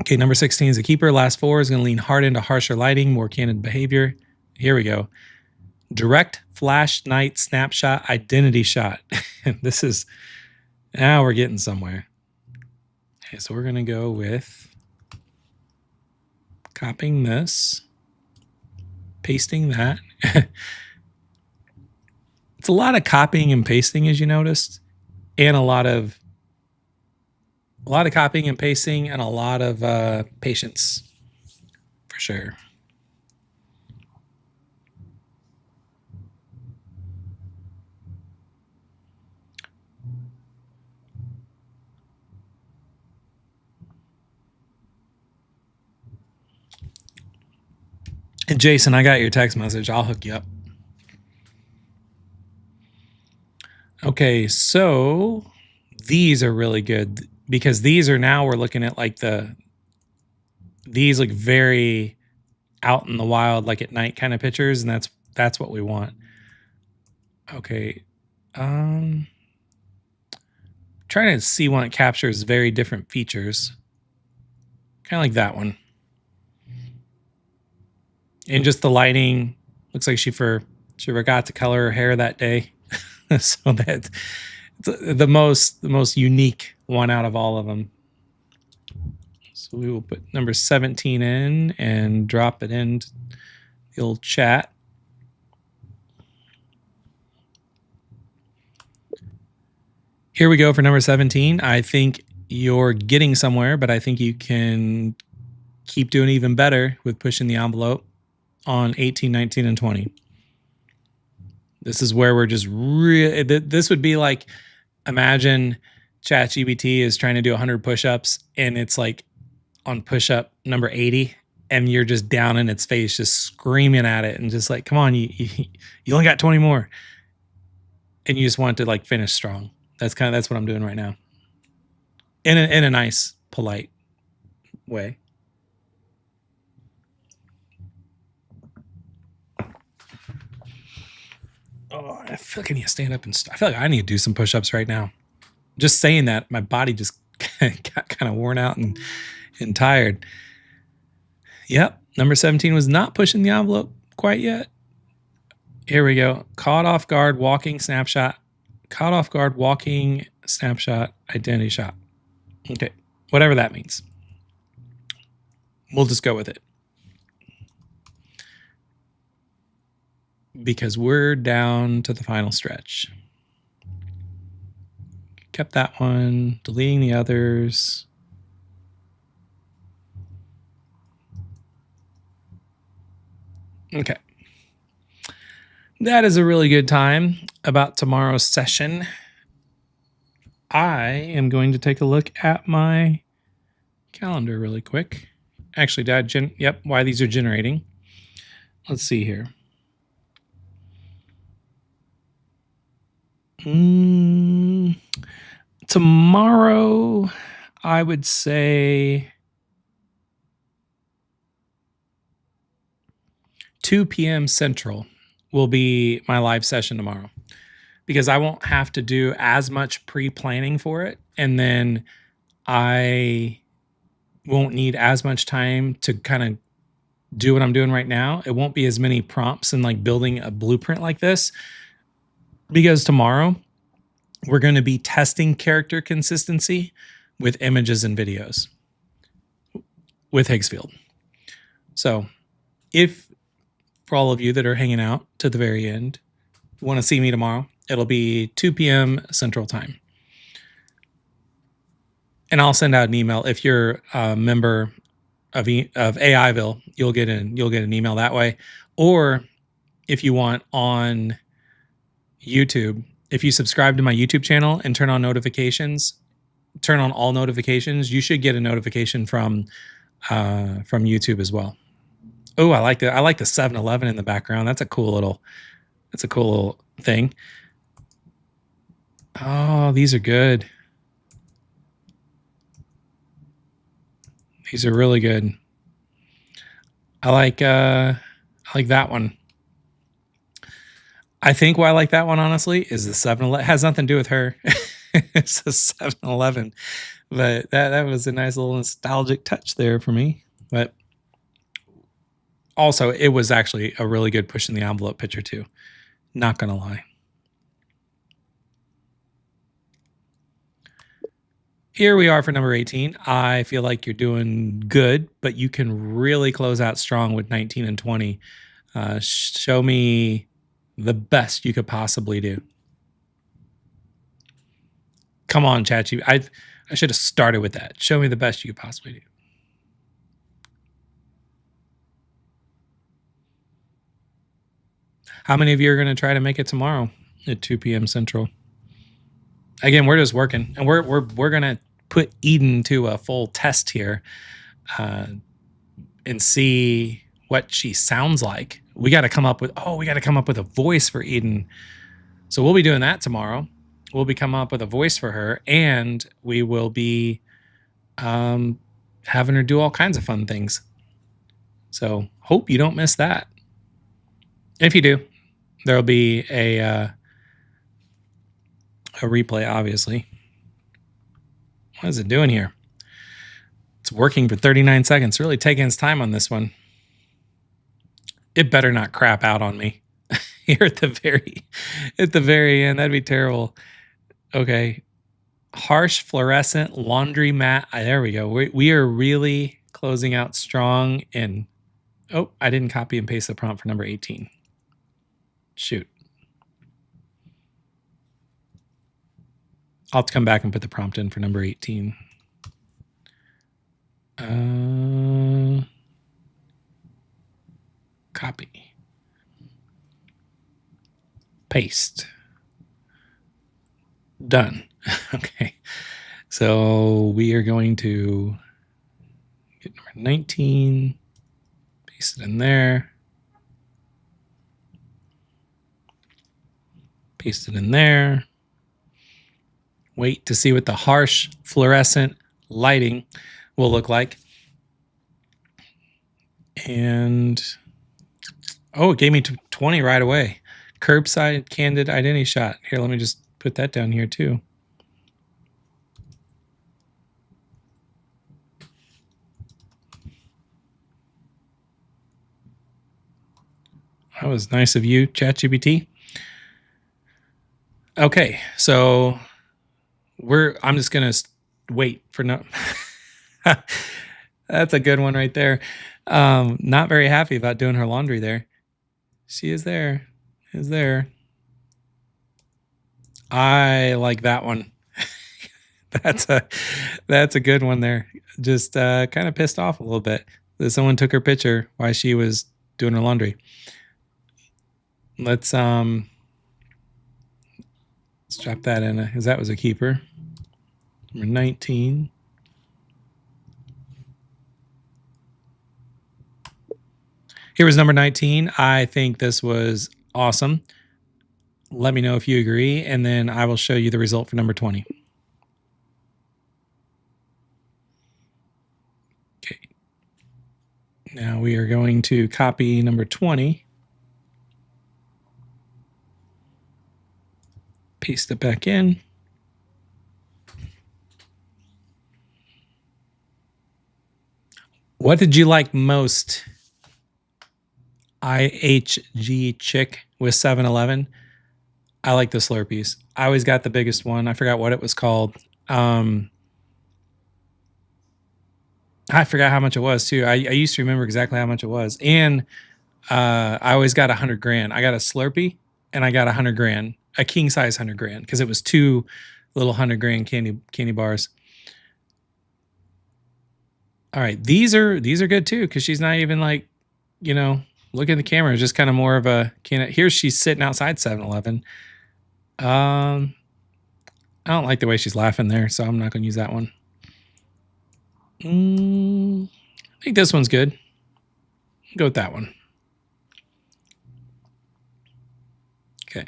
Okay, number 16 is a keeper. Last 4 is going to lean hard into harsher lighting, more candid behavior. Here we go. Direct flash night snapshot identity shot. This is, now we're getting somewhere. Okay, so we're going to go with copying this, pasting that. It's a lot of copying and pasting, as you noticed, and a lot of copying and pasting and a lot of patience, for sure. And Jason, I got your text message. I'll hook you up. Okay, so these are really good because these are, now we're looking at like these look very out in the wild, like at night kind of pictures, and that's what we want. Okay. Trying to see one that captures very different features. Kind of like that one. And just the lighting, looks like she forgot to color her hair that day. So that's the most unique one out of all of them. So we will put number 17 in and drop it in the old chat. Here we go for number 17. I think you're getting somewhere, but I think you can keep doing even better with pushing the envelope on 18, 19, and 20. This is where we're just really, this would be like, imagine ChatGPT is trying to do 100 push-ups and it's like on push-up number 80 and you're just down in its face, just screaming at it and just like, come on, you only got 20 more. And you just want to like finish strong. That's what I'm doing right now. In a nice, polite way. Oh, I feel like I need to stand up and I feel like I need to do some push-ups right now. Just saying that, my body just got kind of worn out and tired. Yep, number 17 was not pushing the envelope quite yet. Here we go. Caught off guard, walking snapshot. Caught off guard, walking snapshot, identity shot. Okay, whatever that means. We'll just go with it. Because we're down to the final stretch. Kept that one, deleting the others. Okay. That is a really good time about tomorrow's session. I am going to take a look at my calendar really quick. Actually, yep, why these are generating. Let's see here. Tomorrow, I would say 2 p.m. Central will be my live session tomorrow, because I won't have to do as much pre-planning for it, and then I won't need as much time to kind of do what I'm doing right now. It won't be as many prompts and like building a blueprint like this, because tomorrow we're going to be testing character consistency with images and videos with Higgsfield. So if, for all of you that are hanging out to the very end, want to see me tomorrow, it'll be 2 p.m. Central Time. And I'll send out an email. If you're a member of AIville, you'll get an email that way. Or if you want, on YouTube, if you subscribe to my YouTube channel and turn on notifications, turn on all notifications, you should get a notification from YouTube as well. Oh, I like the 7-Eleven in the background. That's a cool little thing. Oh, these are good. These are really good. I like that one. I think why I like that one, honestly, is the 7-Eleven. It has nothing to do with her. It's a 7-Eleven. But that was a nice little nostalgic touch there for me. But also, it was actually a really good push in the envelope picture too. Not gonna lie. Here we are for number 18. I feel like you're doing good, but you can really close out strong with 19 and 20. Show me the best you could possibly do. Come on, ChatGPT. I should have started with that. Show me the best you could possibly do. How many of you are going to try to make it tomorrow at 2 p.m. Central? Again, we're just working, and we're going to put Eden to a full test here and see what she sounds like. We got to come up with a voice for Eden. So we'll be doing that tomorrow. We'll be coming up with a voice for her, and we will be having her do all kinds of fun things. So hope you don't miss that. If you do, there'll be a replay, obviously. What is it doing here? It's working for 39 seconds. Really taking its time on this one. It better not crap out on me here at the very end. That'd be terrible. Okay. Harsh fluorescent laundry mat. There we go. We are really closing out strong. And oh, I didn't copy and paste the prompt for number 18. Shoot. I'll have to come back and put the prompt in for number 18. Copy. Paste. Done. Okay. So we are going to get number 19. Paste it in there. Paste it in there. Wait to see what the harsh fluorescent lighting will look like. And oh, it gave me 20 right away. Curbside candid identity shot. Here, let me just put that down here too. That was nice of you, ChatGPT. Okay, so I'm just gonna wait for no. That's a good one right there. Not very happy about doing her laundry there. She is there. Is there. I like that one. That's a good one there. Just kind of pissed off a little bit that someone took her picture while she was doing her laundry. Let's drop that in because that was a keeper. Number 19. Here was number 19. I think this was awesome. Let me know if you agree, and then I will show you the result for number 20. Okay. Now we are going to copy number 20. Paste it back in. What did you like most? IHG chick with 7-Eleven. I like the Slurpees. I always got the biggest one. I forgot what it was called. I forgot how much it was too. I used to remember exactly how much it was. And I always got 100 grand. I got a Slurpee and I got 100 grand, a king size 100 grand, because it was 2 little 100 grand candy bars. All right, these are good too, because she's not even like, look at the camera. It's just kind of more of a here she's sitting outside 7-Eleven. I don't like the way she's laughing there, so I'm not going to use that one. I think this one's good. Go with that one. Okay.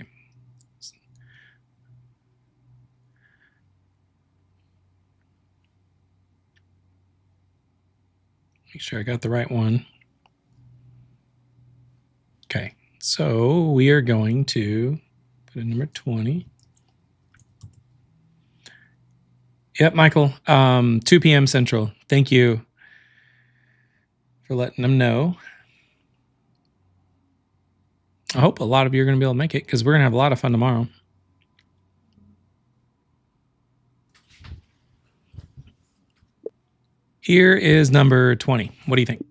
Make sure I got the right one. Okay, so we are going to put in number 20. Yep, Michael, 2 p.m. Central. Thank you for letting them know. I hope a lot of you are going to be able to make it, because we're going to have a lot of fun tomorrow. Here is number 20. What do you think?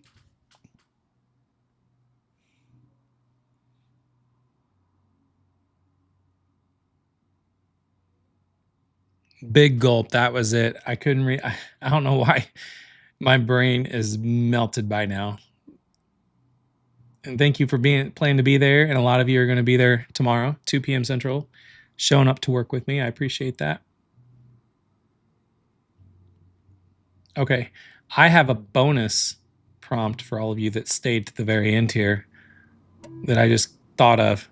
Big gulp. That was it. I couldn't read. I don't know why. My brain is melted by now. And thank you for planning to be there. And a lot of you are going to be there tomorrow, 2 p.m. Central, showing up to work with me. I appreciate that. Okay. I have a bonus prompt for all of you that stayed to the very end here that I just thought of.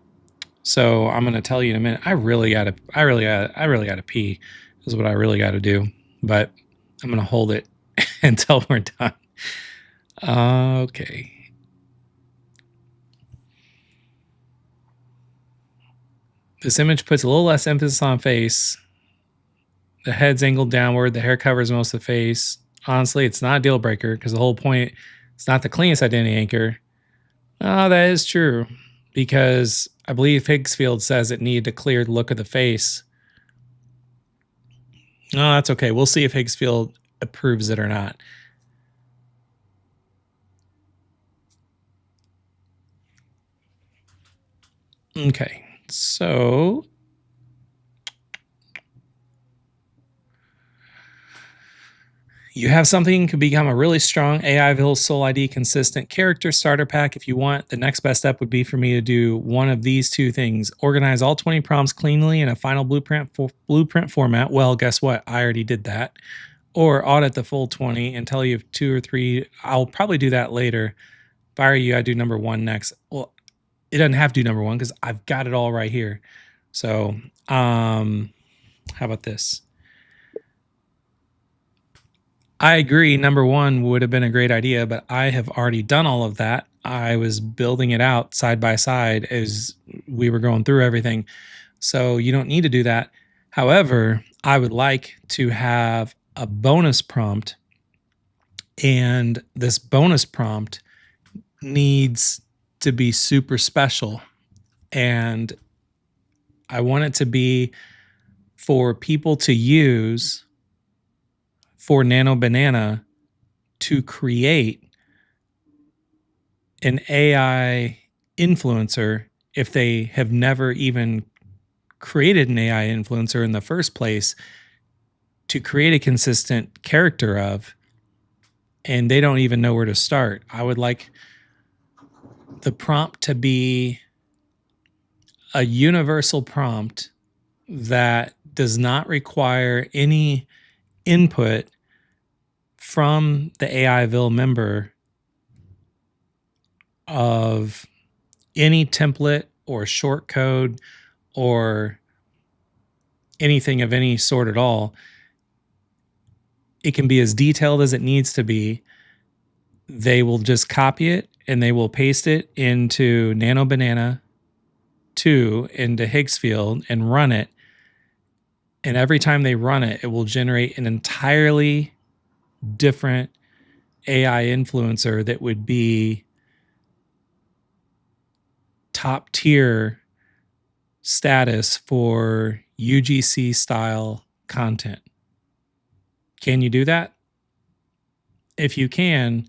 So I'm going to tell you in a minute. I really got to pee is what I really got to do, but I'm going to hold it until we're done. Okay. This image puts a little less emphasis on face. The head's angled downward. The hair covers most of the face. Honestly, it's not a deal breaker, because the whole point, it's not the cleanest identity anchor. Oh, that is true, because I believe Higgsfield says it needed to clear the look of the face. No, that's okay. We'll see if Higgsfield approves it or not. Okay, so you have something could become a really strong AIville Soul ID consistent character starter pack if you want. The next best step would be for me to do one of these 2 things: organize all 20 prompts cleanly in a final blueprint format. Well, guess what? I already did that. Or audit the full 20 and tell you if 2 or 3. I'll probably do that later. If I were you, I'd do number 1 next. Well, it doesn't have to do number 1 because I've got it all right here. So, how about this? I agree. Number 1 would have been a great idea, but I have already done all of that. I was building it out side by side as we were going through everything. So you don't need to do that. However, I would like to have a bonus prompt, and this bonus prompt needs to be super special, and I want it to be for people to use for Nano Banana to create an AI influencer if they have never even created an AI influencer in the first place, to create a consistent character of, and they don't even know where to start. I would like the prompt to be a universal prompt that does not require any input from the AIville member of any template or short code or anything of any sort at all. It can be as detailed as it needs to be. They will just copy it and they will paste it into Nano Banana 2 into Higgsfield and run it. And every time they run it, it will generate an entirely different AI influencer that would be top tier status for UGC style content. Can you do that? If you can,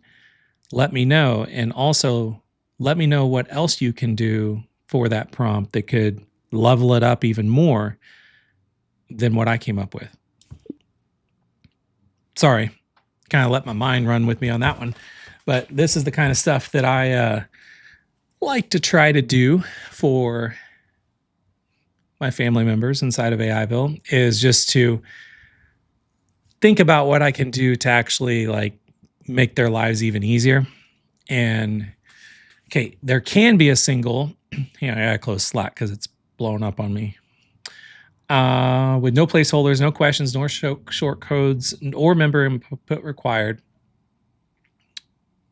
let me know. And also let me know what else you can do for that prompt that could level it up even more than what I came up with. Sorry, kind of let my mind run with me on that one. But this is the kind of stuff that I like to try to do for my family members inside of AIville, is just to think about what I can do to actually like make their lives even easier. And okay, there can be a single, I gotta close Slack because it's blowing up on me. With no placeholders, no questions, nor short codes, or member input required.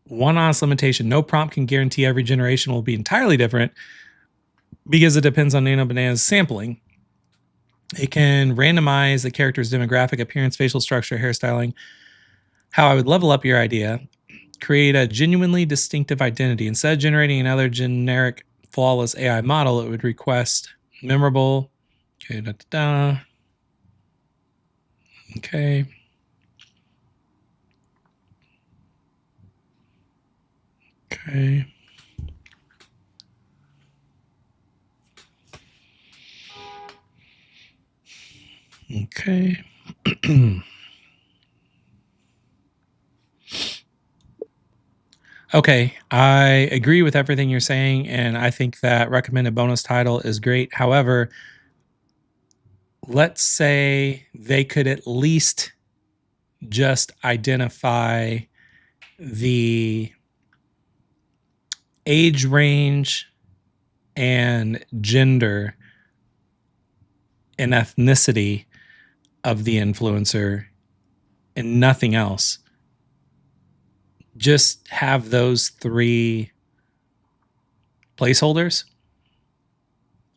One honest limitation: no prompt can guarantee every generation will be entirely different because it depends on Nano Banana's sampling. It can randomize the character's demographic, appearance, facial structure, hairstyling. How I would level up your idea: create a genuinely distinctive identity. Instead of generating another generic flawless AI model, it would request memorable. Okay, Okay. Okay. Okay. Okay, I agree with everything you're saying, and I think that recommended bonus title is great. However, let's say they could at least just identify the age range and gender and ethnicity of the influencer and nothing else. Just have those 3 placeholders.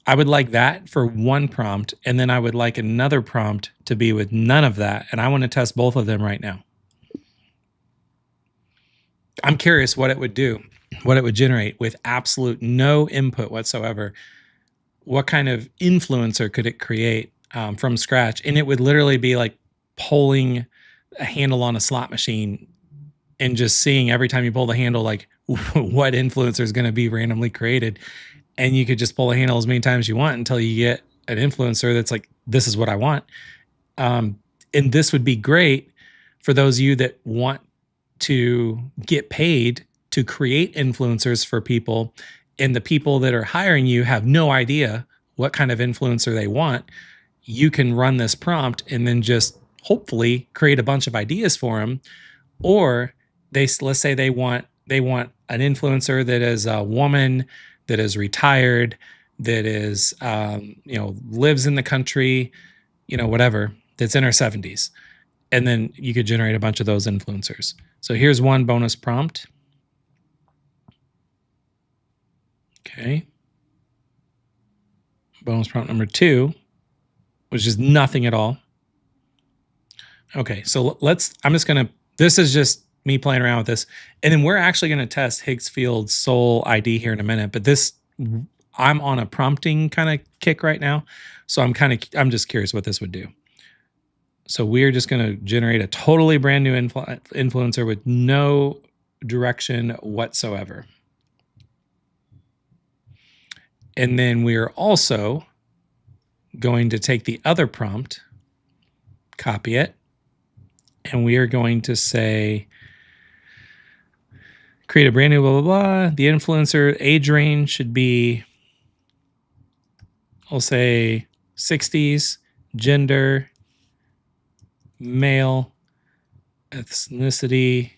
I would like that for one prompt, and then I would like another prompt to be with none of that, and I want to test both of them right now. I'm curious what it would do, what it would generate with absolute no input whatsoever. What kind of influencer could it create from scratch? And it would literally be like pulling a handle on a slot machine and just seeing every time you pull the handle, like what influencer is going to be randomly created. And you could just pull a handle as many times as you want until you get an influencer that's like, this is what I want. And this would be great for those of you that want to get paid to create influencers for people, and the people that are hiring you have no idea what kind of influencer they want. You can run this prompt and then just hopefully create a bunch of ideas for them. Or let's say they want an influencer that is a woman, that is retired, that is lives in the country, whatever, that's in her 70s. And then you could generate a bunch of those influencers. So here's one bonus prompt. Okay. Bonus prompt number 2, which is nothing at all. Okay, so this is just me playing around with this. And then we're actually going to test Higgsfield Soul ID here in a minute. But this, I'm on a prompting kind of kick right now. So I'm just curious what this would do. So we're just going to generate a totally brand new influencer with no direction whatsoever. And then we are also going to take the other prompt, copy it, and we are going to say, create a brand new blah, blah, blah. The influencer age range should be, I'll say 60s, gender, male, ethnicity.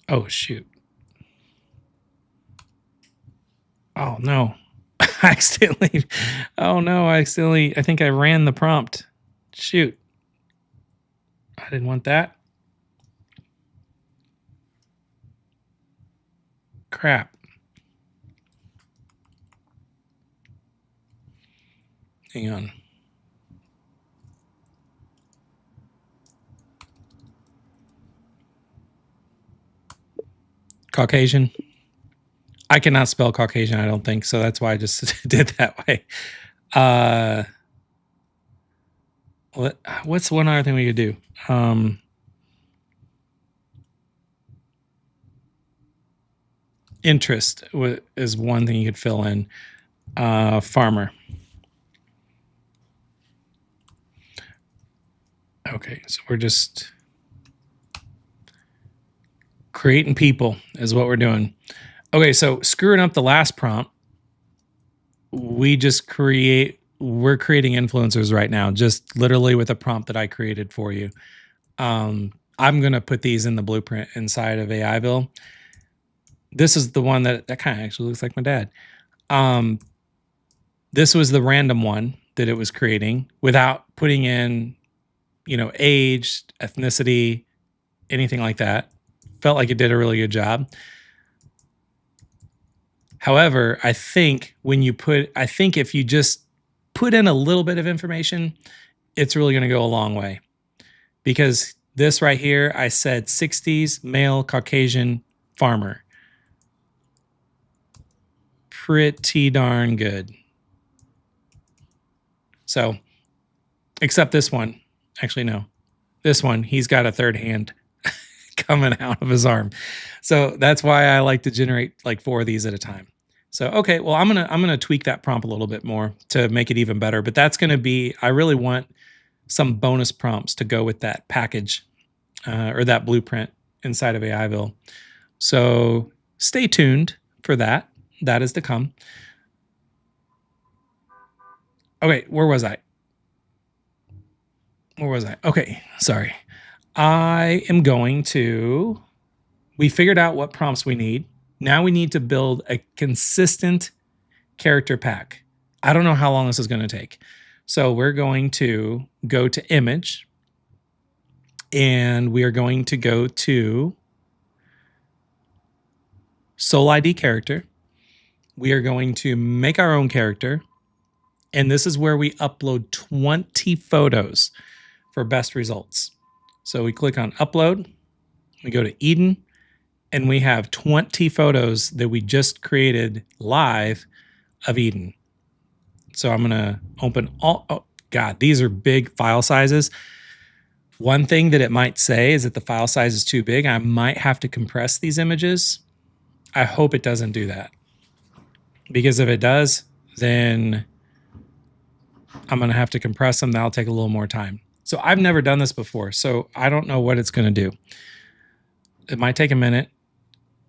Oh, shoot. Oh, no. I think I ran the prompt. Shoot. I didn't want that. Crap. Hang on. Caucasian. I cannot spell Caucasian, I don't think, so that's why I just did that way. What's one other thing we could do? Interest is one thing you could fill in. Farmer. Okay, so we're just creating people is what we're doing. Okay, so screwing up the last prompt, we're creating influencers right now, just literally with a prompt that I created for you. I'm going to put these in the blueprint inside of AIville. This is the one that kind of actually looks like my dad. This was the random one that it was creating without putting in, age, ethnicity, anything like that. Felt like it did a really good job. However, I think if you just put in a little bit of information, it's really going to go a long way. Because this right here, I said 60s, male, Caucasian, farmer. Pretty darn good. So, except this one. Actually, no. This one, he's got a third hand coming out of his arm. So that's why I like to generate like 4 of these at a time. So, okay, well, I'm gonna tweak that prompt a little bit more to make it even better. But that's going to be, I really want some bonus prompts to go with that package or that blueprint inside of AIville. So stay tuned for that. That is to come. Okay, where was I? Okay, sorry. I am going to, we figured out what prompts we need. Now we need to build a consistent character pack. I don't know how long this is going to take. So we're going to go to image and we are going to go to Soul ID character. We are going to make our own character. And this is where we upload 20 photos for best results. So we click on upload, we go to Eden, and we have 20 photos that we just created live of Eden. So I'm gonna open all, oh God, these are big file sizes. One thing that it might say is that the file size is too big. I might have to compress these images. I hope it doesn't do that. Because if it does, then I'm gonna have to compress them. That'll take a little more time. So I've never done this before, so I don't know what it's gonna do. It might take a minute,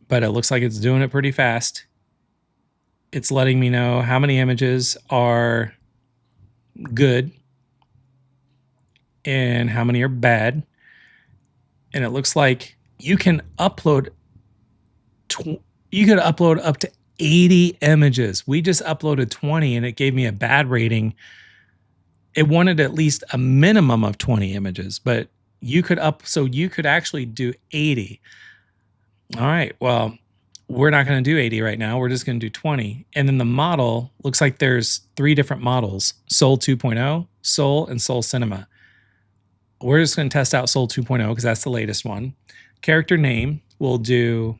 but it looks like it's doing it pretty fast. It's letting me know how many images are good and how many are bad. And it looks like you can upload up to 80 images. We just uploaded 20 and it gave me a bad rating. It wanted at least a minimum of 20 images, but you could actually do 80. All right, well, we're not going to do 80 right now. We're just going to do 20. And then the model looks like there's 3 different models: Soul 2.0, Soul, and Soul Cinema. We're just going to test out Soul 2.0 because that's the latest one. Character name, we'll do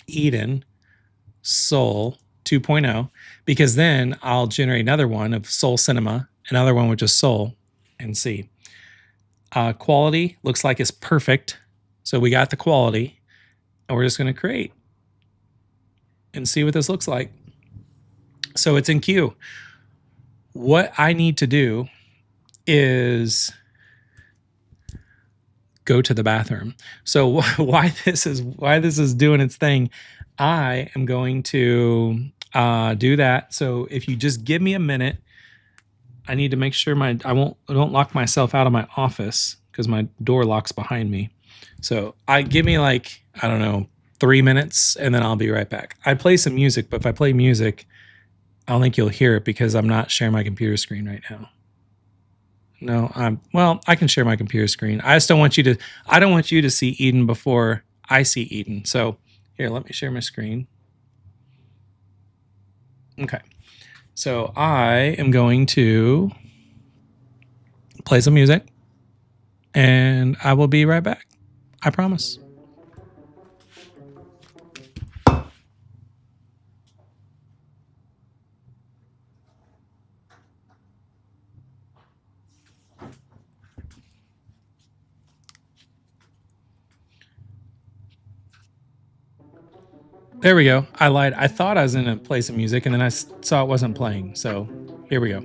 Eden Soul 2.0, because then I'll generate another one of Soul Cinema, another one with just Soul, and see. Quality looks like it's perfect. So we got the quality, and we're just going to create and see what this looks like. So it's in queue. What I need to do is go to the bathroom. So why this is doing its thing, I am going to do that. So if you just give me a minute, I need to make sure I don't lock myself out of my office because my door locks behind me. So give me like, I don't know, 3 minutes, and then I'll be right back. I play some music, but if I play music, I don't think you'll hear it because I'm not sharing my computer screen right now. No, well, I can share my computer screen. I don't want you to see Eden before I see Eden. So here, let me share my screen. Okay. So I am going to play some music and I will be right back. I promise. There we go. I lied. I thought I was going to play some music and then I saw it wasn't playing. So here we go.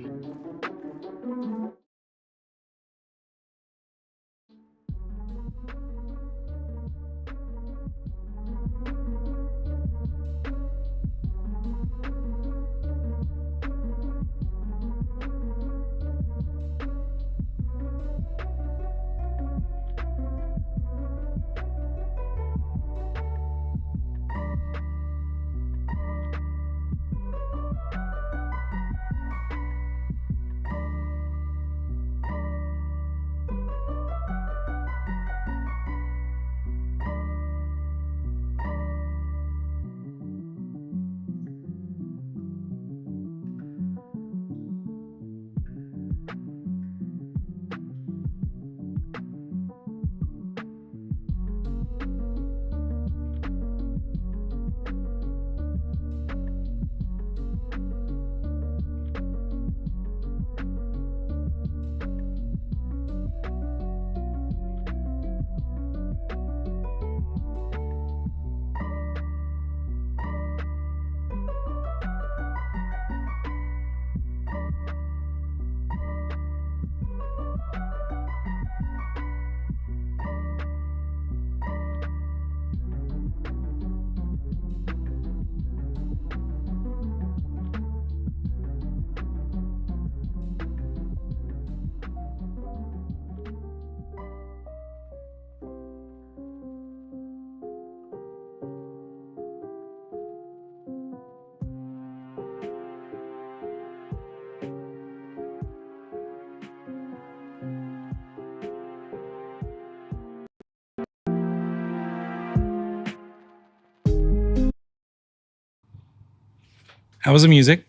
That was the music.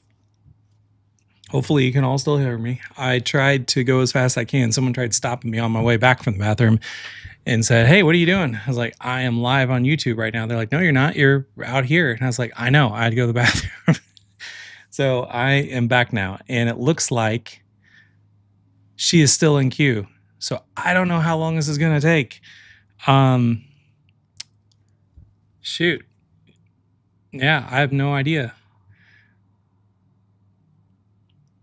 Hopefully you can all still hear me. I tried to go as fast as I can. Someone tried stopping me on my way back from the bathroom and said, "Hey, what are you doing?" I was like, "I am live on YouTube right now." They're like, "No, you're not. You're out here." And I was like, "I know. I had to go to the bathroom." So I am back now, and it looks like she is still in queue. So I don't know how long this is going to take. Shoot. Yeah, I have no idea.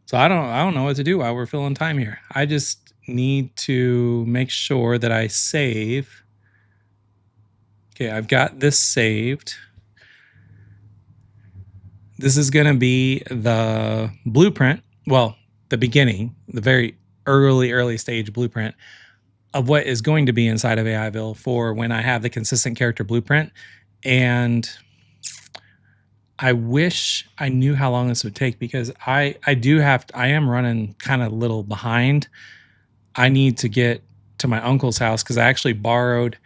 So I don't know what to do while we're filling time here. I just need to make sure that I save. Okay, I've got this saved. This is going to be the blueprint. Well, the beginning, the very early stage blueprint of what is going to be inside of AIville for when I have the consistent character blueprint. And I wish I knew how long this would take because I am running kind of a little behind. I need to get to my uncle's house because I actually borrowed.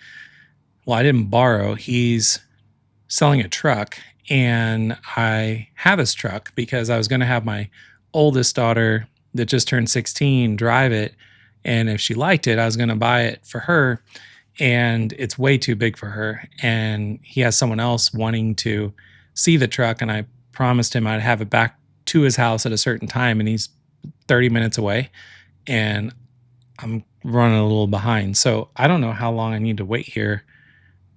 Well, I didn't borrow. He's selling a truck, and I have his truck because I was going to have my oldest daughter that just turned 16 drive it, And if she liked it, I was going to buy it for her, and it's way too big for her. And he has someone else wanting to see the truck, and I promised him I'd have it back to his house at a certain time, and he's 30 minutes away, and I'm running a little behind. So I don't know how long I need to wait here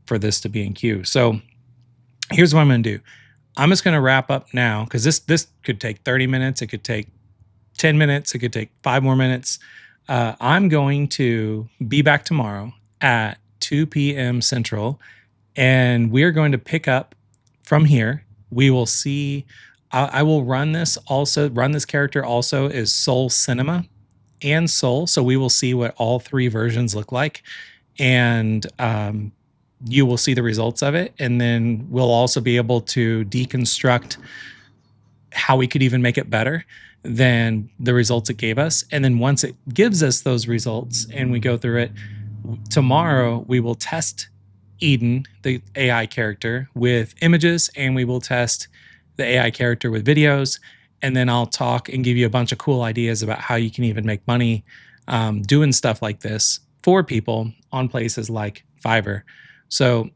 for this to be in queue. So here's what I'm going to do. I'm just going to wrap up now because this could take 30 minutes. It could take 10 minutes. It could take 5 more minutes. I'm going to be back tomorrow at 2 p.m. Central, and we're going to pick up from here. We will see. I will run this also, run this character also as Soul Cinema and Soul. So we will see what all three versions look like. And you will see the results of it. And then we'll also be able to deconstruct how we could even make it better than the results it gave us. And then once it gives us those results and we go through it, tomorrow we will test Eden, the AI character, with images, and we will test the AI character with videos. And then I'll talk and give you a bunch of cool ideas about how you can even make money doing stuff like this for people on places like Fiverr. So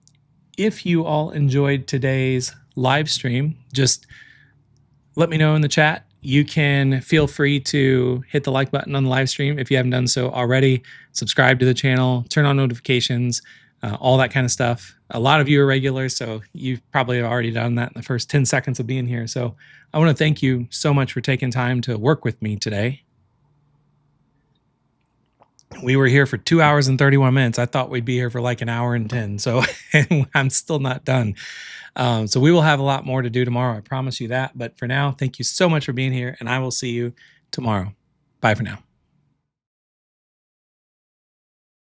if you all enjoyed today's live stream, just let me know in the chat. You can feel free to hit the like button on the live stream if you haven't done so already. Subscribe to the channel, turn on notifications, all that kind of stuff. A lot of you are regulars, so you've probably already done that in the first 10 seconds of being here. So I want to thank you so much for taking time to work with me today. We were here for 2 hours and 31 minutes. I thought we'd be here for like an hour and 10. So I'm still not done. So we will have a lot more to do tomorrow. I promise you that. But for now, thank you so much for being here, and I will see you tomorrow. Bye for now.